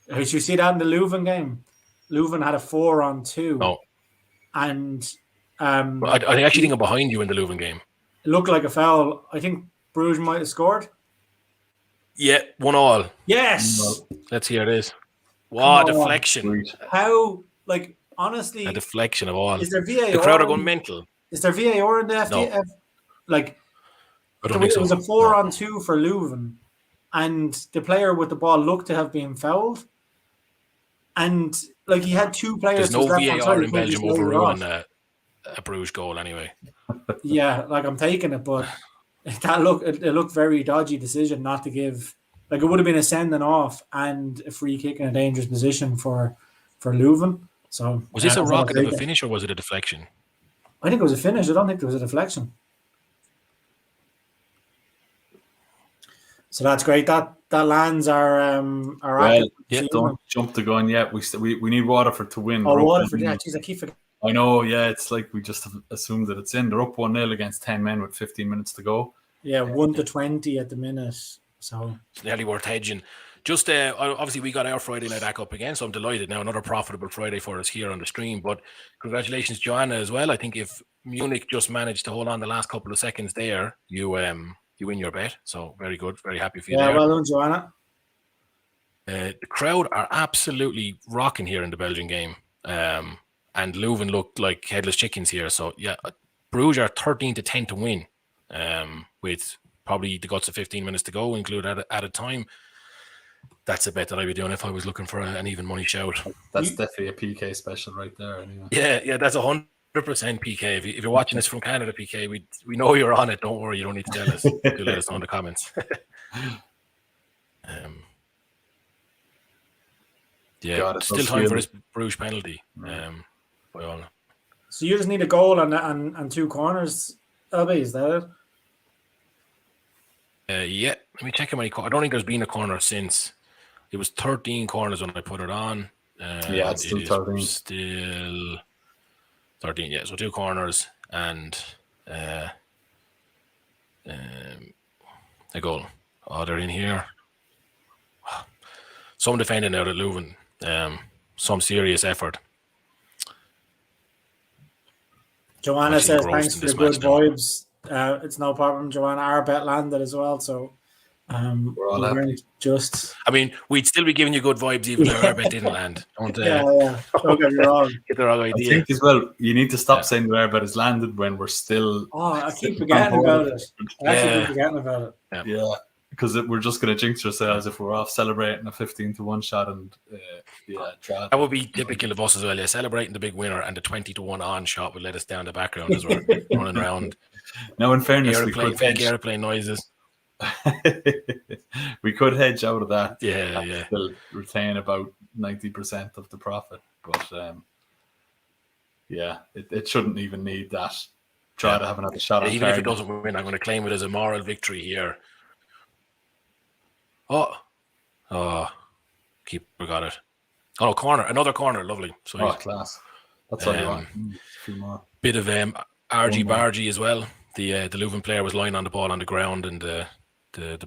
did you see that in the Leuven game? Leuven had a 4-on-2. No. And I actually think I'm behind you in the Leuven game. It looked like a foul. I think Bruges might have scored. Yeah, 1-1. Yes. Well, let's hear this. Wow, deflection. How, like, honestly, a deflection of all. Is there VAR? The crowd are going mental. Is there VAR in the FDF? No. Like, I don't think so. It was a 4-on-2 for Leuven, and the player with the ball looked to have been fouled. And like, he had 2 players. There's no VAR in Belgium overruling a Bruges goal anyway. Yeah, like, I'm taking it, but it looked very dodgy decision not to give. Like, it would have been a sending off and a free kick in a dangerous position for Leuven. So was this a rocket of a finish, or was it a deflection? I think it was a finish. I don't think there was a deflection. So that's great. That lands our don't jump the gun yet. We need Waterford to win. Oh, Waterford! Yeah, geez, I keep forgetting. I know. Yeah, it's like we just have assumed that it's in. They're up 1-0 against 10 men with 15 minutes to go. Yeah, 1-20 at the minute. So it's nearly worth hedging. Just obviously we got our Friday night back up again, so I'm delighted. Now another profitable Friday for us here on the stream. But congratulations, Joanna, as well. I think if Munich just managed to hold on the last couple of seconds there, you win your bet. So very good, very happy for you. Yeah, well done, Joanna. The crowd are absolutely rocking here in the Belgian game, and Leuven looked like headless chickens here. So yeah, Bruges are 13-10 to win, with probably the guts of 15 minutes to go, included at a time. That's a bet that I'd be doing if I was looking for an even money shout. That's definitely a PK special right there. Anyway. Yeah, that's 100% PK. If you're watching this from Canada, PK, we know you're on it. Don't worry, you don't need to tell us. Do let us know in the comments. God, still time for this Bruges penalty. By all. So you just need a goal and 2 corners, LB, is that it? Yeah, let me check how many. I don't think there's been a corner since. It was 13 corners when I put it on. Yeah, it's still 13. Still 13, yeah. So 2 corners and a goal. Oh, they're in here. Some defending out at Leuven. Some serious effort. Joanna says thanks for the good vibes. It's no problem, Joanna. Our bet landed as well, so we're all happy. Just, I mean, we'd still be giving you good vibes even if our bet didn't land. Don't get me wrong. Get the wrong idea. I think as well, you need to stop saying the our bet has landed when we're still. Oh, I keep forgetting about it. I keep forgetting about it. Yeah, because we're just going to jinx ourselves if we're off celebrating a 15-1 shot and that would be typical of us as well. Yeah, celebrating the big winner and the 20-1 on shot would let us down the background as we're running around. Now, in fairness, airplane noises. We could hedge out of that. Yeah, and still retain about 90% of the profit. But it shouldn't even need that. Try to have another shot on even if it target. doesn't win, I'm going to claim it as a moral victory here. Keeper got it. Oh, corner, another corner, lovely. Sweet. Oh, class. That's all you want. A few more. Bit of argy-bargy as well. The Leuven player was lying on the ball on the ground, and the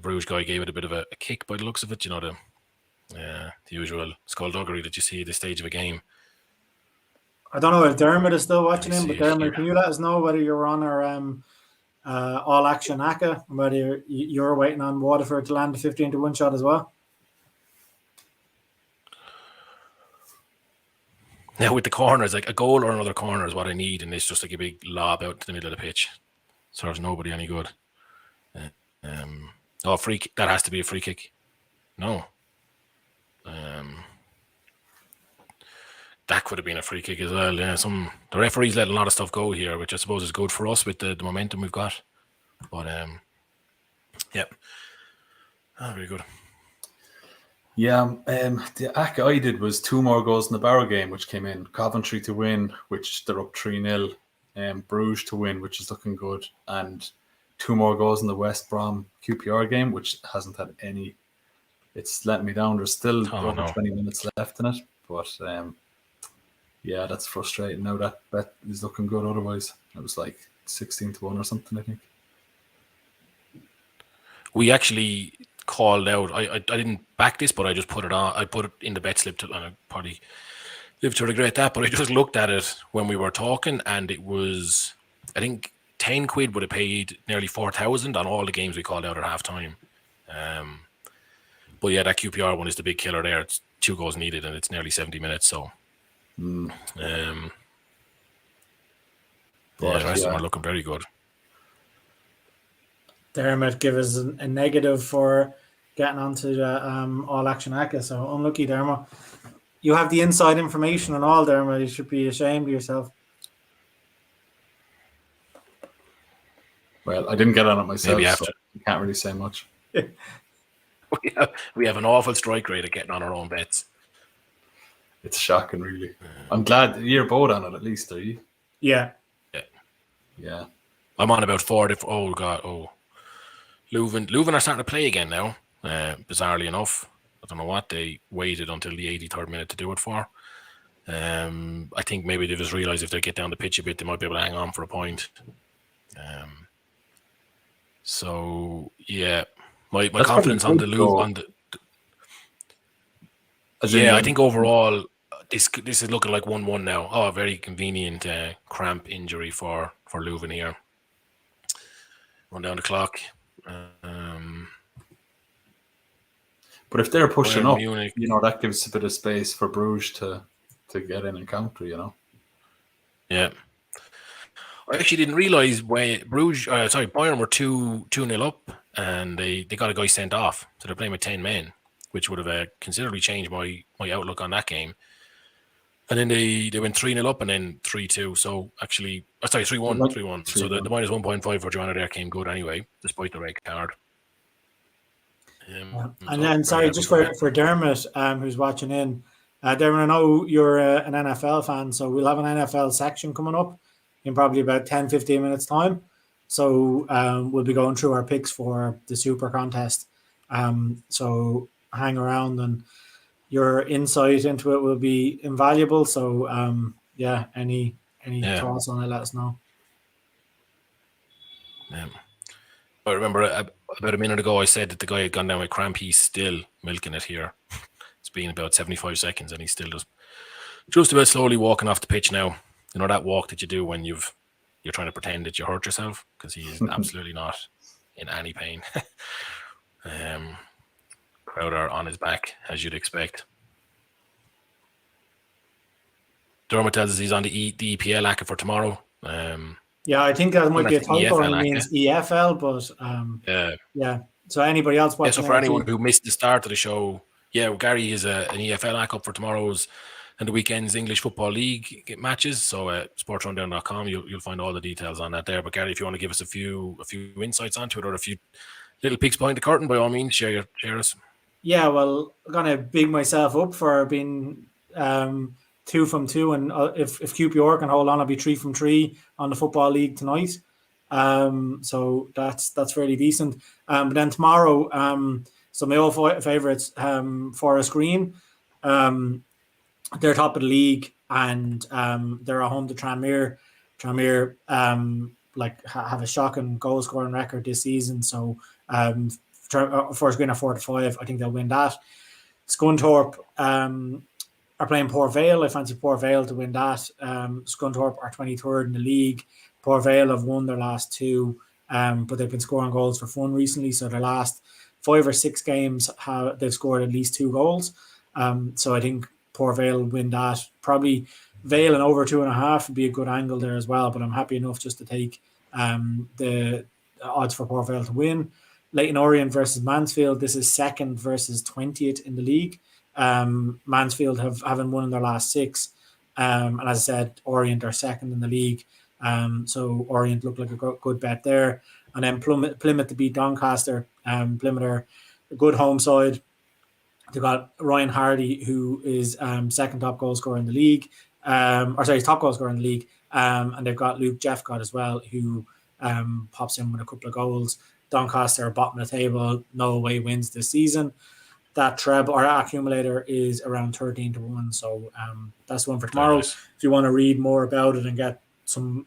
Bruges guy gave it a bit of a kick by the looks of it. You know, the usual skullduggery that you see at this stage of a game. I don't know if Dermot is still watching him, but it Dermot, here. can you let us know whether you're on our all action ACCA, and whether you're waiting on Waterford to land a 15-1 shot as well? Now with the corners, like a goal or another corner is what I need, and it's just like a big lob out to the middle of the pitch. Serves nobody any good. Free kick. That has to be a free kick. No. That could have been a free kick as well. Yeah, the referees let a lot of stuff go here, which I suppose is good for us with the momentum we've got. But very good. Yeah, the ACCA I did was 2 more goals in the Barrow game, which came in. Coventry to win, which they're up 3-0. Bruges to win, which is looking good. And 2 more goals in the West Brom QPR game, which hasn't had any. It's letting me down. There's still over 20 minutes left in it. But that's frustrating. Now that bet is looking good. Otherwise, it was like 16-1 or something, I think. We actually called out. I didn't back this, but I just put it on. I put it in the bet slip, and I probably live to regret that. But I just looked at it when we were talking, and it was, I think, 10 quid would have paid nearly 4,000 on all the games we called out at half time. But yeah, that QPR one is the big killer there. It's 2 goals needed, and it's nearly 70 minutes. So, the rest of them are looking very good. Dermot give us a negative for getting onto the all action ACCA. So unlucky, Dermot. You have the inside information and all, Dermot. You should be ashamed of yourself. Well, I didn't get on it myself, Maybe so I can't really say much. We have an awful strike rate at getting on our own bets. It's shocking, really. I'm glad you're both on it, at least, are you? Yeah. Yeah. I'm on about 4 different. Leuven are starting to play again now. Bizarrely enough, I don't know what they waited until the 83rd minute to do it for. I think maybe they just realised if they get down the pitch a bit, they might be able to hang on for a point. My confidence on the Leuven. I think overall this is looking like 1-1 now. Oh, a very convenient cramp injury for Leuven here. Run down the clock. But if they're pushing up, Munich, that gives a bit of space for Bruges to get in and counter, Yeah. I actually didn't realise Bayern were 2-0 up, and they got a guy sent off. So they're playing with 10 men, which would have considerably changed my outlook on that game. And then they went 3-0 up and then 3-2. So actually, 3-1. So the minus 1.5 for Joanna there came good anyway, despite the red card. And then, just for Dermot, who's watching in, Dermot, I know you're an NFL fan, so we'll have an NFL section coming up in probably about 10-15 minutes time. So we'll be going through our picks for the Super Contest. So hang around, and your insight into it will be invaluable. So any thoughts on it, let us know. I remember about a minute ago I said that the guy had gone down with cramp. He's still milking it here. It's been about 75 seconds and he's still just about slowly walking off the pitch now. You know that walk that you do when you're trying to pretend that you hurt yourself, because he is absolutely not in any pain. Greuther on his back, as you'd expect. Dermot tells us he's on the EPL ACCA for tomorrow. I think that might be a typo. It means EFL, but So anybody else watching? So for anyone who missed the start of the show, Gary is an EFL ACCA up for tomorrow's and the weekend's English Football League matches. So SportsRunDown.com, you'll find all the details on that there. But Gary, if you want to give us a few insights onto it, or a few Little peeks behind the curtain, by all means, share us. Yeah, well, I'm gonna big myself up for being 2 from 2, and if QPR can hold on, I'll be 3 from 3 on the Football League tonight. So that's really decent. But then tomorrow, so my old favourites, Forest Green, they're top of the league, and they're at home to Tranmere. Tranmere have a shocking goal scoring record this season, so Forest Green are 4-5. I think they'll win that. Scunthorpe are playing Port Vale. I fancy Port Vale to win that. Scunthorpe are 23rd in the league. Port Vale have won their last 2, but they've been scoring goals for fun recently. So their last 5 or 6 games, they've scored at least 2 goals. So I think Port Vale will win that. Probably Vale and over 2.5 would be a good angle there as well. But I'm happy enough just to take the odds for Port Vale to win. Leyton Orient versus Mansfield. This is 2nd versus 20th in the league. Mansfield haven't won in their last 6. And as I said, Orient are 2nd in the league. So Orient look like a good bet there. And then Plymouth to beat Doncaster. Plymouth are a good home side. They've got Ryan Hardy, who is 2nd top goal scorer in the league. Top goal scorer in the league. And they've got Luke Jeffcott as well, who pops in with a couple of goals. Doncaster are bottom of the table, no away wins this season. That treble or accumulator is around 13-1. So that's one for tomorrow. Nice. If you want to read more about it and get some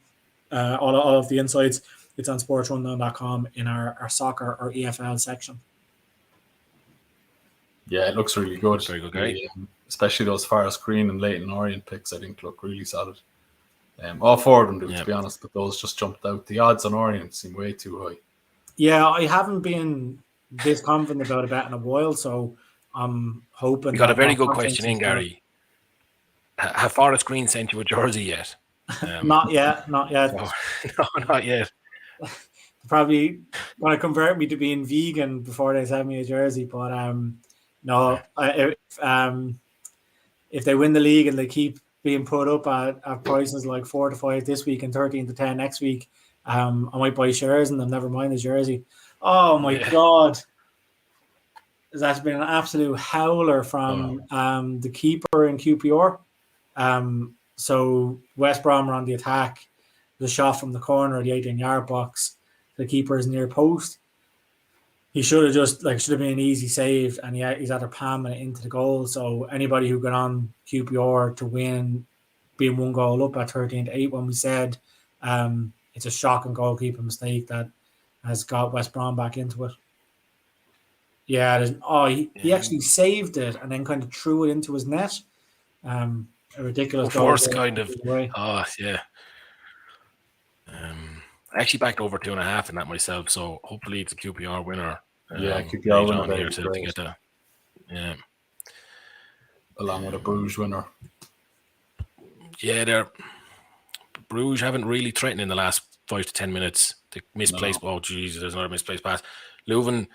all of the insights, it's on sportsrundown.com in our soccer or EFL section. Yeah, it looks really good. Very good, guy. Especially those Forest Green and Leyton Orient picks, I think look really solid. All 4 of them do, to be honest, but those just jumped out. The odds on Orient seem way too high. Yeah, I haven't been this confident about a bet in a while, so I'm hoping. We got a very good question in, Gary. Have Forest Green sent you a jersey yet? Not yet. No, not yet. Probably want to convert me to being vegan before they send me a jersey, but no. If they win the league and they keep being put up at prices like 4-5 this week and 13-10 next week, I might buy shares in them. Never mind the jersey. Oh my God! That's been an absolute howler from the keeper in QPR. So West Brom are on the attack. The shot from the corner of the 18-yard box. The keeper is near post. He should have been an easy save, and he's either palming it into the goal. So anybody who got on QPR to win, being 1 goal up at 13-8, when we said it's a shocking goalkeeper mistake that has got West Brom back into it. Yeah, he actually saved it and then kind of threw it into his net. A ridiculous goal. Force kind of. Oh yeah. I actually backed over 2.5 in that myself, so hopefully it's a QPR winner. QPR winner here to get that. Yeah. Along with a Bruges winner. Yeah, Bruges haven't really threatened in the last 5 to 10 minutes. They misplaced. Oh, Jesus, there's another misplaced pass. Leuven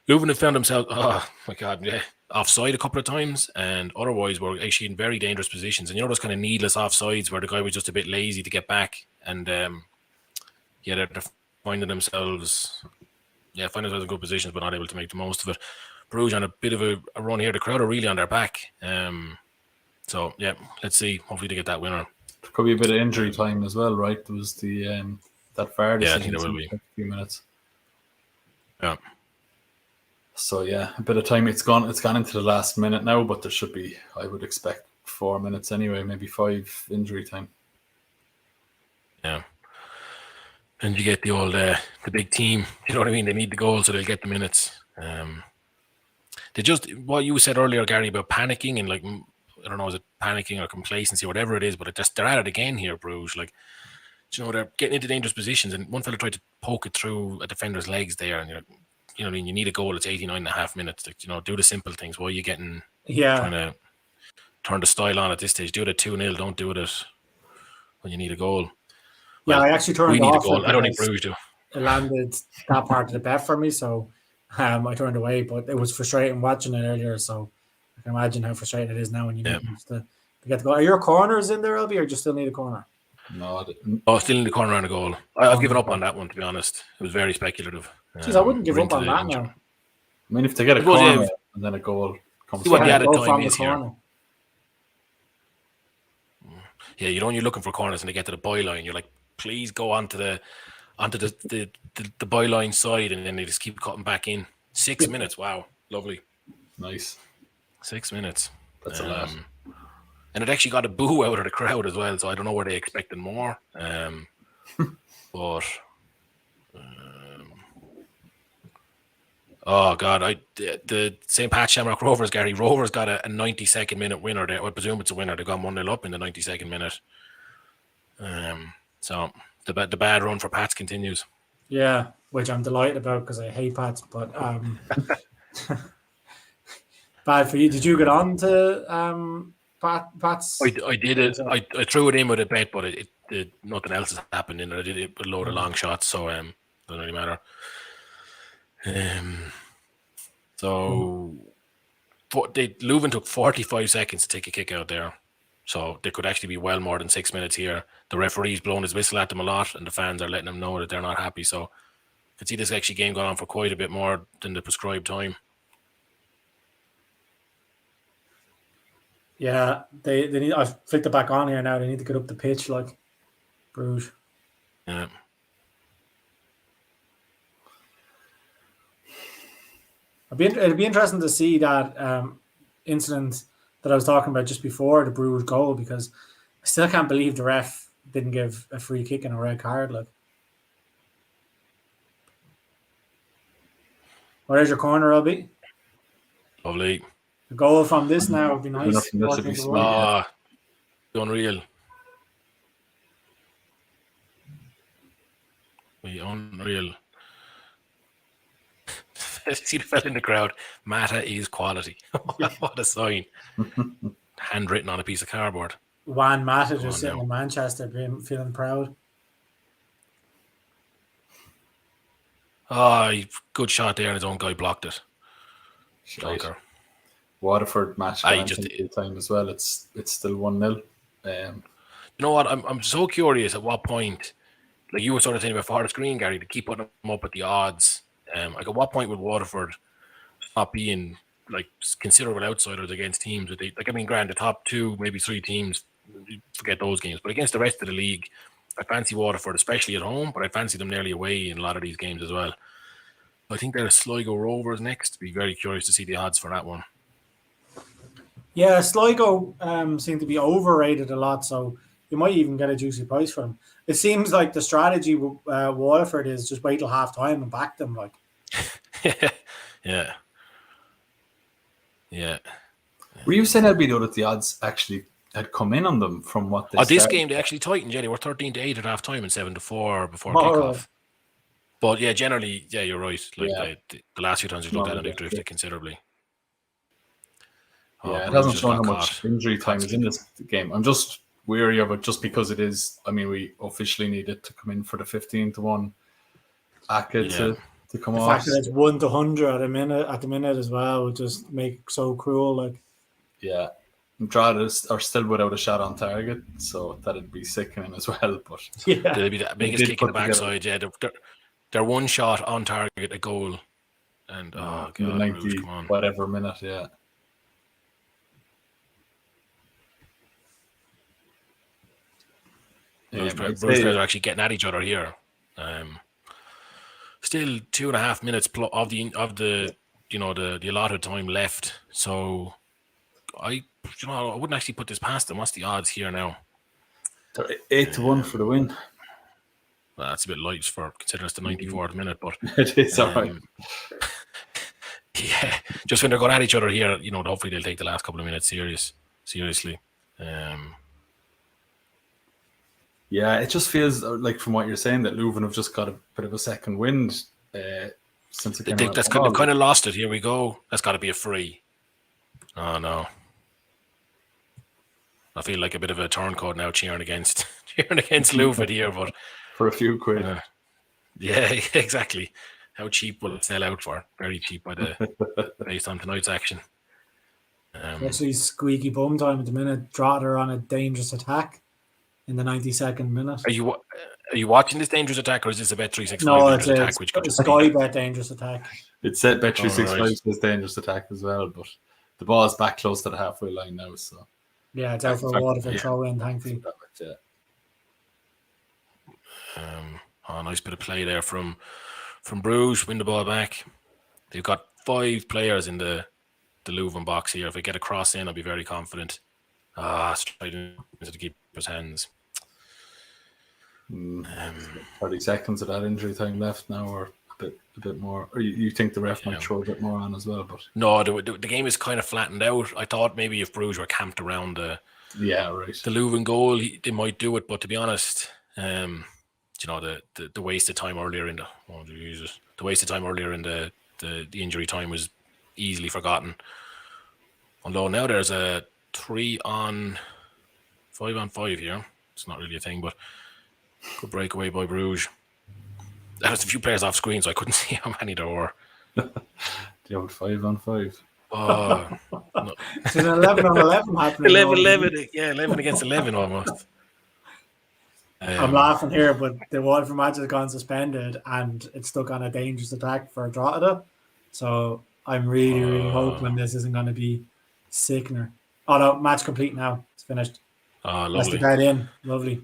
have found themselves, oh my God, offside a couple of times, and otherwise were actually in very dangerous positions. And those kind of needless offsides where the guy was just a bit lazy to get back, and they're finding themselves in good positions, but not able to make the most of it. Bruges on a bit of a run here. The crowd are really on their back. So yeah, let's see. Hopefully they get that winner. There could be a bit of injury time as well, right? There was the that VAR decision. I think there will be a few minutes. Yeah. So yeah, a bit of time. It's gone into the last minute now, but there should be, I would expect, 4 minutes anyway, maybe 5 injury time. Yeah. And you get the old the big team. You know what I mean? They need the goal, so they'll get the minutes. They just what you said earlier, Gary, about panicking and I don't know, is it panicking or complacency, whatever it is, but they're at it again here, Bruges. They're getting into dangerous positions, and one fella tried to poke it through a defender's legs there, and you need a goal. It's 89.5 minutes. Do the simple things. Why are you trying to turn the style on at this stage? Do it at 2-0. Don't do it when you need a goal. Yeah, I actually turned off. a goal. I don't think Bruges do. It landed that part of the bet for me, so I turned away. But it was frustrating watching it earlier, so I can imagine how frustrating it is now when you need to get the goal. Are your corners in there, LB, or do you still need a corner? No, I didn't. Oh, still in the corner and a goal. I've given up on that one, to be honest. It was very speculative. Jeez, I wouldn't give we're up into on the that injury. now. I mean, if they get a suppose, corner yeah, and then a goal comes See what from the it. added Go time from the is here. corner. Yeah, you know, when you're looking for corners and they get to the byline, you're like, please go onto the byline side, and then they just keep cutting back in. 6 minutes, wow, lovely. Nice. 6 minutes. That's a lot. And it actually got a boo out of the crowd as well, so I don't know where they expected more. But oh god, the St. Pat Shamrock Rovers, Gary Rovers got a 92nd minute winner there. I presume it's a winner. They got 1-0 up in the 92nd minute. So the bad run for Pats continues. Yeah, which I'm delighted about because I hate Pats, but bad for you. Did you get on to Pats? I did it. I threw it in with a bet, but it nothing else has happened in it. I did it with a load of long shots, so doesn't really matter. Leuven took 45 seconds to take a kick out there, so there could actually be well more than 6 minutes here. The referee's blown his whistle at them a lot, and the fans are letting them know that they're not happy. So I could see this actually game going on for quite a bit more than the prescribed time. Yeah, they need. I've flicked it back on here now. They need to get up the pitch like Bruges. Yeah. It'd be interesting to see that incident that I was talking about just before the Bruges goal, because I still can't believe the ref didn't give a free kick and a red card. Like, where's your corner, Robbie? Lovely. The goal from this now would be nice. Unreal. Unreal. See the fella in the crowd. Mata is quality. What a sign. Handwritten on a piece of cardboard. Juan Mata just sitting in Manchester feeling proud. Oh, good shot there, and his own guy blocked it. Stroker. Waterford match time as well. It's still 1-0. You know what? I'm so curious at what point, like you were sort of saying about Forest Green, Gary, to keep putting them up at the odds. Like at what point would Waterford stop being like considerable outsiders against teams that the top 2, maybe 3 teams, forget those games, but against the rest of the league, I fancy Waterford, especially at home, but I fancy them nearly away in a lot of these games as well. I think they're Sligo Rovers next. Be very curious to see the odds for that one. Yeah, Sligo seem to be overrated a lot, so you might even get a juicy price for them. It seems like the strategy with Waterford is just wait till half time and back them. Like, yeah. Were you saying, Albedo, that the odds actually had come in on them from what they this game, they actually tightened, They were 13-8 at half time and 7-4 before kickoff. But yeah, generally, yeah, you're right. Like the last few times we've looked at it, they've drifted considerably. Yeah, it hasn't shown how much injury time is in this game. I'm just weary of it just because it is. I mean, we officially need it to come in for the 15-1 Aka to come off. The fact that it's 1-100 at the minute as well would just make it so cruel. Like, yeah, Andrade are still without a shot on target, so that'd be sickening as well. But yeah, they'd be the biggest kick in the backside. Yeah, they're one shot on target, a goal, and God, the 90 whatever minute, yeah. Bruges are actually getting at each other here. Still 2.5 minutes of the allotted time left. So I wouldn't actually put this past them. What's the odds here now? They're 8-1 for the win. Well, that's a bit light for considering it's the 94th minute, but it is all right. Yeah, just when they're going at each other here, hopefully they'll take the last couple of minutes seriously. Yeah, it just feels like from what you're saying that Leuven have just got a bit of a second wind since it came out. They've kind of lost it. Here we go. That's got to be a free. Oh no! I feel like a bit of a turncoat now, cheering against Leuven here, but for a few quid. Yeah, exactly. How cheap will it sell out for? Very cheap based on tonight's action. Actually, squeaky bum time at the minute. Drogheda on a dangerous attack. in the 92nd minute. Are you watching this dangerous attack, or is this a Bet365 No, dangerous it's attack? Which could a Sky Bet dangerous attack. It's set Bet365 right. says dangerous attack as well, but the ball is back close to the halfway line now. So Yeah, it's out for a Waterford throw in, thankfully. Yeah. Nice bit of play there from Bruges. Win the ball back. They've got 5 players in the Leuven box here. If I get a cross in, I'll be very confident. Straight into the keeper's hands. 30 seconds of that injury time left now, or a bit more. Or you think the ref might throw a bit more on as well? But no, the game is kind of flattened out. I thought maybe if Bruges were camped around the Leuven goal, they might do it. But to be honest, the waste of time earlier in the injury time was easily forgotten. Although now there's a 5-on-5 here. It's not really a thing, but good breakaway by Bruges. There was a few players off screen, so I couldn't see how many there were. The old 5-on-5. Oh, no. It's an 11-on-11 happening. 11, yeah, 11 against 11 almost. I'm laughing here, but the Waterford match has gone suspended, and it's stuck on a dangerous attack for Drogheda. So I'm really hoping this isn't going to be sickener. Oh no, match complete now. It's finished. Oh, lovely. That's the guy in. Lovely.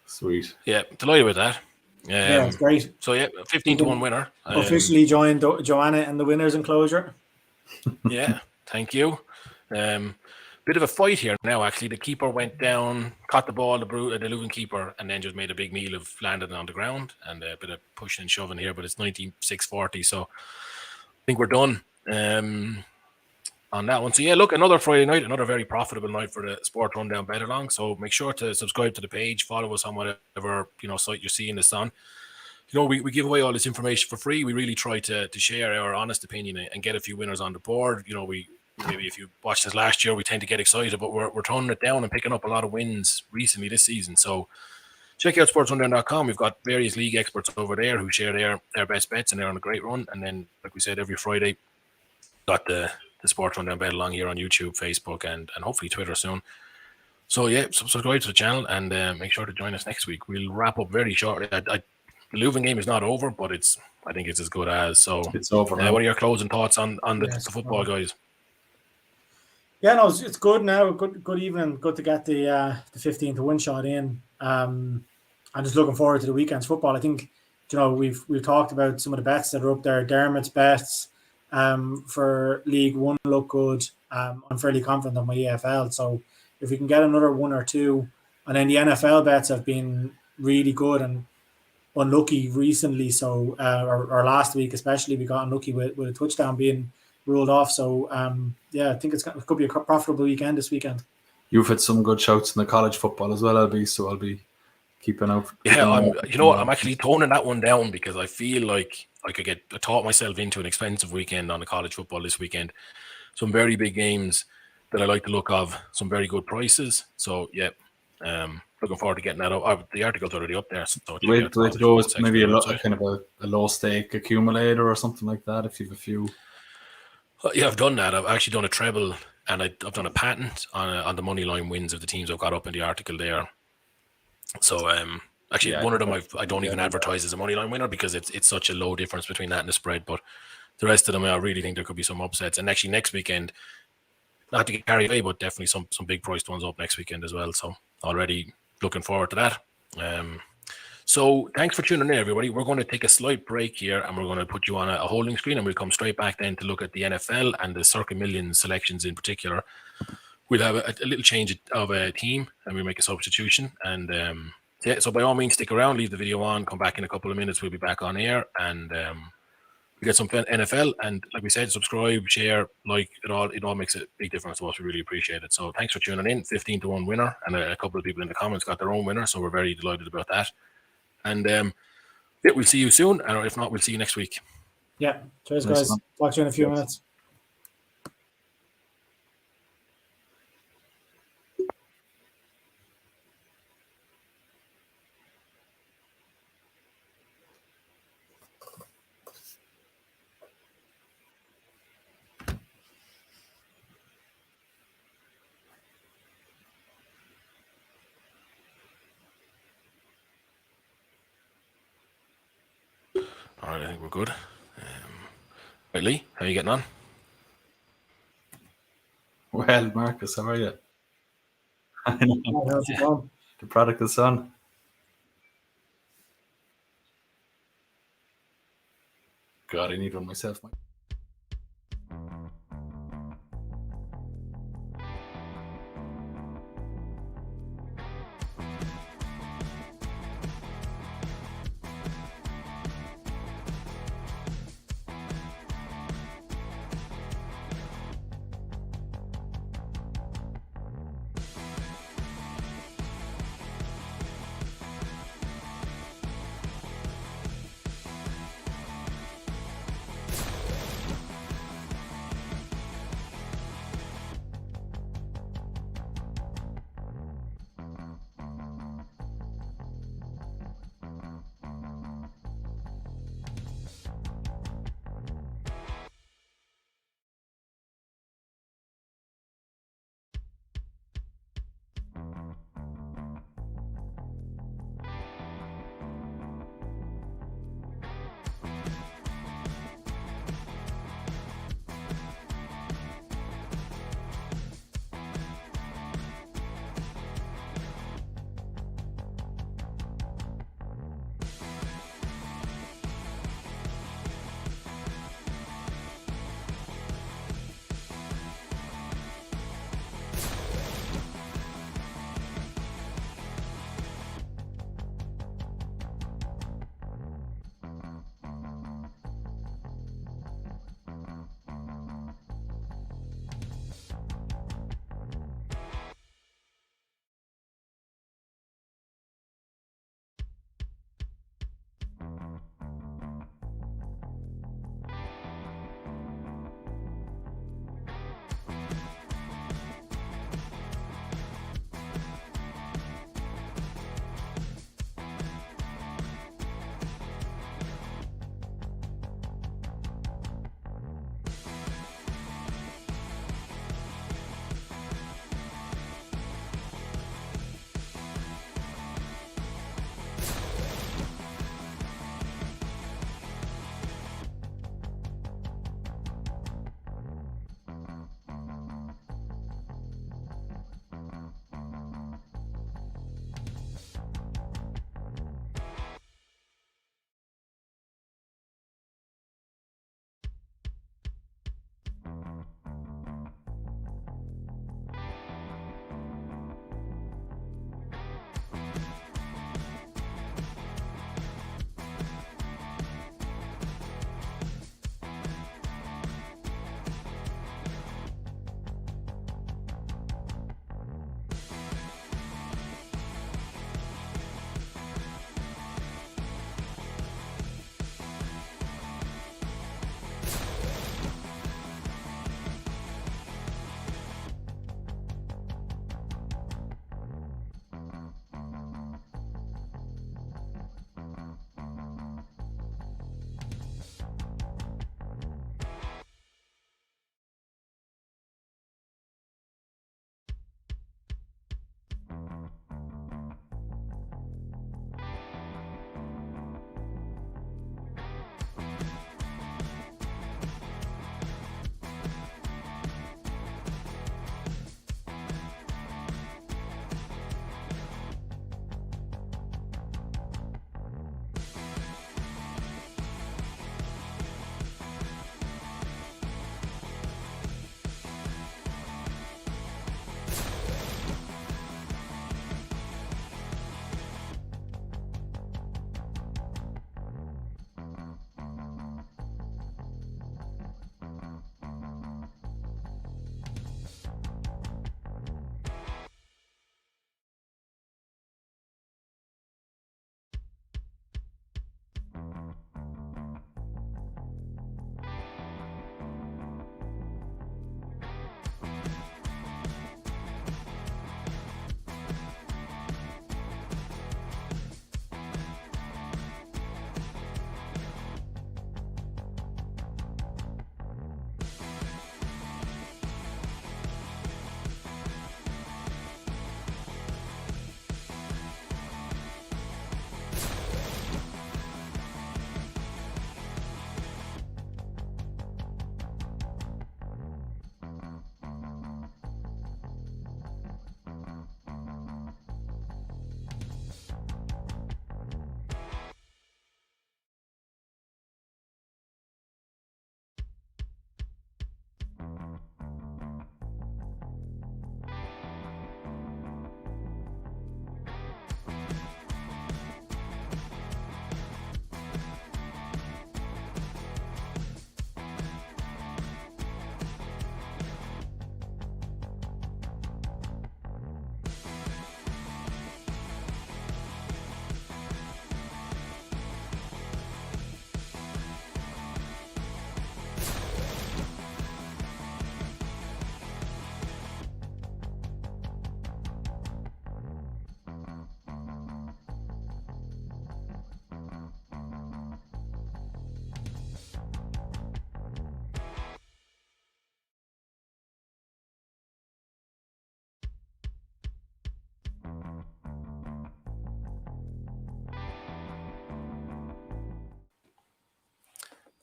Sweet. Yeah, delighted with that. Yeah, it's great. So yeah, 15-1 winner. Officially joined Joanna in the winners enclosure. Yeah, thank you. Bit of a fight here now, actually. The keeper went down, caught the ball, the Leuven keeper, and then just made a big meal of landing on the ground, and a bit of pushing and shoving here, but it's 96-40, so I think we're done on that one. So yeah, look, another Friday night, another very profitable night for the SportsRunDown Betalong. So make sure to subscribe to the page, follow us on whatever site you're seeing this on. We give away all this information for free. We really try to share our honest opinion and get a few winners on the board. Maybe if you watched this last year, we tend to get excited, but we're toning it down and picking up a lot of wins recently this season. So check out SportsRunDown.com. We've got various league experts over there who share their best bets, and they're on a great run. And then, like we said, every Friday, got the SportsRunDown Betalong here on YouTube, Facebook, and hopefully Twitter soon. So yeah, subscribe to the channel and make sure to join us next week. We'll wrap up very shortly. The Leuven game is not over, but I think it's as good as. So it's over. What are your closing thoughts on the football, guys? Yeah, no, it's good now. Good evening. Good to get the 15th win shot in. I'm just looking forward to the weekend's football. I think we've talked about some of the bets that are up there. Dermot's bets for League One look good. I'm fairly confident on my EFL. So if we can get another one or two, and then the NFL bets have been really good and unlucky recently. So or last week especially, we got unlucky with a touchdown being ruled off. So I think it could be a profitable weekend this weekend. You've had some good shouts in the college football as well, so I'll be keeping out. I'm actually toning that one down because I feel like I talk myself into an expensive weekend on the college football this weekend. Some very big games that I like the look of, some very good prices. So yeah, looking forward to getting that up. The article's already up there. So maybe a low stake accumulator or something like that. If you've a few. Yeah, I've done that. I've actually done a treble, and I've done a patent on the money line wins of the teams I've got up in the article there. So one of them I don't even advertise as a money line winner because it's such a low difference between that and the spread. But the rest of them, I really think there could be some upsets. And actually next weekend, not to get carried away, but definitely some big priced ones up next weekend as well. So already looking forward to that. So thanks for tuning in, everybody. We're going to take a slight break here, and we're going to put you on a holding screen, and we'll come straight back then to look at the NFL and the Circa Millions selections in particular. We'll have a little change of a team, and we'll make a substitution. And so by all means, stick around, leave the video on, come back in a couple of minutes. We'll be back on air, and we'll get some NFL. And like we said, subscribe, share, like it all makes a big difference to us. We really appreciate it. So thanks for tuning in. 15-1 winner, and a couple of people in the comments got their own winner, so we're very delighted about that. And we'll see you soon. And if not, we'll see you next week. Yeah. Cheers, guys. Talk to you in a few minutes. All right, I think we're good. Right, Lee, how are you getting on? Well, Marcus, how are you? How's it going? The prodigal son. God, I need one myself.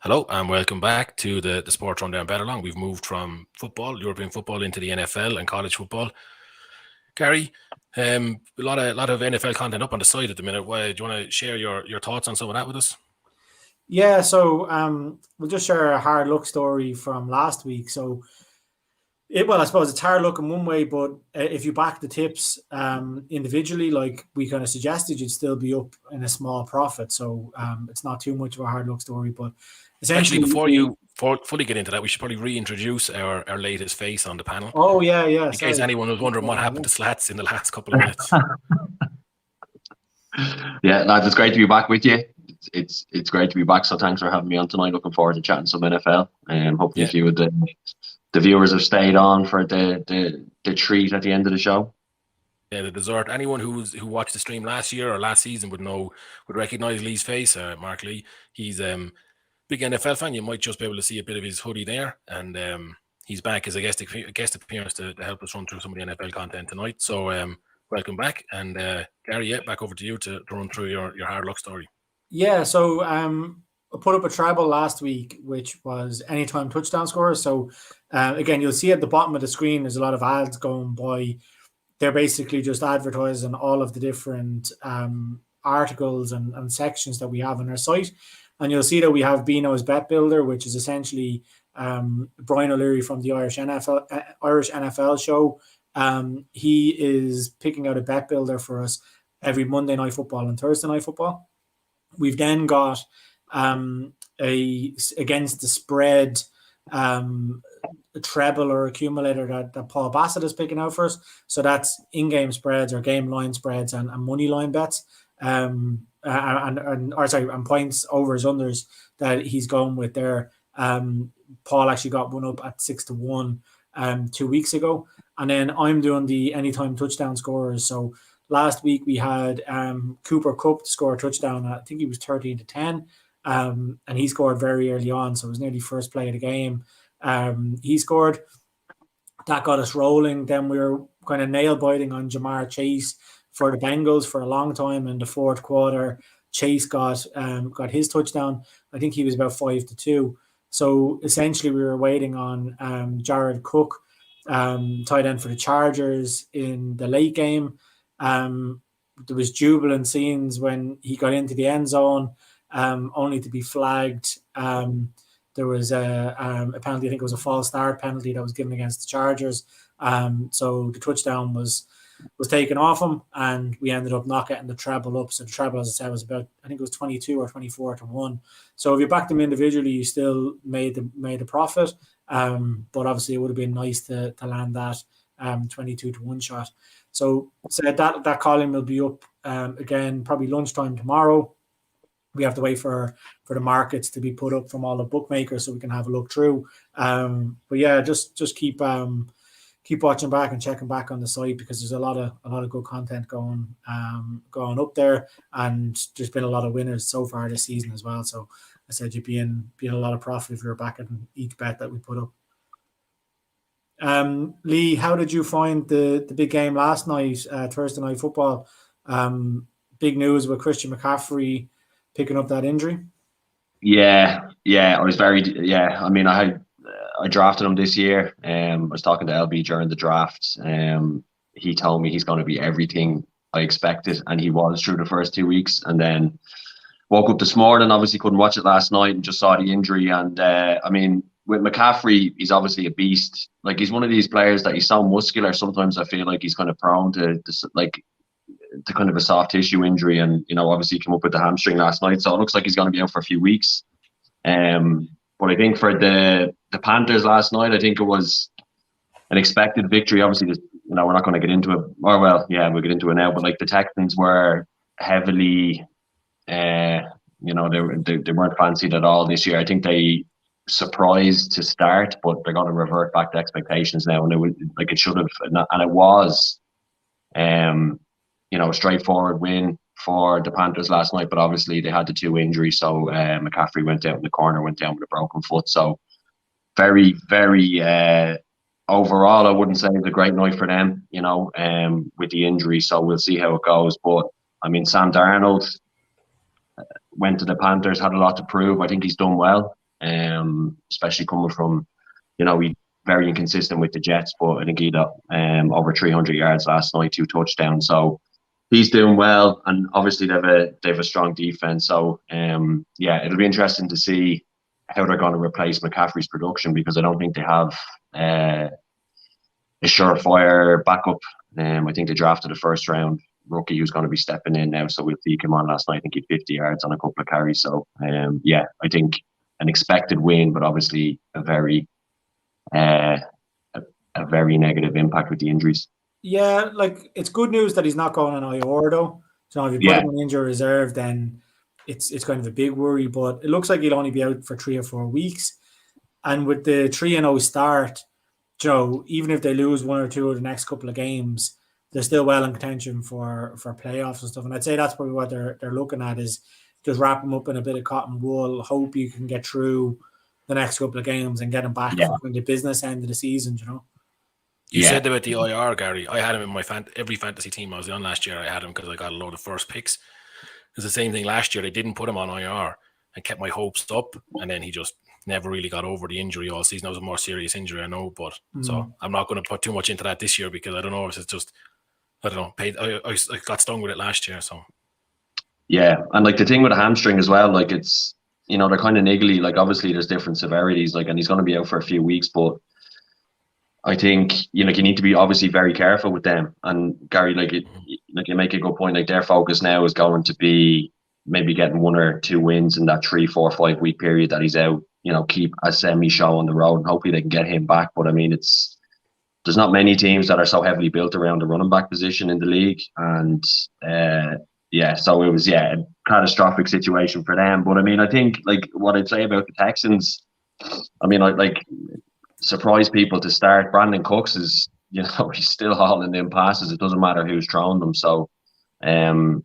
Hello and welcome back to the Sports Rundown Betalong. We've moved from football, European football, into the NFL and college football. Gary, a lot of NFL content up on the site at the minute. Do you want to share your thoughts on some of that with us? Yeah, so we'll just share a hard luck story from last week. So, I suppose it's hard luck in one way, but if you back the tips individually, like we kind of suggested, you'd still be up in a small profit. So it's not too much of a hard luck story, but essentially, actually, before you fully get into that, we should probably reintroduce our latest face on the panel. Oh yeah. In case anyone was wondering what happened to Slats in the last couple of minutes. Yeah, lads, it's great to be back with you. It's great to be back. So thanks for having me on tonight. Looking forward to chatting some NFL. And hopefully, a few of the viewers have stayed on for the treat at the end of the show. Yeah, the dessert. Anyone who watched the stream last year or last season would recognize Lee's face. Mark Lee. He's big NFL fan. You might just be able to see a bit of his hoodie there, and he's back as a guest appearance to help us run through some of the NFL content tonight. So welcome back, and Gary, back over to you to run through your hard luck story. Yeah, so I put up a treble last week, which was anytime touchdown scores. So again, you'll see at the bottom of the screen, there's a lot of ads going by. They're basically just advertising all of the different articles and sections that we have on our site. And you'll see that we have Beano's Bet Builder, which is essentially Brian O'Leary from the Irish NFL show. He is picking out a bet builder for us every Monday Night Football and Thursday Night Football. We've then got against the spread a treble or accumulator that Paul Bassett is picking out for us. So that's in-game spreads or game line spreads and money line bets. And points, overs, unders that he's going with there. Paul actually got one up at 6-1 2 weeks ago. And then I'm doing the anytime touchdown scorers. So last week we had Cooper Kupp to score a touchdown. I think he was 13-10. And he scored very early on. So it was nearly first play of the game. He scored. That got us rolling. Then we were kind of nail biting on Jamar Chase for the Bengals for a long time. In the fourth quarter, Chase got his touchdown. I think he was about 5-2. So essentially, we were waiting on Jared Cook, tight end for the Chargers in the late game. There was jubilant scenes when he got into the end zone, only to be flagged. There was a penalty. I think it was a false start penalty that was given against the Chargers. So the touchdown was taken off him, and we ended up not getting the treble up. So the treble, as I said, was about, I think it was 22 or 24-1. So if you backed them individually, you still made a profit. But obviously, it would have been nice to land that 22-1 shot. So that column will be up again probably lunchtime tomorrow. We have to wait for the markets to be put up from all the bookmakers so we can have a look through. But yeah, just keep watching back and checking back on the site, because there's a lot of good content going up there, and there's been a lot of winners so far this season as well. So I said you'd be in a lot of profit if you're back in each bet that we put up. Lee, how did you find the big game last night, Thursday Night Football? Big news with Christian McCaffrey picking up that injury. Yeah, I was I mean, I drafted him this year. I was talking to LB during the draft. He told me he's going to be everything I expected, and he was through the first 2 weeks. And then woke up this morning, obviously couldn't watch it last night, and just saw the injury. And I mean, with McCaffrey, he's obviously a beast. Like, he's one of these players that he's so muscular. Sometimes I feel like he's kind of prone to kind of a soft tissue injury, and obviously he came up with the hamstring last night, so it looks like he's going to be out for a few weeks. But I think for the Panthers last night, I think it was an expected victory. Obviously, we're not going to get into it. Or well, yeah, we'll get into it now. But like, the Texans were heavily, they weren't fancied at all this year. I think they surprised to start, but they're going to revert back to expectations now, and it should have, and it was. A straightforward win for the Panthers last night, but obviously they had the 2 injuries. So McCaffrey went down in the corner, went down with a broken foot. So very, very overall, I wouldn't say it was a great night for them, with the injury. So we'll see how it goes. But I mean, Sam Darnold went to the Panthers, had a lot to prove. I think he's done well. especially coming from, he very inconsistent with the Jets, but I think he got over 300 yards last night, 2 touchdowns. So he's doing well, and obviously they have a strong defense. So it'll be interesting to see how they're going to replace McCaffrey's production, because I don't think they have a surefire backup. I think they drafted a first round rookie who's going to be stepping in now. So he came on last night. I think he had 50 yards on a couple of carries. So I think an expected win, but obviously a very negative impact with the injuries. Yeah, like it's good news that he's not going on IR though. So if you put him on injury reserve, then it's kind of a big worry. But it looks like he'll only be out for 3 or 4 weeks. And with the 3-0 start, Joe, even if they lose 1 or 2 of the next couple of games, they're still well in contention for playoffs and stuff. And I'd say that's probably what they're looking at, is just wrap them up in a bit of cotton wool, hope you can get through the next couple of games and get them back for the business end of the season, You said about the IR, Gary. I had him in my every fantasy team I was on last year. I had him because I got a load of first picks. It's the same thing last year. They didn't put him on IR and kept my hopes up, and then he just never really got over the injury all season. That was a more serious injury, I know, but so I'm not going to put too much into that this year, because I don't know if it's just, I don't know. I got stung with it last year, so. Yeah, and like the thing with the hamstring as well, like it's, they're kind of niggly. Like obviously there's different severities, like, and he's going to be out for a few weeks, but I think you need to be obviously very careful with them. And Gary, you make a good point. Like their focus now is going to be maybe getting 1 or 2 wins in that 3, 4, 5 week period that he's out. Keep a semi-show on the road, and hopefully they can get him back. But I mean, there's not many teams that are so heavily built around the running back position in the league, and so it was a catastrophic situation for them. But I mean, I think like what I'd say about the Texans, I mean, like surprise people to start. Brandon Cooks is, he's still hauling in passes. It doesn't matter who's throwing them. So, I mean,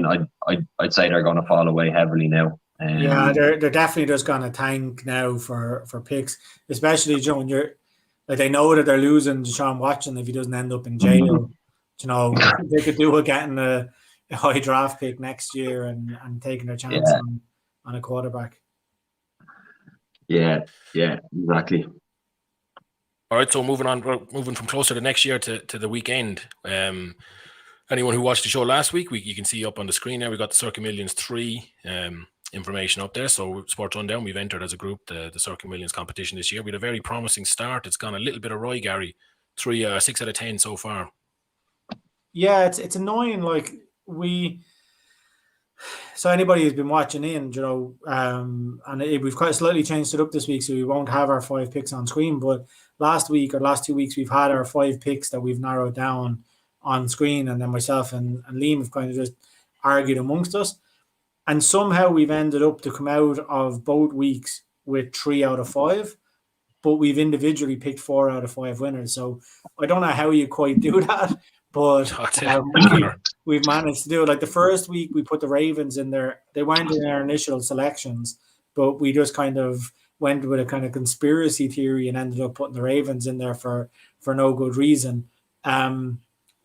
I'd say they're going to fall away heavily now. They're definitely just going to tank now for picks, especially when you're like, they know that they're losing Deshaun Watson if he doesn't end up in jail. They could do with getting a high draft pick next year and taking their chance on a quarterback. Yeah, exactly. All right, so moving from closer to next year to the weekend. Anyone who watched the show last week, you can see up on the screen there, we got the Circa Millions 3 information up there. So Sports Rundown, we've entered as a group the Circa Millions competition this year. We had a very promising start. It's gone a little bit awry, Gary. 6 out of 10 so far. Yeah, it's annoying. Like so anybody who's been watching in, we've quite slightly changed it up this week, so we won't have our 5 picks on screen. But last 2 weeks, we've had our 5 picks that we've narrowed down on screen, and then myself and Liam have kind of just argued amongst us. And somehow we've ended up to come out of both weeks with 3 out of 5, but we've individually picked 4 out of 5 winners. So I don't know how you quite do that, but we've managed to do it. Like the first week, we put the Ravens in there. They weren't in our initial selections, but we just kind of went with a kind of conspiracy theory and ended up putting the Ravens in there for no good reason. And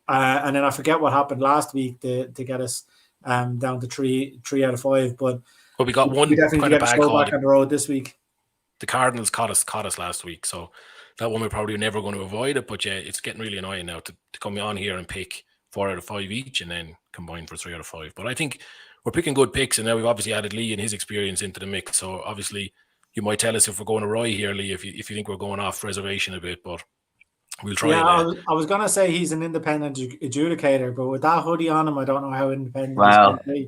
then I forget what happened last week to get us down to 3 out of 5. But we got one. We definitely kind of get us back on the road this week. The Cardinals caught us last week, so that one we're probably never going to avoid it. But yeah, it's getting really annoying now to come on here and pick 4 out of 5 each and then combine for 3 out of 5. But I think we're picking good picks, and now we've obviously added Lee and his experience into the mix. So obviously, you might tell us if we're going awry here, Lee, if you think we're going off reservation a bit, but we'll try. Yeah, I was going to say he's an independent adjudicator, but with that hoodie on him, I don't know how independent he's going to be.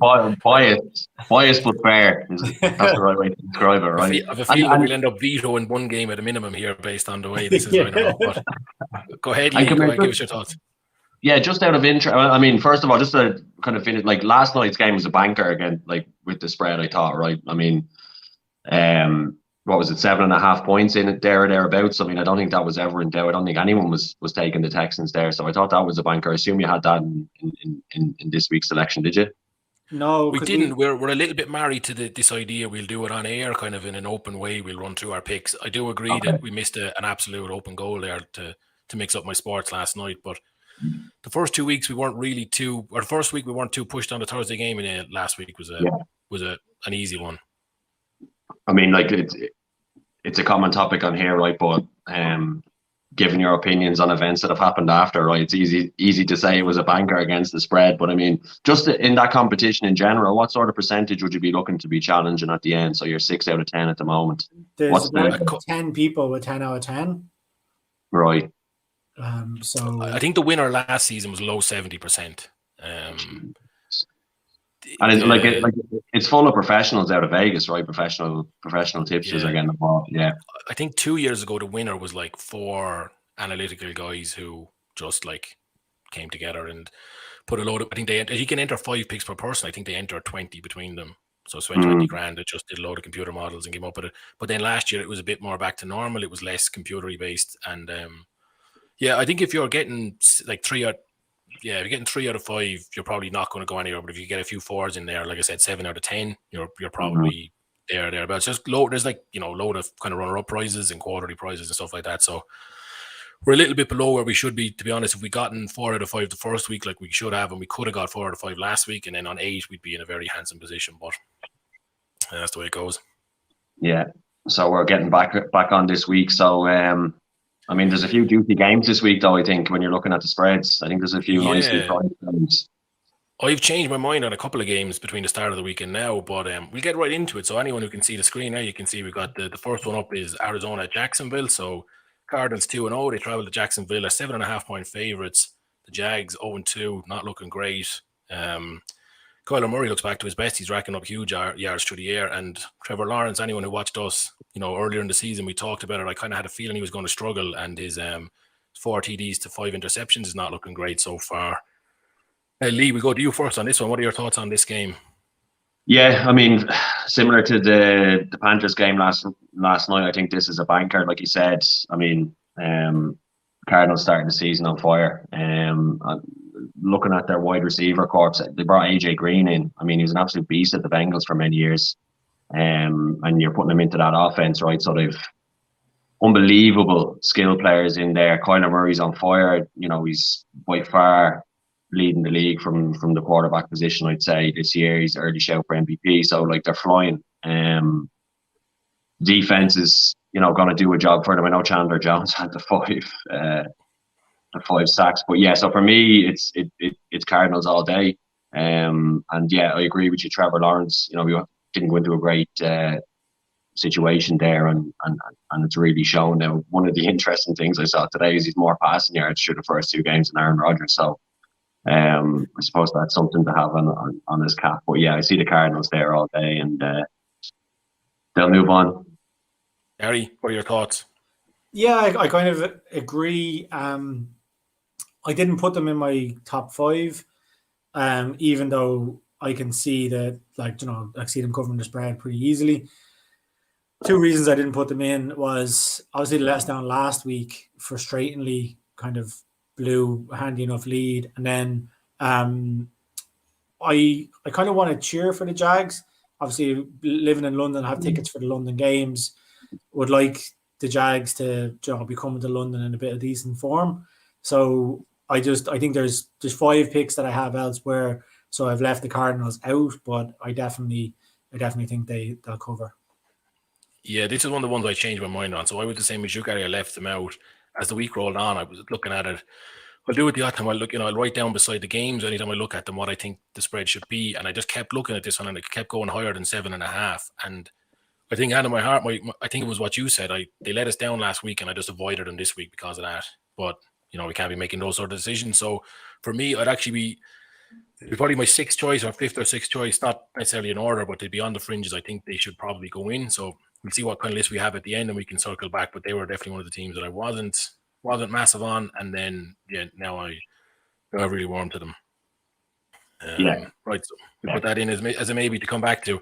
Bias but fair. That's the right way to describe it, right? I have a feeling we'll end up vetoing one game at a minimum here based on the way this is going on. But go ahead, Lee. Give us your thoughts. Yeah, just out of interest, I mean, first of all, just to kind of finish, like last night's game was a banker again, like with the spread, I thought, right? I mean, what was it, 7.5 points in it there or thereabouts? I mean, I don't think that was ever in doubt. I don't think anyone was taking the Texans there. So I thought that was a banker. I assume you had that in this week's selection, did you? No, we didn't. We're a little bit married to this idea. We'll do it on air, kind of in an open way. We'll run through our picks. I do agree that we missed an absolute open goal there to mix up my sports last night. But the first 2 weeks we weren't really too. Or the first week we weren't too pushed on the Thursday game, and last week was a was an easy one? I mean, like it's a common topic on here, right? But giving your opinions on events that have happened after, right? It's easy to say it was a banker against the spread, but I mean, just in that competition in general, what sort of percentage would you be looking to be challenging at the end? So you're 6 out of 10 at the moment. There's about 10 people with 10 out of 10. Right. So I think the winner last season was low 70%. And it's full of professionals out of Vegas, right? Professional tipsters are getting involved. Yeah. I think 2 years ago the winner was like 4 analytical guys who just like came together and put a load of. I think you can enter 5 picks per person. I think they enter 20 between them. So spent 20 grand. It just did a load of computer models and came up with it. But then last year it was a bit more back to normal. It was less computery based. And I think if you're getting like 3 out of 5, you're probably not going to go anywhere. But if you get a few 4s in there, like I said, 7 out of 10, you're probably there. But it's just low. There's like load of kind of runner-up prizes and quarterly prizes and stuff like that. So we're a little bit below where we should be, to be honest. If we gotten 4 out of 5 the first week, like we should have, and we could have got 4 out of 5 last week, and then on 8 we'd be in a very handsome position. But that's the way it goes. Yeah. So we're getting back on this week. So I mean, there's a few juicy games this week, though. I think when you're looking at the spreads, I think there's a few nicely priced games. I've changed my mind on a couple of games between the start of the week and now, but we'll get right into it. So anyone who can see the screen now, you can see we've got the first one up is Arizona at Jacksonville. So Cardinals 2-0. They travel to Jacksonville as 7.5-point favorites. The Jags 0-2, not looking great. Kyler Murray looks back to his best. He's racking up huge yards through the air. And Trevor Lawrence, anyone who watched us, earlier in the season, we talked about it. I kind of had a feeling he was going to struggle, and his 4 TDs to 5 interceptions is not looking great so far. Lee, we go to you first on this one. What are your thoughts on this game? Yeah, I mean, similar to the Panthers game last night, I think this is a banker, like you said. I mean, Cardinals starting the season on fire. Looking at their wide receiver corps, they brought AJ Green in. I mean, he was an absolute beast at the Bengals for many years. And you're putting them into that offense, right? So they've unbelievable skill players in there. Kyler Murray's on fire. He's by far leading the league from the quarterback position, I'd say, this year. He's early shout for MVP. So, like, they're flying. Defense is, going to do a job for them. I know Chandler Jones had the 5 sacks. But, yeah, so for me, it's Cardinals all day. And, yeah, I agree with you, Trevor Lawrence. We didn't go into a great situation there, and it's really shown. Now, one of the interesting things I saw today is he's more passing yards through the first 2 games than Aaron Rodgers. So, I suppose that's something to have on his cap. But yeah, I see the Cardinals there all day, and they'll move on. Harry, what are your thoughts? Yeah, I kind of agree. I didn't put them in my top 5, even though I can see that, I see them covering the spread pretty easily. 2 reasons I didn't put them in was obviously the let's down last week, frustratingly kind of blew a handy enough lead, and then I kind of want to cheer for the Jags. Obviously, living in London, I have tickets for the London games. Would like the Jags to be coming to London in a bit of decent form. So I think there's 5 picks that I have elsewhere. So I've left the Cardinals out, but I definitely think they'll cover. Yeah, this is one of the ones I changed my mind on. So I was the same as you, Gary. I left them out. As the week rolled on, I was looking at it. I'll do it the odd time. I'll write down beside the games anytime I look at them what I think the spread should be. And I just kept looking at this one, and it kept going higher than 7.5. And I think out of my heart, I think it was what you said. They let us down last week, and I just avoided them this week because of that. But we can't be making those sort of decisions. So for me, I'd actually be probably my 6th choice or 5th or 6th choice, not necessarily in order, but they'd be on the fringes. I think they should probably go in. So we'll see what kind of list we have at the end, and we can circle back. But they were definitely one of the teams that I wasn't massive on, and then now I really warmed to them. Right, so we put that in as a maybe to come back to.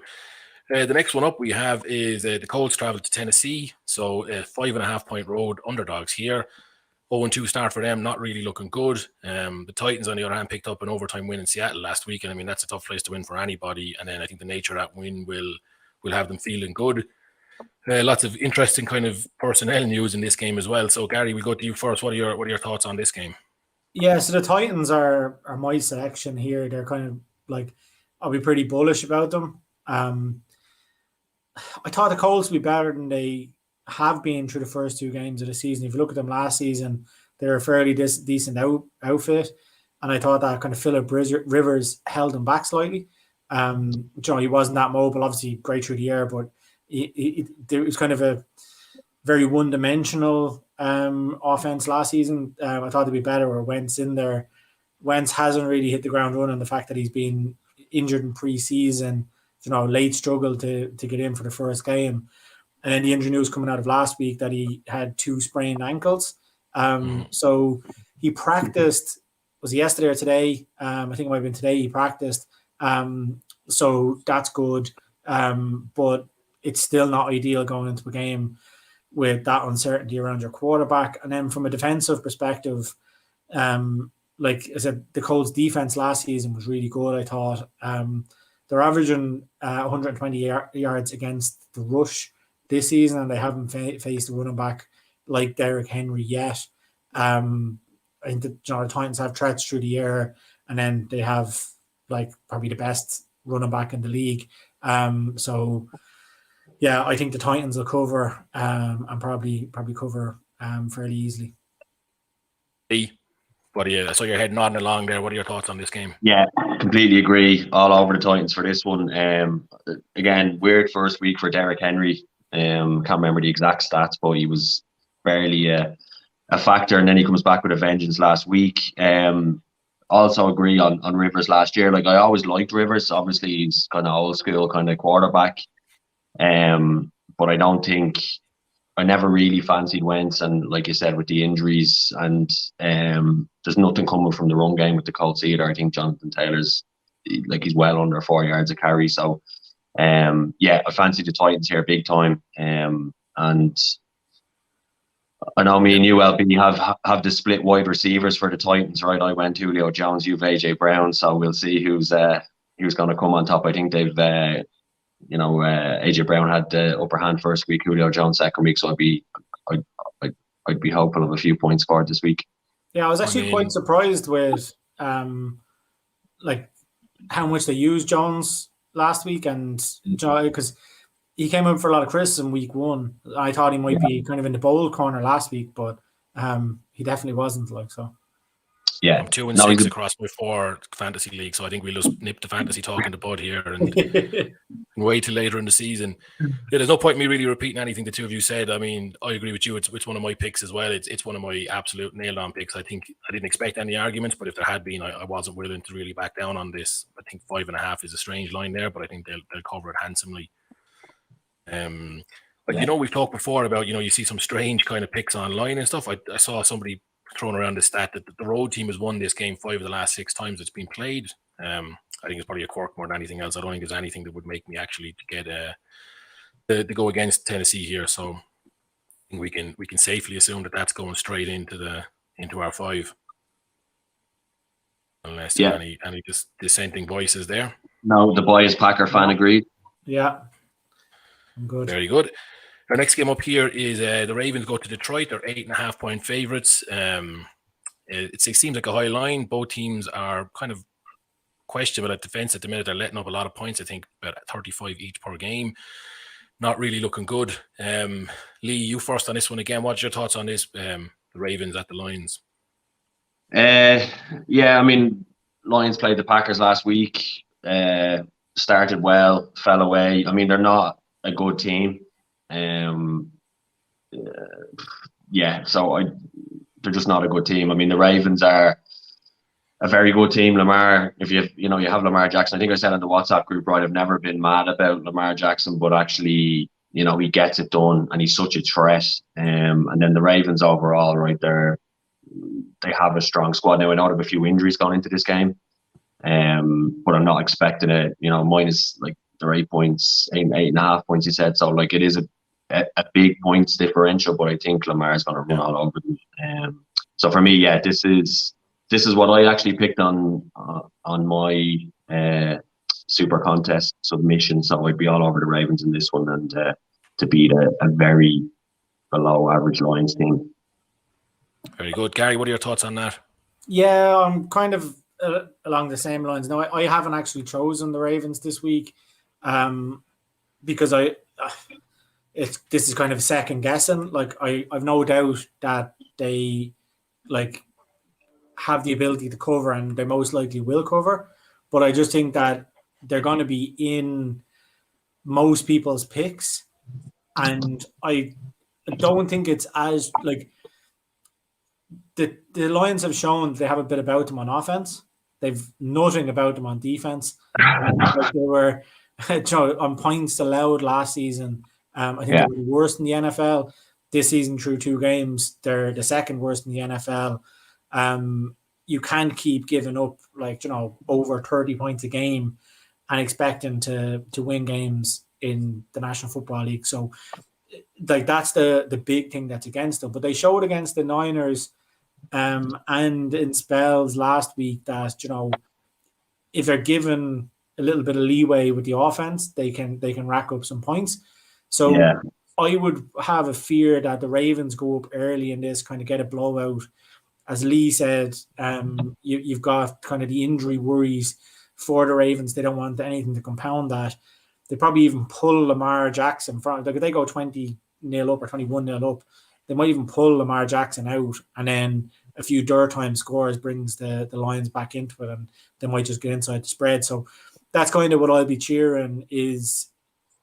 The next one up we have is the Colts travel to Tennessee, so 5.5-point road underdogs here. 0-2 start for them, not really looking good. The Titans, on the other hand, picked up an overtime win in Seattle last week, and I mean that's a tough place to win for anybody. And then I think the nature of that win will have them feeling good. Lots of interesting kind of personnel news in this game as well. So Gary, we'll go to you first. What are your thoughts on this game? Yeah, so the Titans are my selection here. They're kind of like, I'll be pretty bullish about them. I thought the Coles would be better than they have been through the first 2 games of the season. If you look at them last season, they're a fairly decent outfit. And I thought that kind of Philip Rivers held them back slightly. He wasn't that mobile, obviously great through the air, but it was kind of a very one-dimensional offense last season. I thought it'd be better with Wentz in there. Wentz hasn't really hit the ground running. The fact that he's been injured in pre-season, late struggle to get in for the first game. And then the injury news coming out of last week that he had 2 sprained ankles. So he practiced, was it yesterday or today? I think it might have been today he practiced. So that's good. But it's still not ideal going into a game with that uncertainty around your quarterback. And then from a defensive perspective, like I said, the Colts defense last season was really good, I thought. They're averaging 120 yards against the rush this season, and they haven't faced a running back like Derrick Henry yet. I think the Titans have threats through the air, and then they have probably the best running back in the league. So yeah, I think the Titans will cover and probably cover fairly easily. What are you? I saw your head nodding along there. What are your thoughts on this game? Yeah, completely agree. All over the Titans for this one. Again, weird first week for Derrick Henry. Can't remember the exact stats, but he was barely a factor, and then he comes back with a vengeance last week. Also agree on Rivers last year. I always liked Rivers. Obviously, he's kind of old school kind of quarterback. But I never really fancied Wentz, and like you said, with the injuries, and there's nothing coming from the run game with the Colts either. I think Jonathan Taylor's he's well under 4 yards a carry. So I fancy the Titans here big time. And I know me and you, LB, have the split wide receivers for the Titans, right? I went Julio Jones, you've AJ Brown, so we'll see who's going to come on top. I think they've AJ Brown had the upper hand first week, Julio Jones second week, so I'd be hopeful of a few points scored this week. Yeah, I was actually quite surprised with how much they used Jones last week, and because he came in for a lot of criticism week 1. I thought he might be kind of in the bold corner last week, but he definitely wasn't. Yeah, I'm 2-6 across my 4 fantasy leagues, so I think we'll just nip the fantasy talk in the bud here and wait till later in the season. Yeah, there's no point in me really repeating anything the two of you said. I mean, I agree with you. It's one of my picks as well. It's one of my absolute nailed-on picks. I think I didn't expect any arguments, but if there had been, I wasn't willing to really back down on this. I think 5.5 is a strange line there, but I think they'll cover it handsomely. We've talked before about you see some strange kind of picks online and stuff. I saw somebody throwing around the stat that the road team has won this game 5 of the last 6 times it's been played. I think it's probably a quirk more than anything else. I don't think there's anything that would make me actually to get to go against Tennessee here. So I think we can safely assume that that's going straight into our 5. Unless there are any dissenting voices there. No, the boys Packer fan agreed. Yeah. I'm good. Very good. Our next game up here is the Ravens go to Detroit. They're 8.5-point favorites. It seems like a high line. Both teams are kind of questionable at defense at the minute. They're letting up a lot of points. I think about 35 each per game. Not really looking good. Lee, you first on this one again. What's your thoughts on this? The Ravens at the Lions. Lions played the Packers last week. Started well, fell away. I mean, they're not a good team. They're just not a good team. I mean, the Ravens are a very good team. Lamar, if you have Lamar Jackson, I think I said in the WhatsApp group, right, I've never been mad about Lamar Jackson, but actually, he gets it done and he's such a threat. And then the Ravens overall, right, they have a strong squad. Now, I know they have a few injuries going into this game, but I'm not expecting it, minus they're 8 points, 8.5 points, you said. So it is a big points differential, but I think Lamar's going to run all over them. So for me, this is what I actually picked on my super contest submission. So I'd be all over the Ravens in this one, and to beat a very below average Lions team. Very good. Gary, what are your thoughts on that? Yeah, I'm kind of along the same lines. No, I haven't actually chosen the Ravens this week. because this is kind of second guessing. Like I've no doubt that they like have the ability to cover, and they most likely will cover. But I just think that they're going to be in most people's picks, and I don't think it's as like the Lions have shown they have a bit about them on offense. They've nothing about them on defense. Like they were on points allowed last season. I think they were the worst in the NFL. This season, through 2 games, they're the second worst in the NFL. You can't keep giving up over 30 points a game and expecting to win games in the National Football League. So like that's the big thing that's against them. But they showed against the Niners and in spells last week that if they're given a little bit of leeway with the offense, they can rack up some points. So I would have a fear that the Ravens go up early in this, kind of get a blowout. As Lee said, you've got kind of the injury worries for the Ravens. They don't want anything to compound that. They probably even pull Lamar Jackson from, like if they go 20-0 up or 21-0 up, they might even pull Lamar Jackson out, and then a few dirt time scores brings the Lions back into it, and they might just get inside the spread. So that's kind of what I'll be cheering, is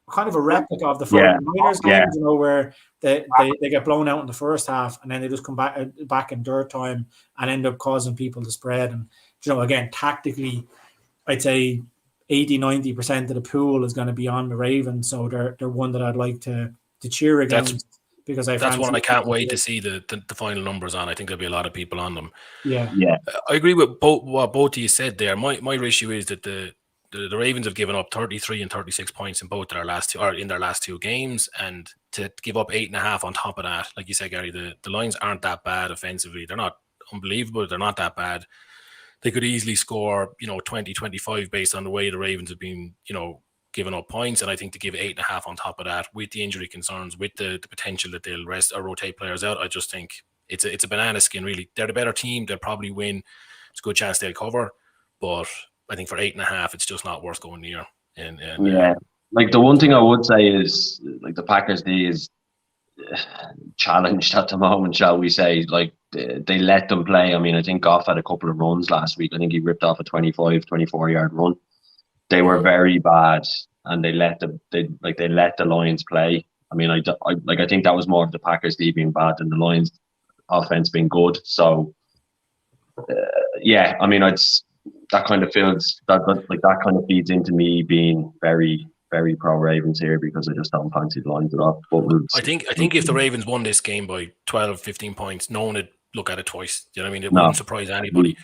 kind of a replica of the 49ers games, where they get blown out in the first half and then they just come back in dirt time and end up causing people to spread. And again, tactically, I'd say 80-90% of the pool is going to be on the Ravens, so they're one that I'd like to cheer against. Because that's one I can't wait to see the final numbers on. I think there'll be a lot of people on them. Yeah. I agree with what both of you said there. My issue is that the Ravens have given up 33 and 36 points in both their last two games, and to give up 8.5 on top of that, like you said, Gary, the Lions aren't that bad offensively. They're not unbelievable. They're not that bad. They could easily score 20, 25 based on the way the Ravens have been giving up points, and I think to give 8.5 on top of that, with the injury concerns, with the potential that they'll rest or rotate players out, I just think it's a banana skin, really. They're the better team. They'll probably win. It's a good chance they'll cover, but I think for 8.5, it's just not worth going near. And like the one thing I would say is, like, the Packers D is challenged at the moment, shall we say. Like, they let them play. I mean, I think Goff had a couple of runs last week. I think he ripped off a 24-yard run. They were very bad, and they let the Lions play. I mean, I think that was more of the Packers D being bad than the Lions offense being good. So I mean, that kind of feels that kind of feeds into me being very, very pro Ravens here, because I just don't fancy the Lions at all. But I think if the Ravens won this game by 12, 15 points, no one would look at it twice. Do you know what I mean? It wouldn't surprise anybody.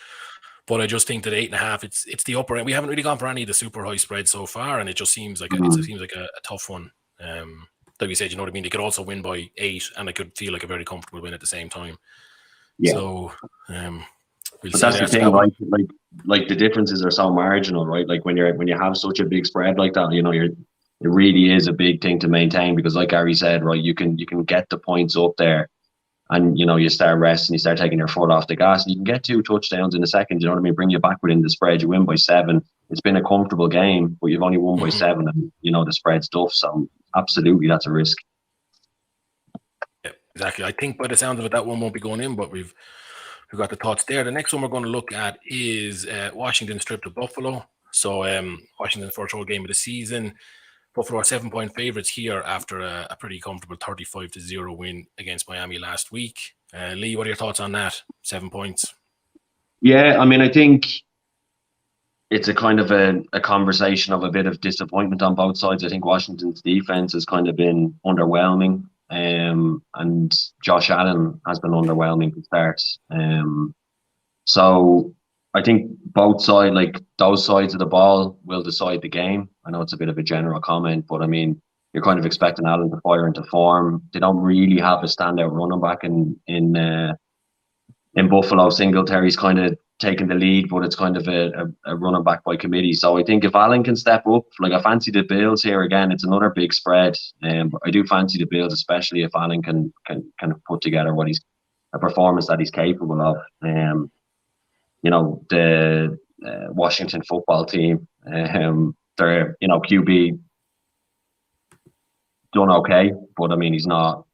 But I just think that 8.5, it's the upper end. We haven't really gone for any of the super high spreads so far, and it just seems like a tough one. Like you said, you know what I mean? They could also win by 8, and it could feel like a very comfortable win at the same time. Yeah. So but that's the thing, right? Like the differences are so marginal, right? Like when you have such a big spread like that, it really is a big thing to maintain, because, like Gary said, right, you can get the points up there, and you start resting, you start taking your foot off the gas, and you can get 2 touchdowns in a second. You know what I mean? Bring you back within the spread. You win by 7. It's been a comfortable game, but you've only won by 7, and the spread's tough. So absolutely, that's a risk. Yeah, exactly. I think by the sound of it, that one won't be going in, but we've got the thoughts there. The next one we're going to look at is Washington's trip to Buffalo. So Washington's first road game of the season. Buffalo are 7-point favorites here after a pretty comfortable 35-0 win against Miami last week. Lee, what are your thoughts on that? 7 points. Yeah, I mean, I think it's a kind of a conversation of a bit of disappointment on both sides. I think Washington's defense has kind of been underwhelming. And Josh Allen has been underwhelming to start. So I think both sides, like those sides of the ball, will decide the game. I know it's a bit of a general comment, but I mean, you're kind of expecting Allen to fire into form. They don't really have a standout running back in Buffalo. Singletary's kind of taking the lead, but it's kind of a running back by committee. So I think if Allen can step up, like, I fancy the Bills here again. It's another big spread. But I do fancy the Bills, especially if Allen can put together a performance that he's capable of. The Washington football team, their QB done okay, but I mean, he's not.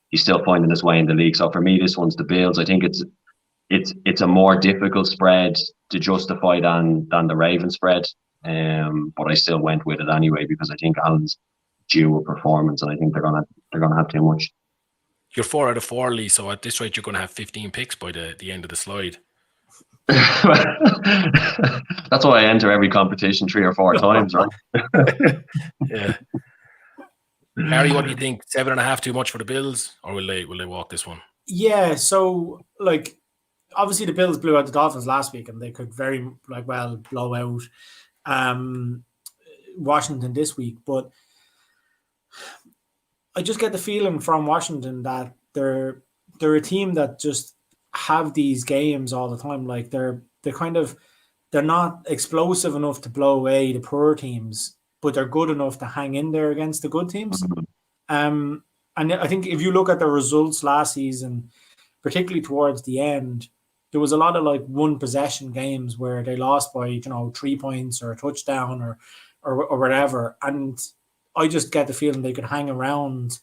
He's still finding his way in the league. So for me, this one's the Bills. I think it's a more difficult spread to justify than the Raven spread. But I still went with it anyway because I think Allen's due a performance, and I think they're gonna have too much. You're 4 out of 4, Lee. So at this rate, you're going to have 15 picks by the end of the slide. That's why I enter every competition 3 or 4 times, right? Yeah. Harry, what do you think? 7.5 too much for the Bills, or will they walk this one? Yeah, so like obviously the Bills blew out the Dolphins last week, and they could very well blow out Washington this week. But I just get the feeling from Washington that they're a team that just have these games all the time. Like they're not explosive enough to blow away the poor teams, but they're good enough to hang in there against the good teams. And I think if you look at the results last season, particularly towards the end, there was a lot of like one possession games where they lost by 3 points or a touchdown or whatever. And I just get the feeling they could hang around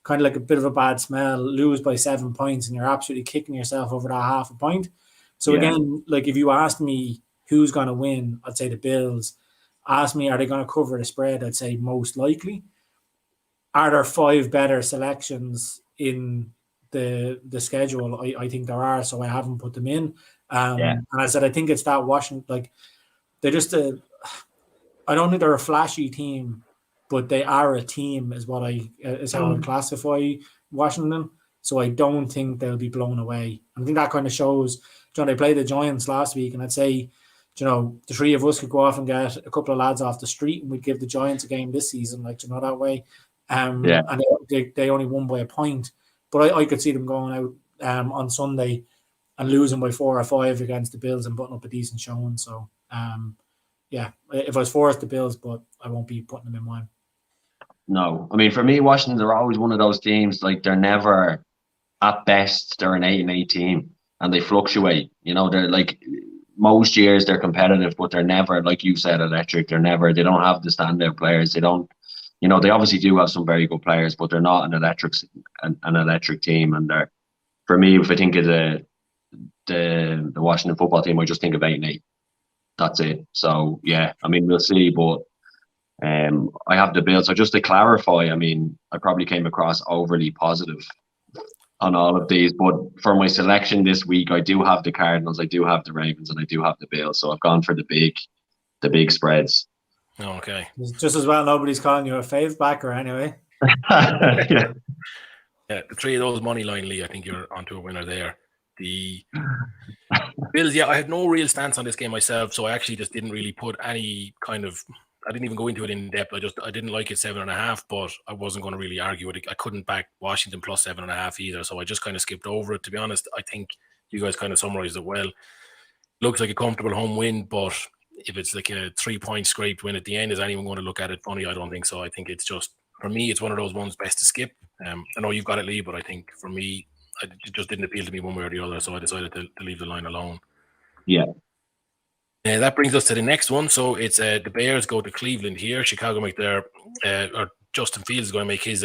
kind of like a bit of a bad smell, lose by 7 points, and you're absolutely kicking yourself over that half a point. So again, like if you asked me who's going to win, I'd say the Bills. Ask me, are they going to cover the spread? I'd say most likely. Are there 5 better selections in the schedule? I think there are, so I haven't put them in. And I said I think it's that Washington, like they're just I don't think they're a flashy team, but they are a team is what is how I classify Washington. So I don't think they'll be blown away. I think that kind of shows. They played the Giants last week, and I'd say, the 3 of us could go off and get a couple of lads off the street, and we'd give the Giants a game this season, that way. And they only won by a point, but I could see them going out on Sunday and losing by 4 or 5 against the Bills and putting up a decent showing. So if I was forced the Bills, but I won't be putting them in mine. No, I mean for me, Washington, they're always one of those teams. Like they're never, at best, they're an 8-8 team, and they fluctuate. They're like most years they're competitive, but they're never, like you said, electric. They don't have the standout players. They don't. They obviously do have some very good players, but they're not an electric team. And they're, for me, if I think of the Washington football team, I just think of 8-8. That's it. So yeah, I mean we'll see, but I have the Bills. So just to clarify, I mean I probably came across overly positive on all of these, but for my selection this week, I do have the Cardinals, I do have the Ravens, and I do have the Bills. So I've gone for the big spreads. Oh, okay. Just as well nobody's calling you a fave backer anyway. Yeah, the 3 of those money line, Lee, I think you're onto a winner there. The Bills, I had no real stance on this game myself, so I actually just didn't really put any kind of, I didn't even go into it in depth. I didn't like it 7.5, but I wasn't going to really argue it. I couldn't back Washington plus 7.5 either, so I just kind of skipped over it. To be honest, I think you guys kind of summarized it well. Looks like a comfortable home win, but if it's like a 3-point scraped win at the end, is anyone going to look at it funny? I don't think so. I think it's just, for me, it's one of those ones best to skip. I know you've got it, Lee, but I think for me, it just didn't appeal to me one way or the other, so I decided to leave the line alone. Yeah. That brings us to the next one. So it's the Bears go to Cleveland here. Chicago make their, or Justin Fields is going to make his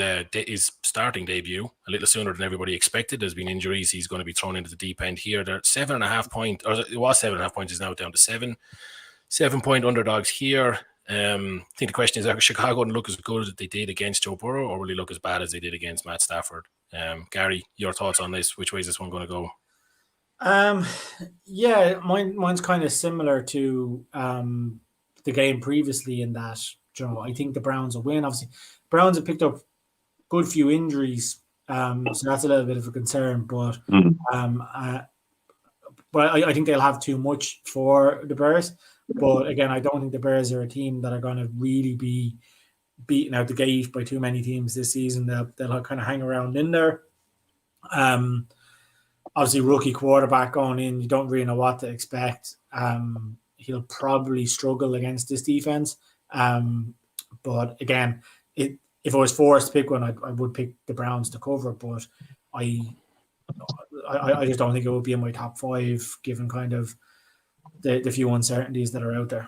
starting debut a little sooner than everybody expected. There's been injuries. He's going to be thrown into the deep end here. They're 7.5 point, or it was 7.5 points, is now down to 7. 7-point underdogs here. I think the question is, are Chicago going to look as good as they did against Joe Burrow, or will they look as bad as they did against Matt Stafford? Gary, your thoughts on this? Which way is this one going to go? Mine's kind of similar to the game previously in that, I think the Browns will win. Obviously, Browns have picked up a good few injuries, so that's a little bit of a concern. But I think they'll have too much for the Bears. But again, I don't think the Bears are a team that are going to really be beaten out the gate by too many teams this season. They'll kind of hang around in there. Obviously, rookie quarterback going in, you don't really know what to expect. He'll probably struggle against this defense. But again, if I was forced to pick one, I would pick the Browns to cover. But I just don't think it would be in my top 5, given kind of the few uncertainties that are out there.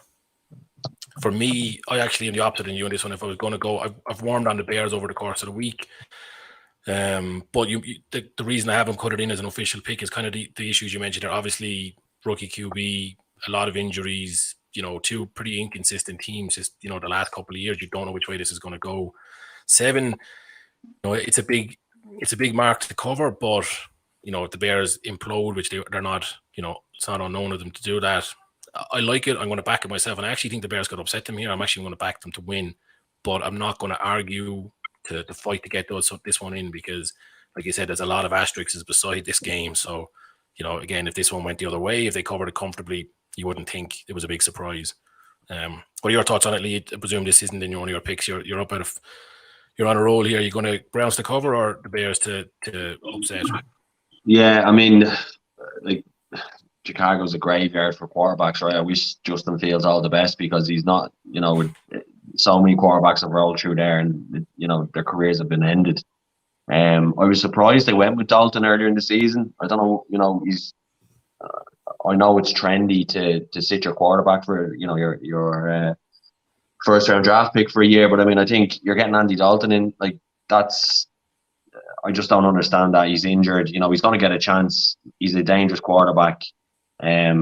For me, I actually am the opposite in you on this one. If I was going to go, I've warmed on the Bears over the course of the week. But the reason I haven't cut it in as an official pick is kind of the issues you mentioned there. Obviously, rookie QB, a lot of injuries, two pretty inconsistent teams. Just, the last couple of years, you don't know which way this is going to go. 7, it's a big mark to cover, but, if the Bears implode, which they're not, it's not unknown of them to do that. I like it. I'm going to back it myself. And I actually think the Bears could upset them here. I'm actually going to back them to win, but I'm not going to argue to fight to get this one in because, like you said, there's a lot of asterisks beside this game. So, again, if this one went the other way, if they covered it comfortably, you wouldn't think it was a big surprise. What are your thoughts on it, Lee? I presume this isn't in one of your picks. You're up you're on a roll here. You're going to Browns to cover or the Bears to upset? Yeah, I mean, like Chicago's a graveyard for quarterbacks, right? I wish Justin Fields all the best because he's not, with so many quarterbacks have rolled through there and, their careers have been ended. I was surprised they went with Dalton earlier in the season. I don't know, he's, I know it's trendy to sit your quarterback for, your first round draft pick for a year, but I mean, I think you're getting Andy Dalton in, like, I just don't understand that. He's injured, he's going to get a chance. He's a dangerous quarterback. I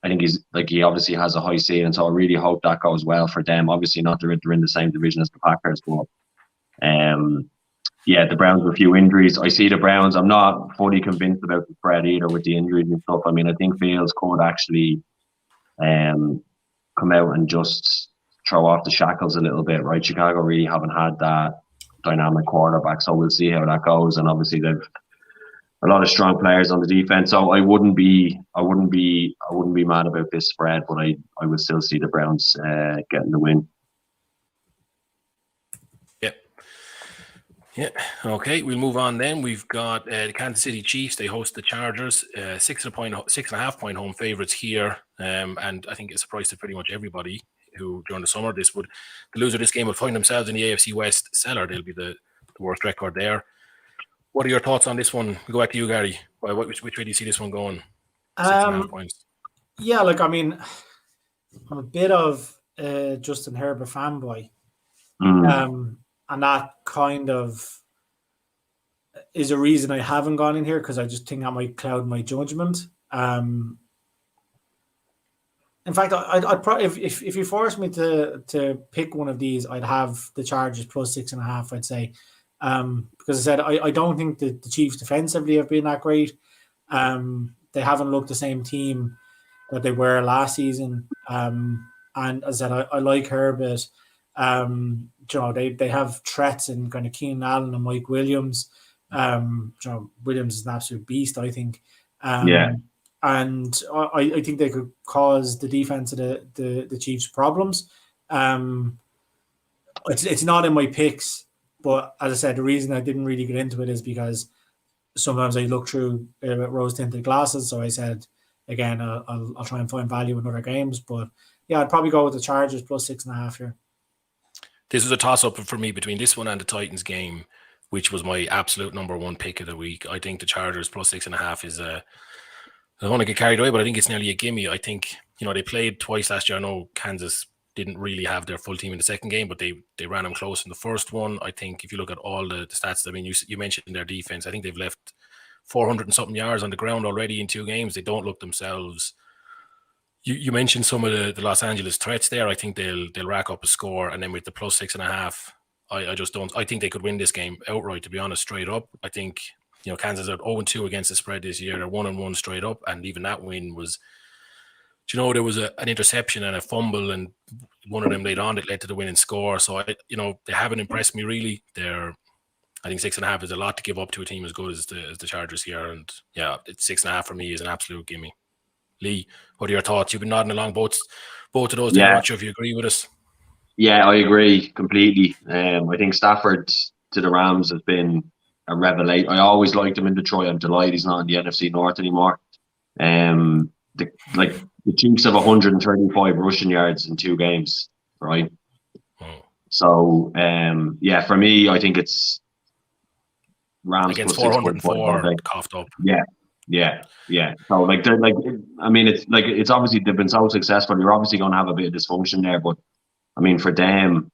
think he obviously has a high ceiling, so I really hope that goes well for them. Obviously, not they're in the same division as the Packers, but the Browns with a few injuries. I see the Browns. I'm not fully convinced about the spread either with the injuries and stuff. I mean, I think Fields could actually come out and just throw off the shackles a little bit, right? Chicago really haven't had that dynamic quarterback, so we'll see how that goes. And obviously, they've a lot of strong players on the defense, so I wouldn't be mad about this spread, but I would still see the Browns getting the win. Yeah. Okay, we'll move on then. We've got the Kansas City Chiefs. They host the Chargers. 6.5 point home favorites here, and I think it's a surprise to pretty much everybody who during the summer the loser of this game will find themselves in the AFC West cellar. They'll be the worst record there. What are your thoughts on this one? We'll go back to you, Gary. Which way do you see this one going? 6.5 points. Yeah, like, I mean, I'm a bit of Justin Herbert fanboy. And that kind of is a reason I haven't gone in here because I just think that might cloud my judgment. In fact, I'd probably if you forced me to pick one of these, I'd have the Chargers plus 6.5. I'd say because I said I don't think the Chiefs defensively have been that great. They haven't looked the same team that they were last season. And as I said, I like Herbert. They have threats in kind of Keenan Allen and Mike Williams. Williams is an absolute beast, I think. And I think they could cause the defense of the Chiefs problems. It's not in my picks, but as I said, the reason I didn't really get into it is because sometimes I look through rose-tinted glasses. So I said, again, I'll try and find value in other games. But yeah, I'd probably go with the Chargers plus 6.5 here. This was a toss-up for me between this one and the Titans game, which was my absolute number one pick of the week. I think the Chargers plus 6.5 is I don't want to get carried away, but I think it's nearly a gimme. I think, they played twice last year. I know Kansas didn't really have their full team in the second game, but they ran them close in the first one. I think if you look at all the stats, I mean, you mentioned their defense. I think they've left 400 and something yards on the ground already in 2 games. They don't look themselves. You mentioned some of the Los Angeles threats there. I think they'll rack up a score, and then with the plus 6.5, I just don't. I think they could win this game outright. To be honest, straight up, I think Kansas are 0-2 against the spread this year. They're 1-1 straight up, and even that win was. There was an interception and a fumble, and one of them laid on that led to the winning score. So they haven't impressed me really. I think 6.5 is a lot to give up to a team as good as the Chargers here, and yeah, it's 6.5 for me is an absolute gimme. Lee, what are your thoughts? You've been nodding along both of those. I'm not sure if you agree with us. Yeah, I agree completely. I think Stafford to the Rams has been a revelation. I always liked him in Detroit. I'm delighted he's not in the NFC North anymore. The Chiefs have 135 rushing yards in 2 games, right? Oh. So, for me, I think it's Rams against 404 coughed up. Yeah. So it's obviously they've been so successful. You're obviously going to have a bit of dysfunction there, but I mean, for them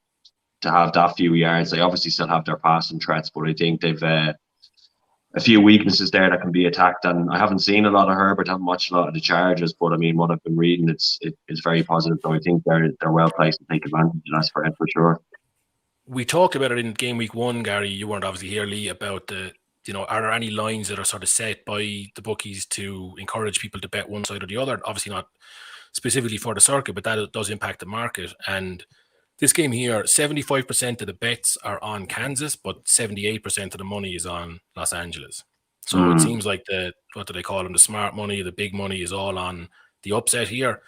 to have that few yards, they obviously still have their passing threats, but I think they've a few weaknesses there that can be attacked. And I haven't seen a lot of Herbert, haven't watched a lot of the Chargers, but I mean, what I've been reading, it's very positive. So I think they're well placed to take advantage of that for sure. We talked about it in game week 1, Gary. You weren't obviously here, Lee, about the, are there any lines that are sort of set by the bookies to encourage people to bet one side or the other? Obviously not specifically for the circuit, but that does impact the market. And this game here, 75% of the bets are on Kansas, but 78% of the money is on Los Angeles. So it seems like what do they call them? The smart money, the big money is all on the upset here.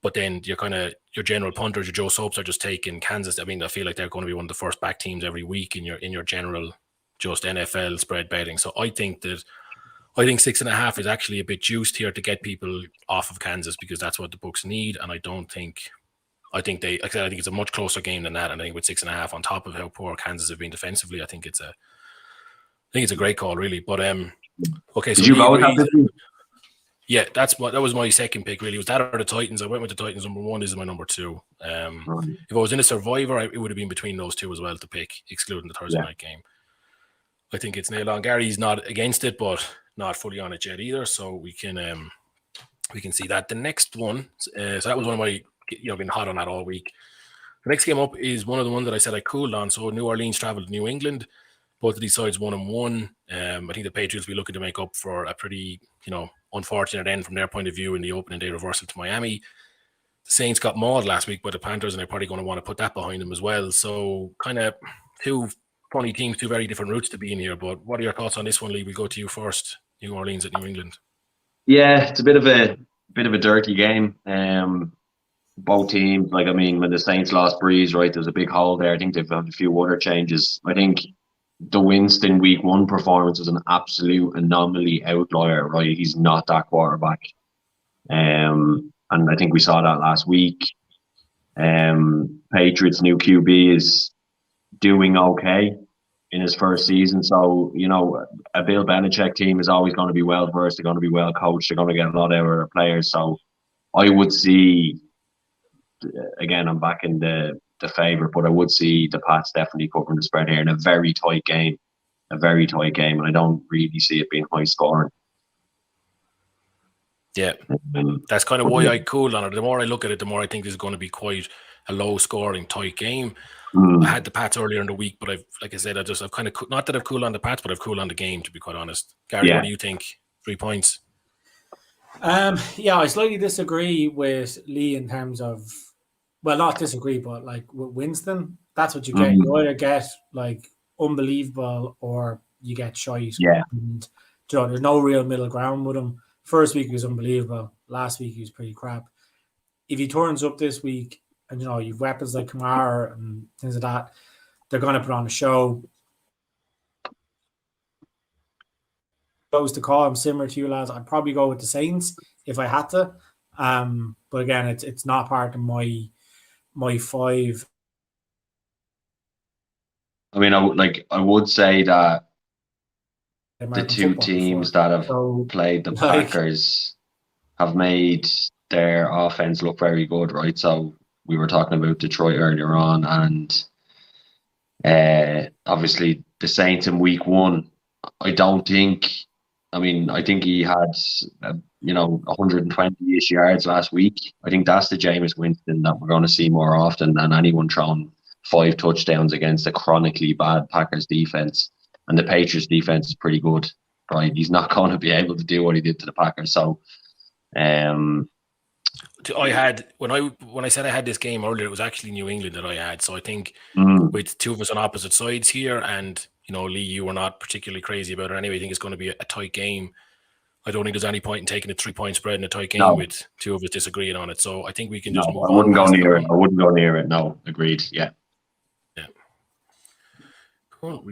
But then your general punters, your Joe Soaps are just taking Kansas. I mean, I feel like they're going to be one of the first back teams every week in your general just NFL spread betting. So I think 6.5 is actually a bit juiced here to get people off of Kansas, because that's what the books need. And I think it's a much closer game than that. And I think with 6.5 on top of how poor Kansas have been defensively, I think it's a great call, really. But okay, so did you go with that? Yeah, that was my second pick, really. Was that or the Titans? I went with the Titans. Number 1 is my number 2. If I was in a Survivor, it would have been between those two as well to pick, excluding the Thursday night game. I think it's nailed on. Gary's not against it, but not fully on it yet either. So we can see that. The next one, so that was one of my, been hot on that all week. The next game up is one of the ones that I said I cooled on. So New Orleans traveled to New England. Both of these sides 1-1. I think the Patriots will be looking to make up for a pretty, unfortunate end from their point of view in the opening day reversal to Miami. The Saints got mauled last week by the Panthers, and they're probably going to want to put that behind them as well. So kind of two funny teams, two very different routes to be in here. But what are your thoughts on this one, Lee? We'll go to you first. New Orleans at New England. Yeah, it's a bit of a dirty game. Both teams, when the Saints lost Breeze, right, there's a big hole there. I think they've had a few other changes. I think the Winston week 1 performance was an absolute anomaly, outlier, right? He's not that quarterback. And I think we saw that last week. Patriots' new QB is doing okay in his first season. So, a Bill Belichick team is always going to be well versed. They're going to be well coached. They're going to get a lot out of their players. So I would see, again, I'm back in the favourite, but I would see the Pats definitely covering the spread here in a very tight game. And I don't really see it being high scoring. Yeah, that's kind of why I cooled on it. The more I look at it, the more I think this is going to be quite a low-scoring, tight game. I had the Pats earlier in the week, but I've kind of, not that I've cooled on the Pats, but I've cooled on the game, to be quite honest. Gary, what do you think? 3 points? I slightly disagree with Lee in terms of, well, not disagree, but with Winston, that's what you get. You either get unbelievable or you get shite. Yeah. And there's no real middle ground with him. First week he was unbelievable. Last week he was pretty crap. If he turns up this week and you've weapons like Kamara and things like that, they're going to put on a show. If I was to call him similar to you lads, I'd probably go with the Saints if I had to. But again, it's not part of my 5. I mean, I would say that the two teams that have played the Packers have made their offense look very good, right? So we were talking about Detroit earlier on, and obviously the Saints in week 1. I think he had 120-ish yards last week. I think that's the Jameis Winston that we're going to see more often than anyone throwing 5 touchdowns against a chronically bad Packers defense. And the Patriots defense is pretty good, right? He's not going to be able to do what he did to the Packers. So, I had when I said I had this game earlier, it was actually New England that I had. So I think with two of us on opposite sides here, and Lee, you were not particularly crazy about it anyway. I think it's going to be a tight game. I don't think there's any point in taking a 3-point spread in a tight game with two of us disagreeing on it. So I think we can just move on. I wouldn't go near it. No, agreed. Yeah. Cool.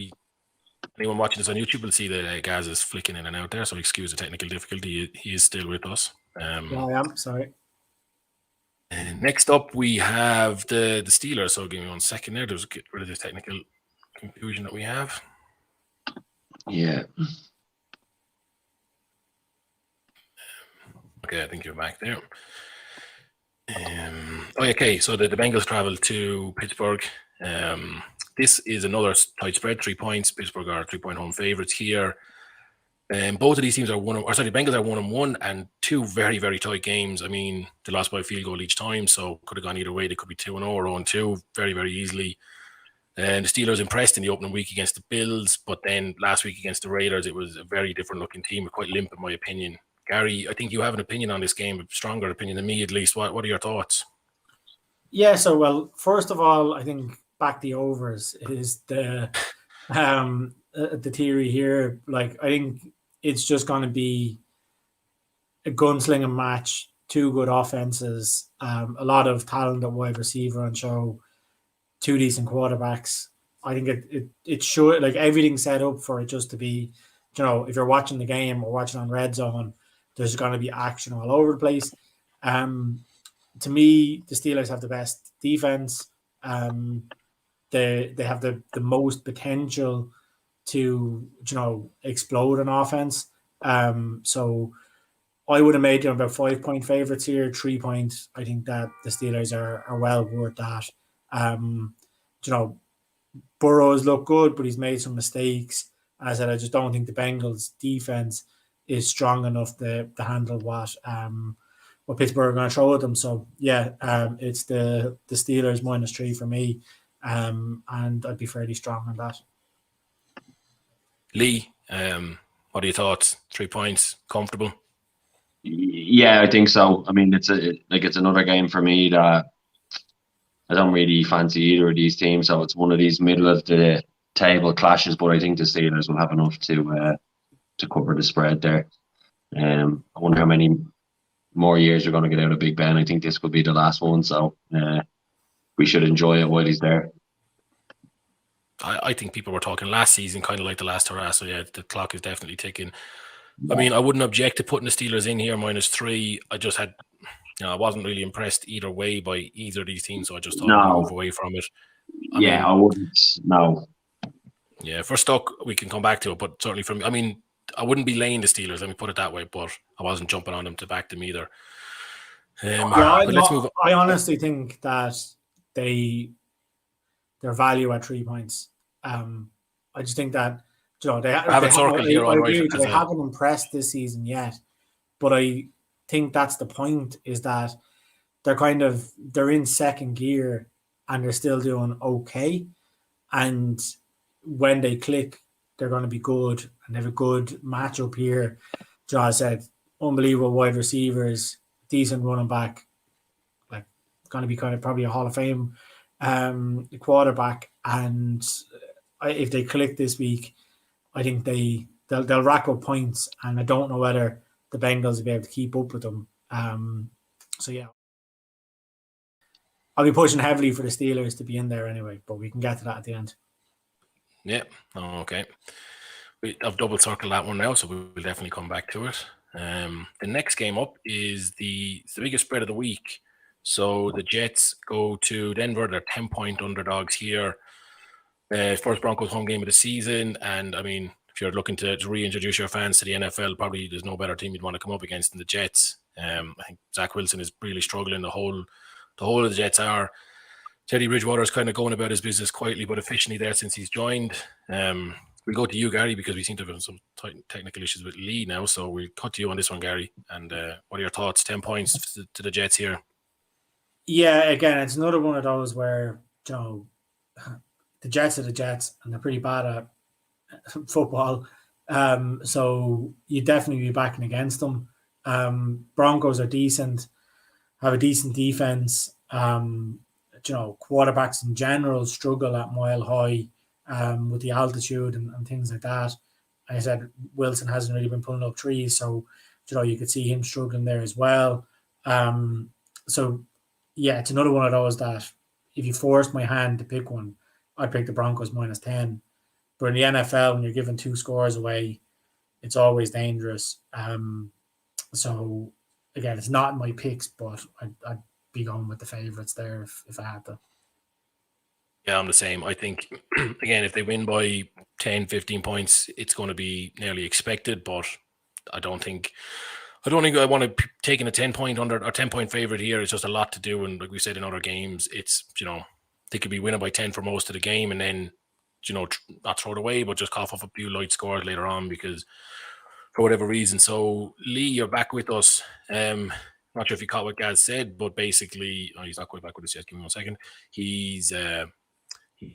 Anyone watching this on YouTube will see that Gaz is flicking in and out there, so excuse the technical difficulty. He is still with us. I am. Sorry. Next up, we have the Steelers. So give me 1 second there. There's get rid of the technical confusion that we have. Yeah. Okay, I think you're back there. Okay, so the Bengals travel to Pittsburgh. This is another tight spread, 3 points. Pittsburgh are 3-point home favourites here. Both of these teams are the Bengals are 1-1 and two very, very tight games. I mean, they lost by a field goal each time, so could have gone either way. They could be 2-0 or 0-2 very, very easily. And the Steelers impressed in the opening week against the Bills, but then last week against the Raiders, it was a very different looking team, quite limp in my opinion. Gary, I think you have an opinion on this game, a stronger opinion than me at least. What are your thoughts? Yeah, so well, first of all, I think back the overs is the theory here. Like, I think it's just going to be a gunslinging match, two good offenses, a lot of talent at wide receiver on show, two decent quarterbacks. I think it should, like, everything's set up for it just to be, if you're watching the game or watching on Red Zone, there's going to be action all over the place. To me, the Steelers have the best defense. They have the most potential to explode an offense. So I would have made them about 5-point favorites here. 3 points. I think that the Steelers are well worth that. Burrows look good, but he's made some mistakes. As I said, I just don't think the Bengals defense is strong enough to handle what Pittsburgh are going to throw at them. So yeah, it's the Steelers -3 for me, and I'd be fairly strong on that. Lee, what are your thoughts? 3 points, comfortable? Yeah, I think so. I mean, it's another game for me that I don't really fancy either of these teams. So it's one of these middle of the table clashes, but I think the Steelers will have enough to cover the spread there. I wonder how many more years you're going to get out of Big Ben. I think this could be the last one, so we should enjoy it while he's there. I think people were talking last season kind of like the last hurrah, so yeah, the clock is definitely ticking. I mean, I wouldn't object to putting the Steelers in here -3. I just had, I wasn't really impressed either way by either of these teams, so I just thought I'd move away from it. I wouldn't. No. Yeah, for Stoke, we can come back to it, but certainly from, I mean, I wouldn't be laying the Steelers, let me put it that way, but I wasn't jumping on them to back them either. Let's move on. I honestly think that their value at 3 points. I just think that they haven't impressed this season yet, but I think that's the point, is that they're in second gear and they're still doing okay, and when they click, they're going to be good, and they have a good matchup here. John said, unbelievable wide receivers, decent running back, like going to be kind of probably a Hall of Fame quarterback, and if they click this week, I think they'll rack up points, and I don't know whether the Bengals will be able to keep up with them. So yeah, I'll be pushing heavily for the Steelers to be in there anyway, but we can get to that at the end. Yeah, okay. I've double circled that one now, so we'll definitely come back to it. The next game up is the biggest spread of the week. So the Jets go to Denver. They're 10-point underdogs here. First Broncos home game of the season. And I mean, if you're looking to reintroduce your fans to the NFL, probably there's no better team you'd want to come up against than the Jets. I think Zach Wilson is really struggling. The whole of the Jets are. Teddy Bridgewater is kind of going about his business quietly but efficiently there since he's joined. We'll go to you, Gary, because we seem to have some technical issues with Lee now. So we'll cut to you on this one, Gary. And what are your thoughts? 10 points to the Jets here. Yeah, again, it's another one of those where, the Jets are the Jets, and they're pretty bad at football. So you definitely be backing against them. Broncos are decent, have a decent defense. Quarterbacks in general struggle at Mile High with the altitude and things like that. Like I said, Wilson hasn't really been pulling up trees, so you could see him struggling there as well. So yeah, it's another one of those that if you forced my hand to pick one, I'd pick the Broncos -10. But in the NFL, when you're giving 2 scores away, it's always dangerous. So again, it's not in my picks, but I'd be going with the favourites there if I had to. Yeah, I'm the same. I think, again, if they win by 10, 15 points, it's going to be nearly expected, but I I don't think I want to taking a 10-point under or 10-point favorite here. It's just a lot to do, and like we said in other games, it's they could be winning by 10 for most of the game, and then not throw it away, but just cough off a few light scores later on because for whatever reason. So Lee, you're back with us. Not sure if you caught what Gaz said, but basically, he's not quite back with us yet. Give me 1 second. He's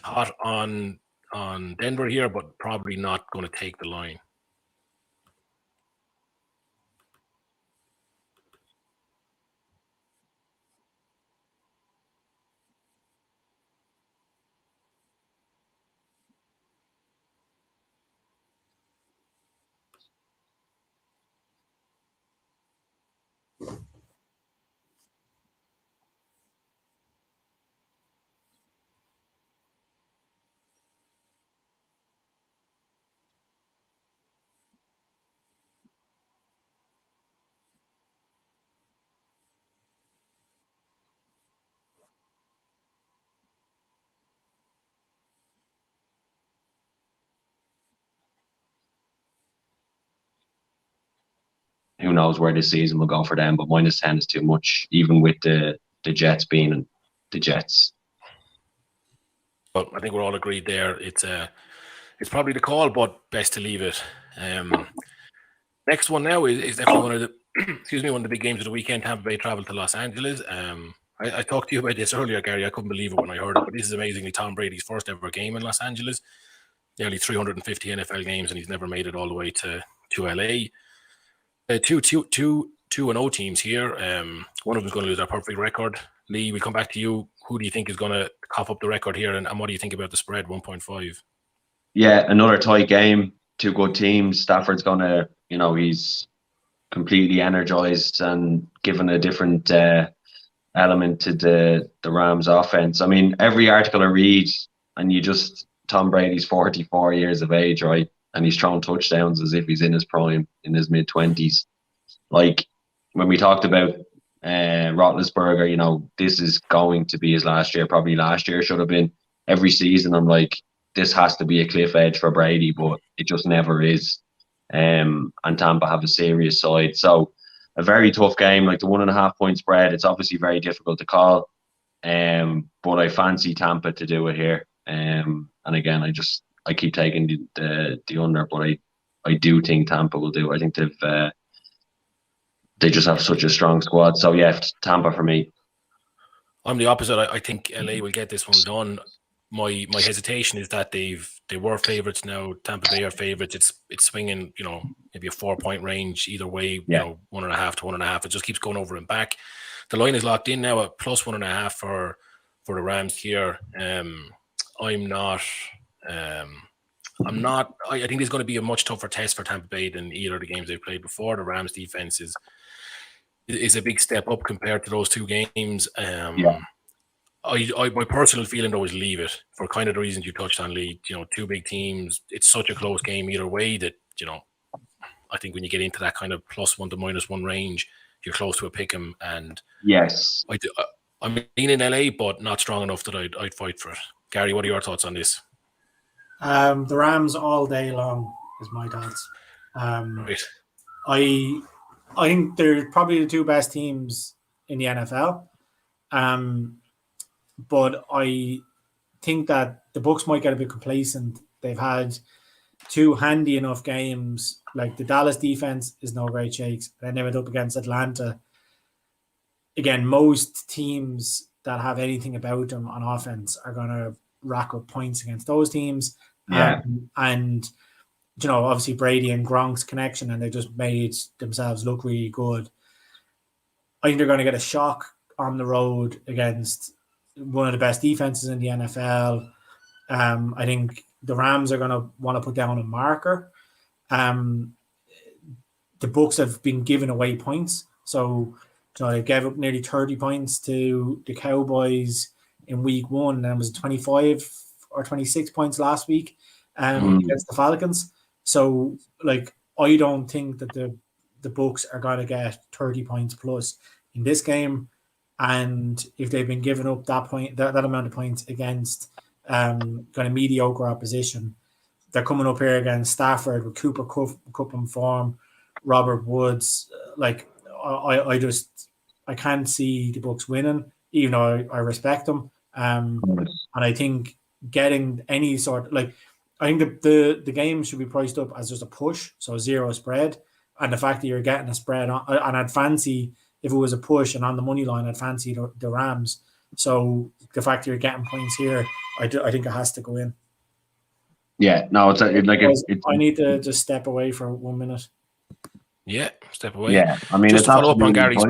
hot on Denver here, but probably not going to take the line. Who knows where this season will go for them, but -10 is too much, even with the Jets being the Jets. But I think we're all agreed there. It's probably the call, but best to leave it. Next one now is definitely one of the one of the big games of the weekend. Tampa Bay traveled to Los Angeles. I talked to you about this earlier, Gary. I couldn't believe it when I heard it, but this is amazingly Tom Brady's first ever game in Los Angeles. Nearly 350 NFL games, and he's never made it all the way to LA. 2-0 teams here. One of them is going to lose our perfect record. Lee, we come back to you. Who do you think is going to cough up the record here, and what do you think about the spread, 1.5? Yeah, another tight game. Two good teams. Stafford's going to, he's completely energized and given a different element to the Rams offense. I mean, every article I read, and Tom Brady's 44 years of age, right? And he's throwing touchdowns as if he's in his prime, in his mid-20s. Like, when we talked about Roethlisberger, this is going to be his last year. Probably last year should have been. Every season, I'm like, this has to be a cliff edge for Brady, but it just never is. And Tampa have a serious side. So, a very tough game, like the 1.5 point spread. It's obviously very difficult to call. But I fancy Tampa to do it here. And again, I keep taking the under, but I do think Tampa will do. I think they just have such a strong squad. So yeah, Tampa for me. I'm the opposite. I think LA will get this one done. My hesitation is that they were favourites. Now Tampa Bay are favourites. It's swinging, maybe a 4-point range either way. 1.5 to 1.5. It just keeps going over and back. The line is locked in now at +1.5 for the Rams here. I think there's going to be a much tougher test for Tampa Bay than either of the games they've played before. The Rams defense is a big step up compared to those two games. My personal feeling though is leave it for kind of the reasons you touched on, Lee. Two big teams. It's such a close game either way that I think when you get into that kind of +1 to -1 range, you're close to a pick 'em. And yes, I'm leaning LA, but not strong enough that I'd fight for it. Gary, what are your thoughts on this? The Rams all day long is my thoughts. Right. I think they're probably the two best teams in the NFL. But I think that the Bucs might get a bit complacent. They've had two handy enough games. Like the Dallas defense is no great shakes. Then they went up against Atlanta. Again, most teams that have anything about them on offense are going to rack up points against those teams. Yeah. And obviously Brady and Gronk's connection, and they just made themselves look really good. I think they're going to get a shock on the road against one of the best defenses in the NFL. I think the Rams are going to want to put down a marker. The Bucs have been giving away points. So, they gave up nearly 30 points to the Cowboys in week 1, and it was 25 or 26 points last week against the Falcons. So, I don't think that the Bucs are going to get 30 points plus in this game. And if they've been giving up that amount of points against kind of mediocre opposition, they're coming up here against Stafford with Cooper Kupp in form, Robert Woods. Like I can't see the Bucks winning, even though I respect them. And I think getting any sort like I think the game should be priced up as just a push, so 0 spread, and the fact that you're getting a spread on, and I'd fancy if it was a push and on the money line, I'd fancy the Rams. So the fact that you're getting points here, I think it has to go in. Yeah, no, it's I need to just step away for 1 minute. Yeah, step away. Yeah, I mean, just it's to follow up on Gary's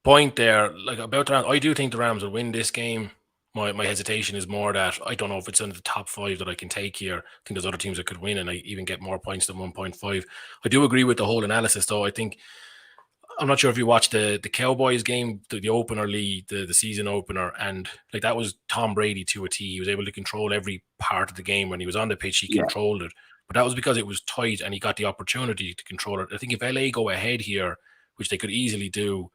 point there, like about the Rams, I do think the Rams will win this game. My hesitation is more that I don't know if it's in the top 5 that I can take here. I think there's other teams that could win and I even get more points than 1.5. I do agree with the whole analysis, though. I think I'm not sure if you watched the Cowboys game, the opener league, the season opener, and like that was Tom Brady to a T. He was able to control every part of the game when he was on the pitch. He controlled it, but that was because it was tight and he got the opportunity to control it. I think if LA go ahead here, which they could easily do,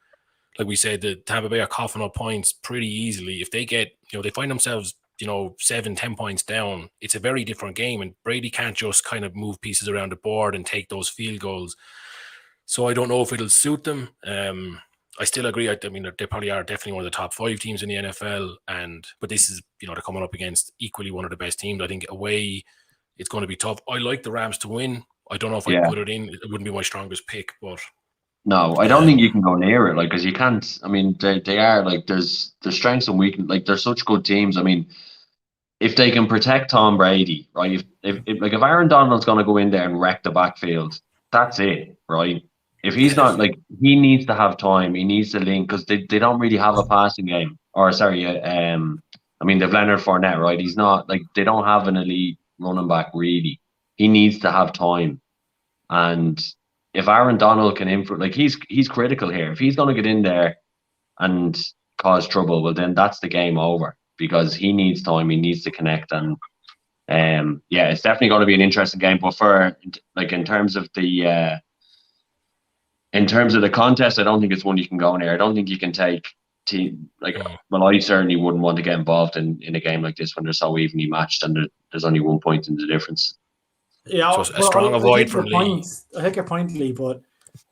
like we said, the Tampa Bay are coughing up points pretty easily. If they get, they find themselves, 7-10 points down, it's a very different game, and Brady can't just kind of move pieces around the board and take those field goals. So I don't know if it'll suit them. I still agree. I mean, they probably are definitely one of the top 5 teams in the NFL, but this is, they're coming up against equally one of the best teams. I think away, it's going to be tough. I like the Rams to win. I don't know if I put it in. It wouldn't be my strongest pick, but no, I don't think you can go near it. Like, because you can't. I mean, they are like there's strengths and weaknesses. Like, they're such good teams. I mean, if they can protect Tom Brady, right? If Aaron Donald's going to go in there and wreck the backfield, that's it, right? If he's not, like, he needs to have time. He needs to link, because they don't really have a passing game. Or sorry, I mean, they've Leonard Fournette, right? He's not, like, they don't have an elite running back really. He needs to have time, and if Aaron Donald can improve, like, he's critical here. If he's going to get in there and cause trouble, well, then that's the game over, because he needs time. He needs to connect, and it's definitely going to be an interesting game. But for in terms of the contest, I don't think it's one you can go near. I don't think you can take team Well, I certainly wouldn't want to get involved in a game like this when they're so evenly matched and there's only 1 point in the difference. Yeah, so a strong avoid from Lee. I take your point, Lee, but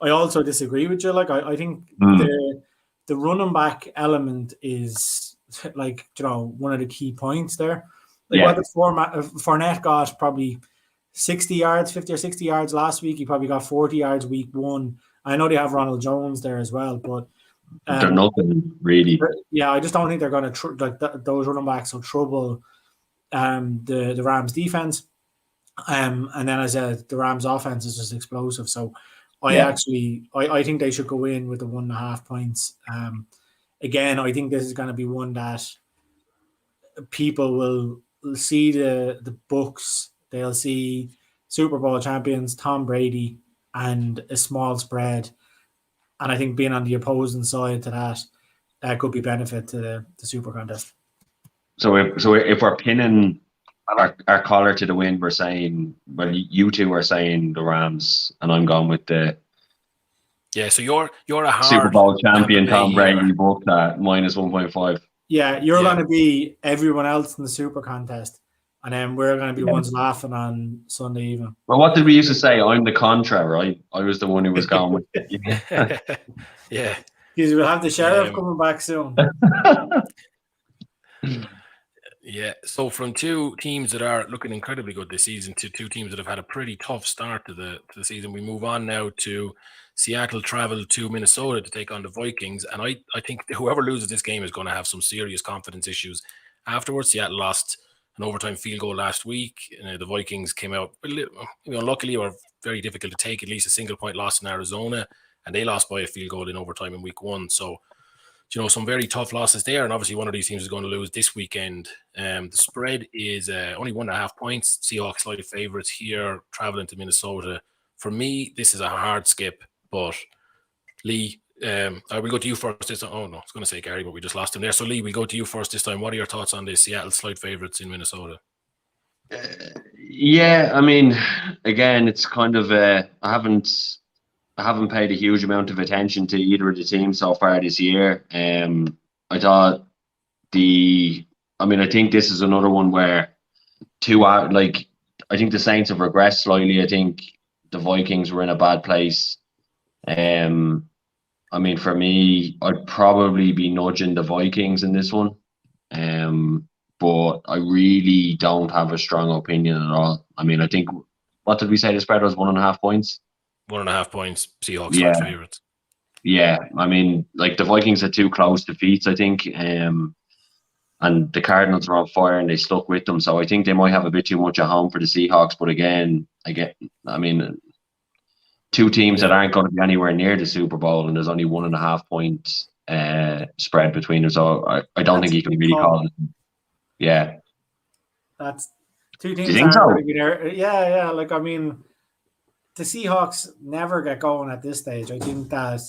I also disagree with you. Like, I think the running back element is one of the key points there. What the Fournette got probably 50 or 60 yards last week. He probably got 40 yards week 1. I know they have Ronald Jones there as well, but they're nothing really. Yeah, I just don't think they're going to those running backs will trouble the Rams defense. And then, as I said, the Rams offense is just explosive. So I think they should go in with the 1.5 points. Again, I think this is going to be one that people will see the Bucks. They'll see Super Bowl champions Tom Brady and a small spread. And I think being on the opposing side to that could be benefit to the Super Contest. So if we're pinning our collar to the wind, we're saying, well, you two are saying the Rams, and I'm going with the so you're a hard Super Bowl champion Tom Brady booked at minus 1.5. Yeah, you're going to be everyone else in the Super Contest, and then we're going to be ones laughing on Sunday evening. Well, what did we used to say? I'm the contra, right? I was the one who was going with it. Yeah. Because we'll have the sheriff coming back soon. Yeah, so from 2 teams that are looking incredibly good this season to 2 teams that have had a pretty tough start to the season, we move on now to Seattle travel to Minnesota to take on the Vikings. And I think whoever loses this game is going to have some serious confidence issues afterwards. Seattle lost an overtime field goal last week. The Vikings came out, luckily, or very difficult to take, at least a single-point loss in Arizona, and they lost by a field goal in overtime in week 1. So, some very tough losses there, and obviously one of these teams is going to lose this weekend. The spread is only 1.5 points. Seahawks slight favorites here, traveling to Minnesota. For me, this is a hard skip, but Lee, I will go to you first this time. Oh, no, I was going to say Gary, but we just lost him there. So, Lee, we'll go to you first this time. What are your thoughts on this Seattle slight favorites in Minnesota? I mean, again, it's kind of I haven't paid a huge amount of attention to either of the teams so far this year. I thought I think this is another one where I think the Saints have regressed slightly. I think the Vikings were in a bad place. I mean, for me, I'd probably be nudging the Vikings in this one. But I really don't have a strong opinion at all. I mean, I think, what did we say the spread was? 1.5 points? 1.5 points, Seahawks Yeah. 5 favourites. Yeah, I mean, like the Vikings had 2 close defeats, I think. And the Cardinals were on fire and they stuck with them. So I think they might have a bit too much at home for the Seahawks. But again, I mean, 2 teams that aren't going to be anywhere near the Super Bowl, and there's only 1.5 point spread between them. So I don't think you can really call it. Yeah. That's 2 teams. Do you think so? Yeah. Like, I mean, the Seahawks never get going at this stage. I think that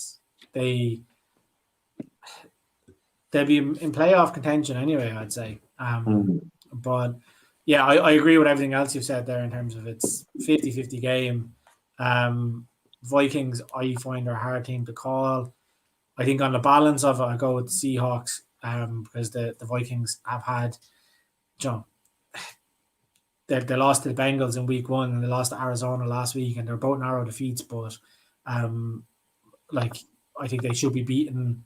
they'll be in playoff contention anyway, I'd say. But yeah, I agree with everything else you've said there in terms of it's 50-50 game. Vikings, I find, are a hard team to call. I think on the balance of it, I go with the Seahawks because the Vikings have had, they lost to the Bengals in week 1 and they lost to Arizona last week, and they're both narrow defeats, but like, I think they should be beaten,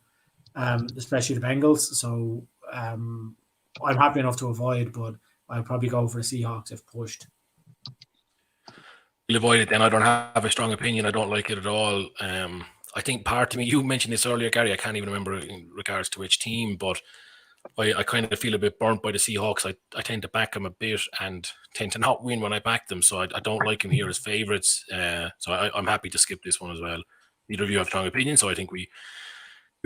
especially the Bengals. So I'm happy enough to avoid, but I'll probably go for the Seahawks if pushed. We'll avoid it then. I don't have a strong opinion. I don't like it at all. I think part of me, you mentioned this earlier, Gary, I can't even remember in regards to which team, but I kind of feel a bit burnt by the Seahawks. I tend to back them a bit and tend to not win when I back them. So I don't like them here as favourites. So I'm happy to skip this one as well. Neither of you have strong opinions, so I think we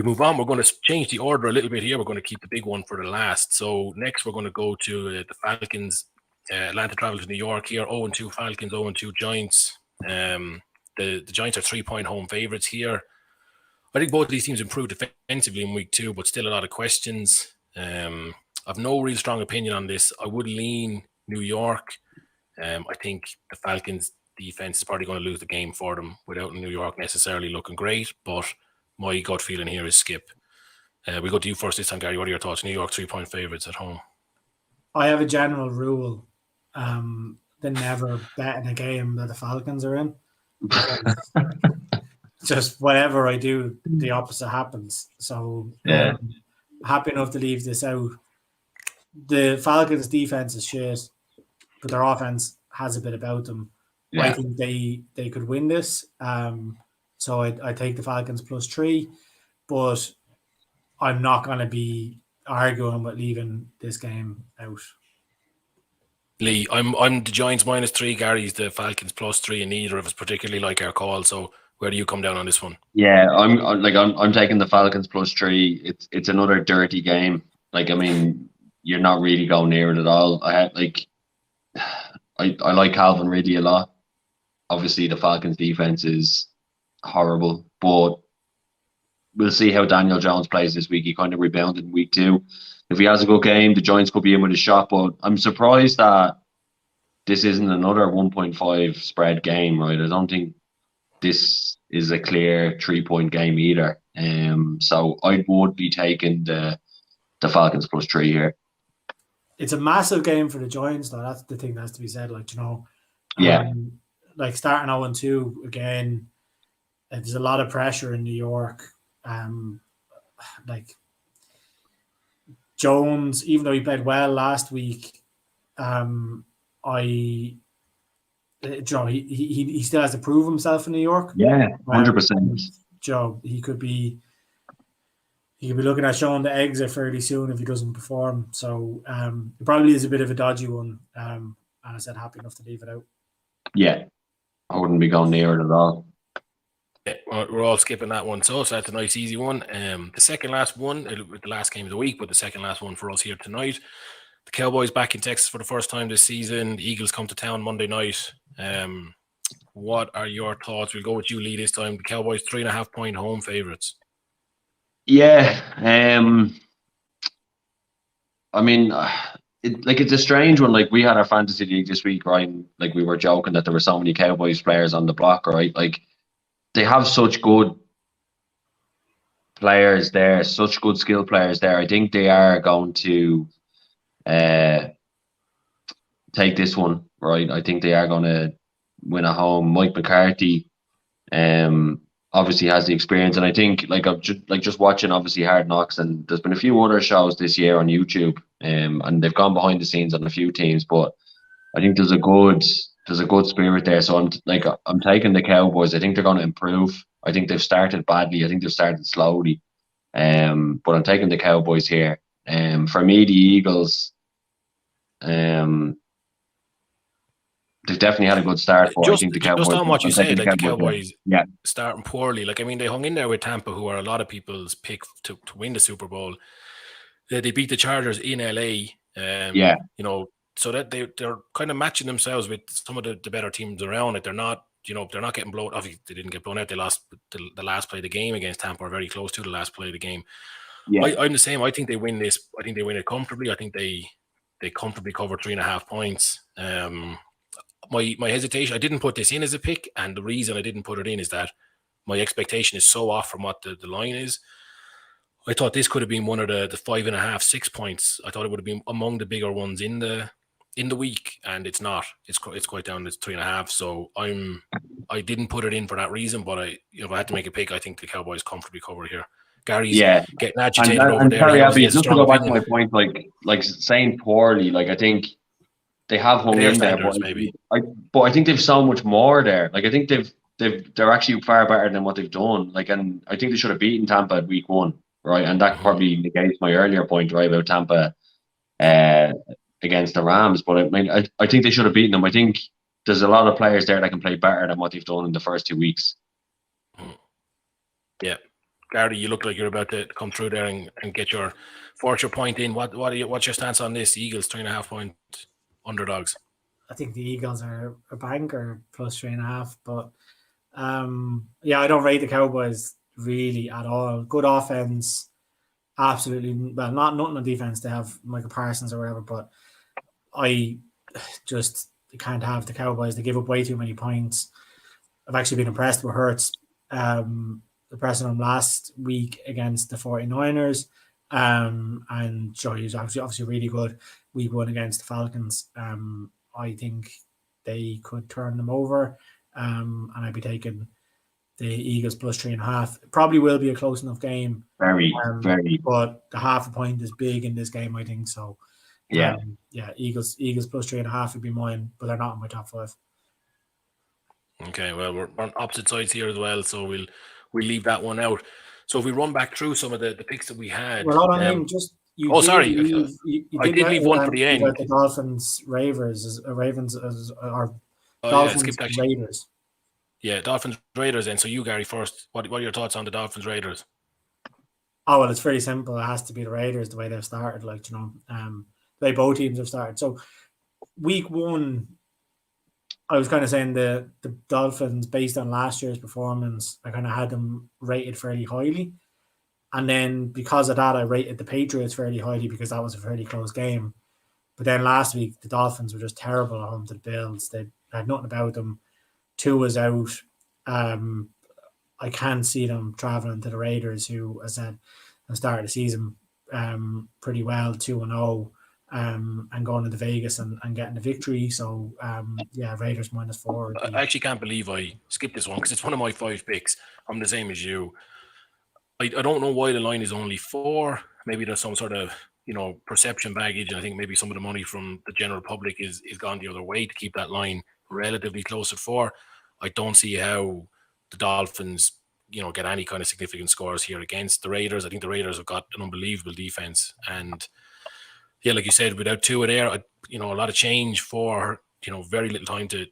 move on. We're going to change the order a little bit here. We're going to keep the big one for the last. So next we're going to go to the Falcons. Atlanta travel to New York here. 0-2 Falcons, 0-2 Giants. The Giants are 3-point home favourites here. I think both of these teams improved defensively in week 2, but still a lot of questions. I've no real strong opinion on this. I would lean New York. I think the Falcons defense is probably going to lose the game for them without New York necessarily looking great, but my gut feeling here is skip. We go to you first this time, Gary. What are your thoughts? New York 3-point favourites at home. I have a general rule that never bet in a game that the Falcons are in. Just whatever I do, the opposite happens. So happy enough to leave this out. The Falcons' defense is shit, but their offense has a bit about them. Yeah. I think they could win this. So I take the Falcons +3, but I'm not going to be arguing with leaving this game out. Lee, I'm the Giants -3, Gary's the Falcons +3, and neither of us particularly like our call. So where do you come down on this one? Yeah, I'm taking the Falcons +3. It's another dirty game. Like, I mean, you're not really going near it at all. I like Calvin Ridley a lot. Obviously, the Falcons defense is horrible, but we'll see how Daniel Jones plays this week. He kind of rebounded in week 2. If he has a good game, the Giants could be in with a shot, but I'm surprised that this isn't another 1.5 spread game, right? I don't think this is a clear 3-point game either. So I would be taking the Falcons +3 here. It's a massive game for the Giants, though. That's the thing that has to be said. Like, like starting 0-2 again, there's a lot of pressure in New York. Like Jones, even though he played well last week, he still has to prove himself in New York. Yeah, 100%. Joe, he could be looking at showing the exit fairly soon if he doesn't perform. So it probably is a bit of a dodgy one. And I said happy enough to leave it out. Yeah, I wouldn't be going near it at all. Yeah, we're all skipping that one. So that's a nice, easy one. The second last one, the last game of the week, but the second last one for us here tonight. The Cowboys back in Texas for the first time this season. The Eagles come to town Monday night. What are your thoughts? We'll go with you, Lee, this time. The Cowboys 3.5-point home favourites. Yeah. I mean, it's a strange one. Like, we had our fantasy league this week, right? And, like, we were joking that there were so many Cowboys players on the block, right? Like, they have such good players there, such good skill players there. I think they are going to take this one, right? I think they are going to win at home. Mike McCarthy, obviously has the experience, and I think I'm just watching obviously Hard Knocks, and there's been a few other shows this year on YouTube, and they've gone behind the scenes on a few teams, but I think there's a good spirit there. So I'm taking the Cowboys. I think they're going to improve. I think they've started badly. I think they've started slowly, but I'm taking the Cowboys here. For me, the Eagles, they've definitely had a good start, but I think the Cowboys. Just on what you said, the Cowboys yeah, starting poorly. They hung in there with Tampa, who are a lot of people's pick to win the Super Bowl. They beat the Chargers in LA. So that they're kind of matching themselves with some of the better teams around it. They're not getting blown. Obviously, they didn't get blown out. They lost the last play of the game against Tampa, or very close to the last play of the game. Yeah. I'm the same. I think they win this. I think they win it comfortably. I think they comfortably cover 3.5 points. My hesitation, I didn't put this in as a pick, and the reason I didn't put it in is that my expectation is so off from what the line is. I thought this could have been one of the 5.5, 6 points. I thought it would have been among the bigger ones in the week, and it's not. It's quite down to 3.5. So I didn't put it in for that reason. But if I had to make a pick, I think the Cowboys comfortably cover here. Gary's getting agitated over there. Sorry, Abby, just to go back to my point, like saying poorly, I think they have hung in there, but I think they've so much more there. I think they're actually far better than what they've done. And I think they should have beaten Tampa at week 1, right? And that probably negates my earlier point, right, about Tampa against the Rams. But I think they should have beaten them. I think there's a lot of players there that can play better than what they've done in the first 2 weeks. Yeah. Gary, you look like you're about to come through there and get your point in. What's your stance on this? Eagles 3.5 point underdogs. I think the Eagles are a banker plus 3.5, but I don't rate the Cowboys really at all. Good offense, absolutely. Well, nothing on defense. They have Michael Parsons or whatever, but I just can't have the Cowboys. They give up way too many points. I've actually been impressed with Hurts. Pressing him last week against the 49ers. And sure, he was obviously really good week 1 against the Falcons. I think they could turn them over. And I'd be taking the Eagles plus 3.5. It probably will be a close enough game. Very. But the 0.5 point is big in this game, I think. So Eagles plus 3.5 would be mine, but they're not in my top 5. Okay, well, we're on opposite sides here as well, so we'll leave that one out. So if we run back through some of the picks that we had. Well, hold on, I did leave one for the end. The Dolphins, Ravens, Dolphins, Raiders. Yeah, Dolphins, Raiders. And so you, Gary, first. What are your thoughts on the Dolphins, Raiders? Oh, well, it's very simple. It has to be the Raiders, the way they've started. The way both teams have started. So week 1, I was kind of saying the Dolphins, based on last year's performance, I kind of had them rated fairly highly. And then because of that, I rated the Patriots fairly highly because that was a fairly close game. But then last week, the Dolphins were just terrible at home to the Bills. They had nothing about them. 2 was out. I can't see them traveling to the Raiders, who, as I said, have started the season pretty well, 2-0. And going into Vegas and getting the victory. So, Raiders -4. I actually can't believe I skipped this one because it's one of my 5 picks. I'm the same as you. I don't know why the line is only 4. Maybe there's some sort of, perception baggage. And I think maybe some of the money from the general public is gone the other way to keep that line relatively close at 4. I don't see how the Dolphins, get any kind of significant scores here against the Raiders. I think the Raiders have got an unbelievable defense. And yeah, like you said, without Tua there, a lot of change for, very little time to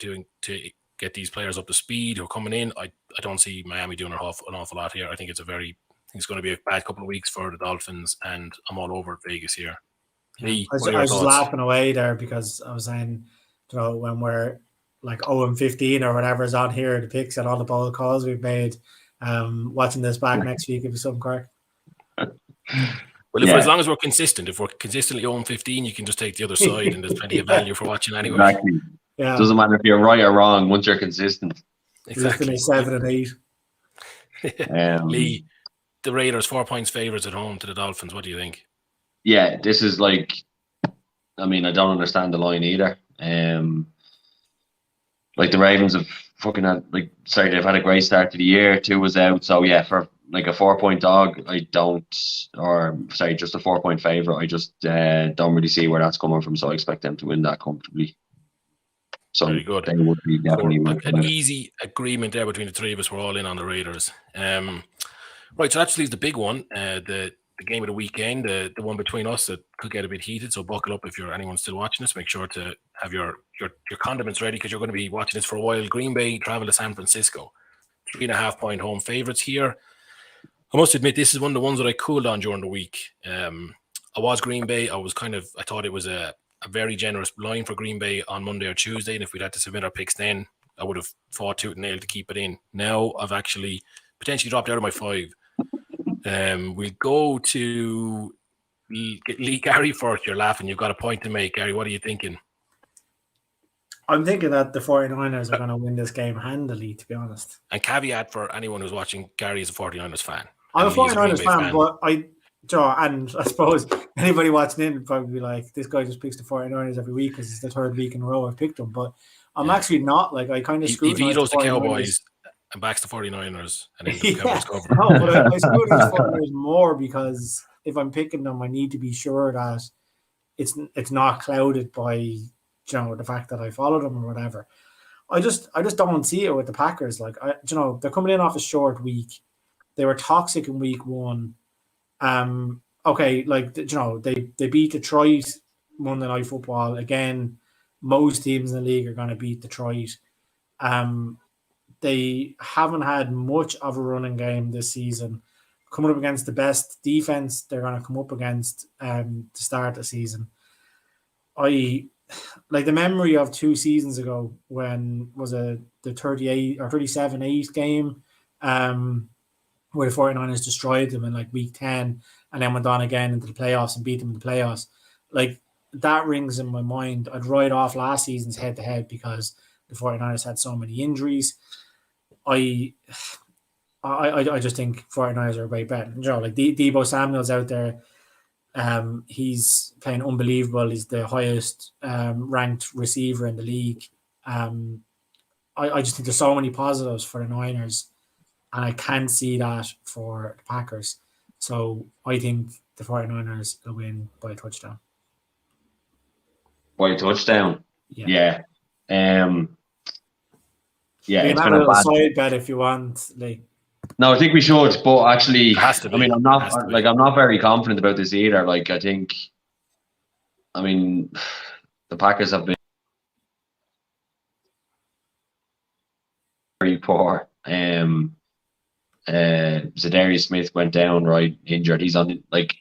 get these players up to speed who are coming in. I don't see Miami doing an awful lot here. I think it's going to be a bad couple of weeks for the Dolphins, and I'm all over Vegas here. Lee, I was just laughing away there because I was saying, when we're like 0-15 or whatever is on here, the picks and all the ball calls we've made, watching this back next week, it'll be something correct. Well, as long as we're consistent, if we're consistently 0-15, you can just take the other side, and there's plenty of value for watching anyway. Exactly. Yeah. Doesn't matter if you're right or wrong once you're consistent. Exactly. 7 and 8. Lee, the Raiders 4 points favourites at home to the Dolphins. What do you think? Yeah, this is I don't understand the line either. like the Ravens have they've had a great start to the year. 2 was out, so yeah, for like a 4-point dog, just a 4-point favourite. I just don't really see where that's coming from. So I expect them to win that comfortably. So very good. they would be definitely an easy agreement there between the three of us. We're all in on the Raiders. Right, so that leaves the big one, the game of the weekend, the one between us that could get a bit heated. So buckle up if you're anyone still watching this. Make sure to have your condiments ready because you're going to be watching this for a while. Green Bay travel to San Francisco, 3.5-point home favourites here. I must admit, this is one of the ones that I cooled on during the week. I was Green Bay. I thought it was a very generous line for Green Bay on Monday or Tuesday, and if we'd had to submit our picks then, I would have fought tooth and nail to keep it in. Now I've actually potentially dropped out of my 5. We'll go to Gary first. You're laughing. You've got a point to make. Gary, what are you thinking? I'm thinking that the 49ers are going to win this game handily, to be honest. And caveat for anyone who's watching, Gary is a 49ers fan. I'm a 49ers fan, but and I suppose anybody watching in would probably be like, this guy just picks the 49ers every week because it's the 3rd week in a row I've picked them. But I'm actually not. Like, I kind of scrutinize he vetoes the Cowboys and backs the 49ers and then the Cowboys cover. No, but I scrutinize the 49ers more because if I'm picking them, I need to be sure that it's not clouded by the fact that I follow them or whatever. I just don't see it with the Packers. Like, they're coming in off a short week. They were toxic in week 1. Okay, like, they beat Detroit Monday Night Football. Again, most teams in the league are going to beat Detroit. They haven't had much of a running game this season. Coming up against the best defense they're going to come up against to start the season. I like the memory of 2 seasons ago when was the 38 or 37-8 game where the 49ers destroyed them in like week 10 and then went on again into the playoffs and beat them in the playoffs. Like, that rings in my mind. I'd write off last season's head-to-head because the 49ers had so many injuries. I just think 49ers are a great bet. Like Deebo Samuel's out there. He's playing unbelievable. He's the highest ranked receiver in the league. I just think there's so many positives for the Niners, and I can't see that for the Packers. So I think the 49ers will win by a touchdown. By a touchdown? Yeah. Yeah, it's been a little side bet if you want, Lee. No, I think we should, but actually, I'm not very confident about this either. Like, the Packers have been very poor. Zadarius Smith went down, right, injured. He's on, like,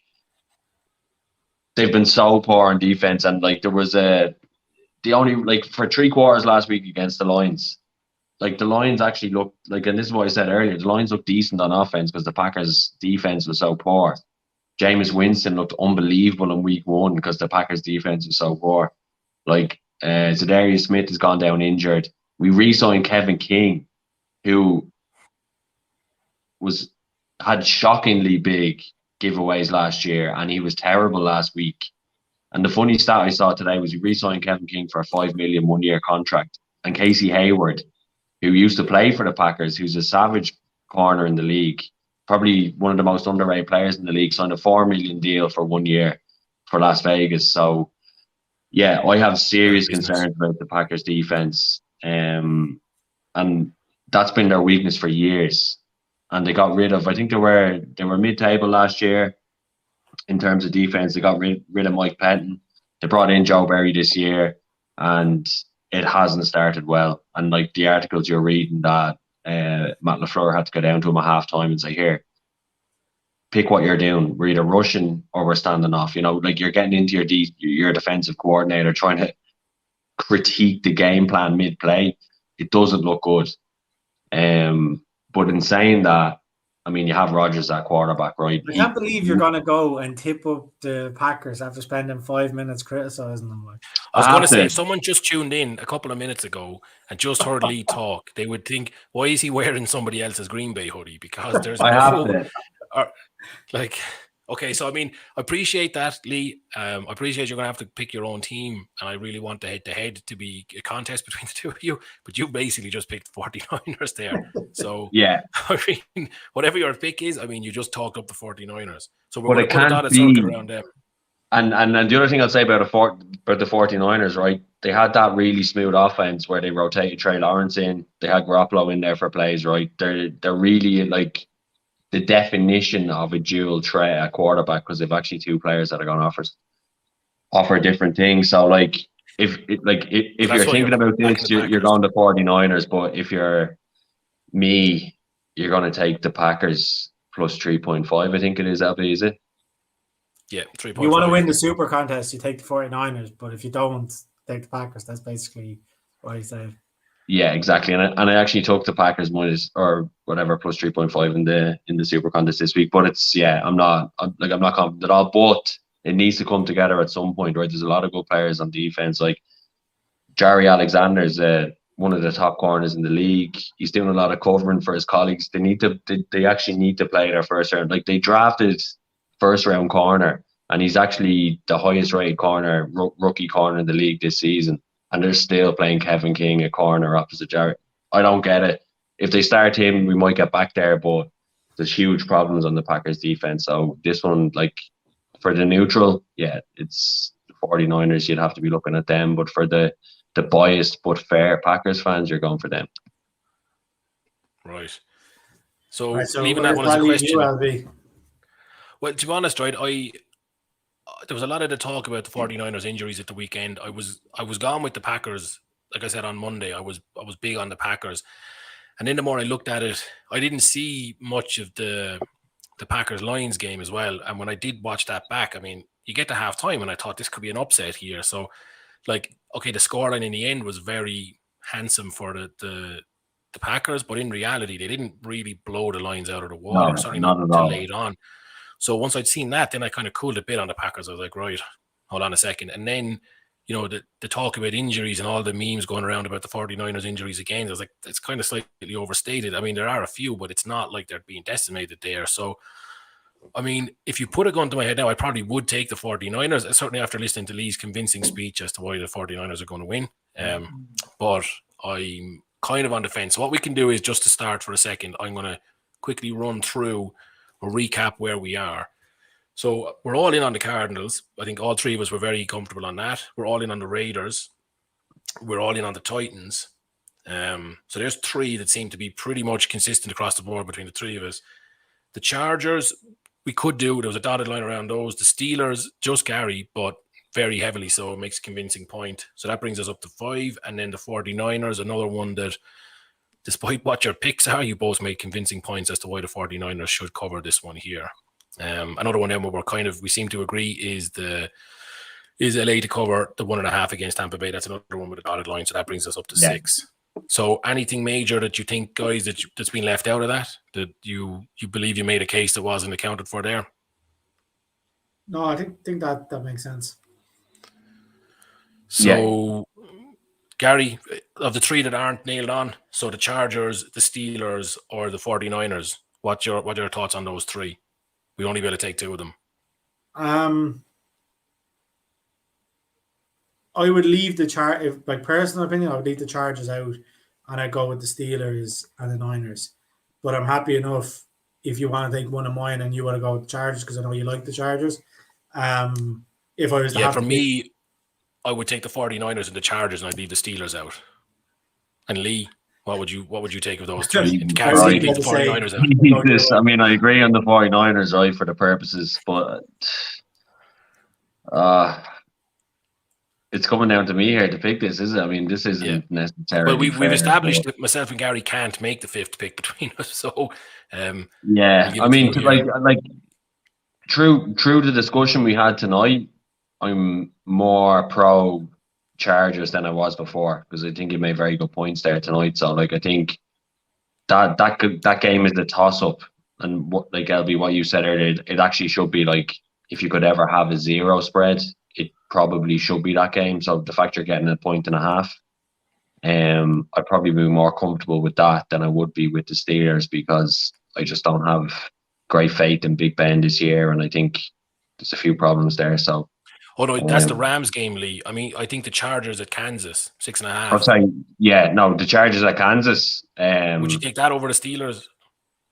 they've been so poor on defense, and like there was for 3 quarters last week against the Lions. Like, the Lions actually looked like, and this is what I said earlier, the Lions looked decent on offense because the Packers' defense was so poor. Jameis Winston looked unbelievable in week 1 because the Packers' defense was so poor. Like, Zadarius Smith has gone down injured. We re-signed Kevin King, who had shockingly big giveaways last year, and he was terrible last week. And the funny stat I saw today was we re-signed Kevin King for a $5 million 1-year contract, and Casey Hayward, who used to play for the Packers, who's a savage corner in the league, probably one of the most underrated players in the league, signed a $4 million deal for 1 year for Las Vegas. So, yeah, I have serious concerns about the Packers' defense, and that's been their weakness for years. And they got rid of, I think they were mid-table last year in terms of defense. They got rid of Mike Penton. They brought in Joe Barry this year, and it hasn't started well. And like the articles you're reading that Matt LaFleur had to go down to him at halftime and say, here, pick what you're doing. We're either rushing or we're standing off. Like, you're getting into your defensive coordinator trying to critique the game plan mid-play. It doesn't look good. But in saying that, you have Rodgers at quarterback, right? I can't believe you're going to go and tip up the Packers after spending 5 minutes criticizing them. I was going to say, if someone just tuned in a couple of minutes ago and just heard Lee talk, they would think, why is he wearing somebody else's Green Bay hoodie? Because there's Okay, so I mean, I appreciate that, Lee. I appreciate you're going to have to pick your own team, and I really want the head-to-head to be a contest between the two of you, but you basically just picked 49ers there. So, Yeah. I mean, whatever your pick is, I mean, you just talked up the 49ers. So we're But going it to put a can't dotted be- circle around them. And the other thing I'll say about the 49ers, right? They had that really smooth offense where they rotated Trey Lawrence in. They had Garoppolo in there for plays, right? They're really like the definition of a dual threat at quarterback, because they've actually two players that are going to offer different things. So like if you're thinking about this, you're going to 49ers, but if you're me, you're going to take the Packers plus 3.5. I think it is, LB, is it? Yeah, 3.5. You want to win the super contest, you take the 49ers, but if you don't, take the Packers. That's basically what I said. Yeah, exactly. And I actually took the Packers minus or whatever plus 3.5 in the super contest this week. But it's I'm not confident at all. But it needs to come together at some point, right? There's a lot of good players on defense. Like Jerry Alexander's one of the top corners in the league. He's doing a lot of covering for his colleagues. They actually need to play their first round. Like they drafted first round corner, and he's actually the highest rated corner, rookie corner in the league this season. And they're still playing Kevin King at corner opposite Jared. I don't get it. If they start him, we might get back there, but there's huge problems on the Packers defense. So this one, like for the neutral, yeah, it's the 49ers. You'd have to be looking at them. But for the biased but fair Packers fans, you're going for them. Right. So, Right, leaving that one as a question. LB. Well, to be honest, right, there was a lot of the talk about the 49ers injuries at the weekend. I was gone with the Packers. Like I said on Monday, I was big on the Packers. And then the more I looked at it, I didn't see much of the Packers-Lions game as well. And when I did watch that back, I mean, you get to half-time and I thought this could be an upset here. So, like, okay, the scoreline in the end was very handsome for the Packers, but in reality, they didn't really blow the Lions out of the water. No, certainly not not at all. late on. So once I'd seen that, then I kind of cooled a bit on the Packers. I was like, right, hold on a second. And then, you know, the talk about injuries and all the memes going around about the 49ers injuries again, I was like, it's kind of slightly overstated. I mean, there are a few, but it's not like they're being decimated there. So, I mean, if you put a gun to my head now, I probably would take the 49ers, certainly after listening to Lee's convincing speech as to why the 49ers are going to win. But I'm kind of on the fence. So what we can do is, just to start for a second, I'm going to quickly run through or recap where we are. So we're all in on the Cardinals. I think all three of us were very comfortable on that. We're all in on the Raiders. We're all in on the Titans. So there's three that seem to be pretty much consistent across the board between the three of us. The Chargers, we could do. There was a dotted line around those. The Steelers, just Gary, but very heavily so. It makes a convincing point. So that brings us up to 5. And then the 49ers, another one that, despite what your picks are, you both made convincing points as to why the 49ers should cover this one here. Another one then where we seem to agree is LA to cover the 1.5 against Tampa Bay. That's another one with a dotted line. So that brings us up to 6. So anything major that you think, guys, that's been left out of that you believe you made a case that wasn't accounted for there? No, I think that makes sense. So, Gary, of the three that aren't nailed on, so the Chargers, the Steelers, or the 49ers, what are your thoughts on those three? We only be able to take 2 of them. I would leave if my personal opinion, I would leave the Chargers out, and I'd go with the Steelers and the Niners. But I'm happy enough if you want to take one of mine and you want to go with the Chargers, because I know you like the Chargers. If I was to for me, I would take the 49ers and the Chargers, and I'd leave the Steelers out. And Lee, what would you take of those three? You can't leave the 49ers out. I mean, I agree on the 49ers, right, for the purposes, but it's coming down to me here to pick this, is it? I mean, this isn't necessarily. Well, we've established that myself and Gary can't make the 5th pick between us. So, I mean, like through the discussion we had tonight, I'm more pro Chargers than I was before, because I think you made very good points there tonight. So, like, I think that game is the toss up, and what, like LB, what you said earlier, it actually should be like, if you could ever have a 0 spread, it probably should be that game. So the fact you're getting 1.5, I'd probably be more comfortable with that than I would be with the Steelers, because I just don't have great faith in Big Ben this year, and I think there's a few problems there. So, Oh no, that's the Rams game, Lee. I mean, I think the Chargers at Kansas, 6.5. I'm saying, yeah, no, the Chargers at Kansas. Would you take that over the Steelers?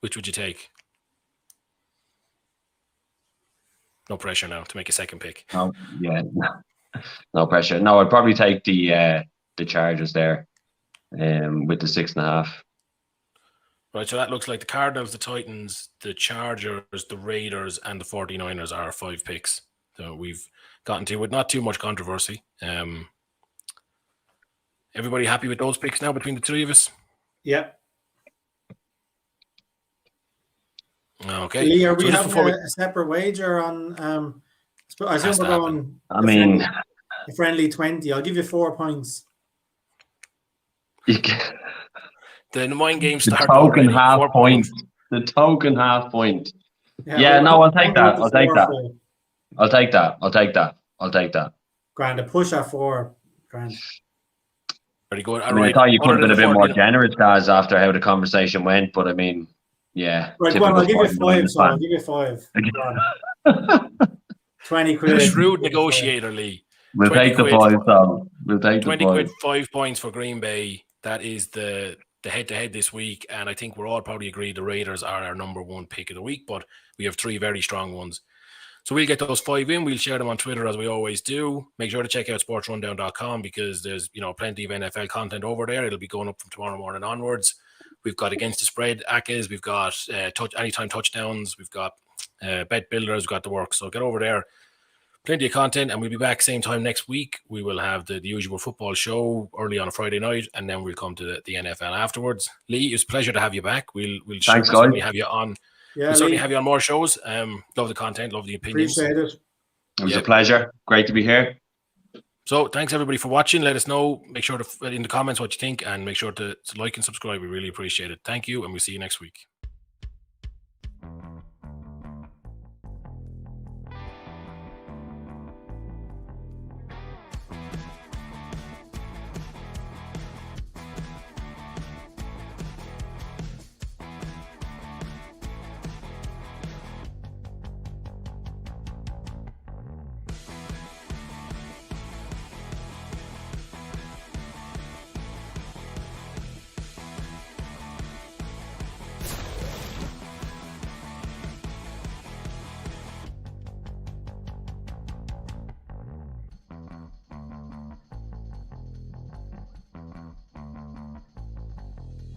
Which would you take? No pressure now to make a second pick. No, yeah, no pressure. No, I'd probably take the Chargers there, with the 6.5. Right, so that looks like the Cardinals, the Titans, the Chargers, the Raiders, and the 49ers are our 5 picks. So we've gotten to with not too much controversy. Everybody happy with those picks now between the 3 of us? Yeah. Okay. Lee, are we so having a separate wager on? I assume we're going. I mean, a friendly 20. I'll give you 4 points. The mind game the started. token already. half 4 point. points. The token half point. Yeah, No, I'll take that. I'll take that. For I'll take that. I'll take that. I'll take that. grand. A push at 4 grand. Very good. I mean, I thought you could have been a bit more generous, guys, after how the conversation went. But I mean, yeah. Right, go on, I'll give you 5. So I'll give you 5. 20 quid. Shrewd negotiator, Lee. We'll take the 5, Tom. We'll take 20 the 5. quid, 5 points for Green Bay. That is the head-to-head this week, and I think we're all probably agreed the Raiders are our number 1 pick of the week, but we have 3 very strong ones. So we'll get those 5 in. We'll share them on Twitter as we always do. Make sure to check out sportsrundown.com because there's plenty of NFL content over there. It'll be going up from tomorrow morning onwards. We've got against the spread ACCAs, we've got anytime touchdowns, we've got bet builders, we've got the work. So get over there. Plenty of content, and we'll be back same time next week. We will have the usual football show early on a Friday night, and then we'll come to the NFL afterwards. Lee, it's a pleasure to have you back. We'll certainly have you on. Yeah, we'll certainly have you on more shows. Love the content, love the opinions. Appreciate it. It was a pleasure. Great to be here. So thanks everybody for watching. Let us know. Make sure to in the comments what you think, and make sure to like and subscribe. We really appreciate it. Thank you, and we'll see you next week.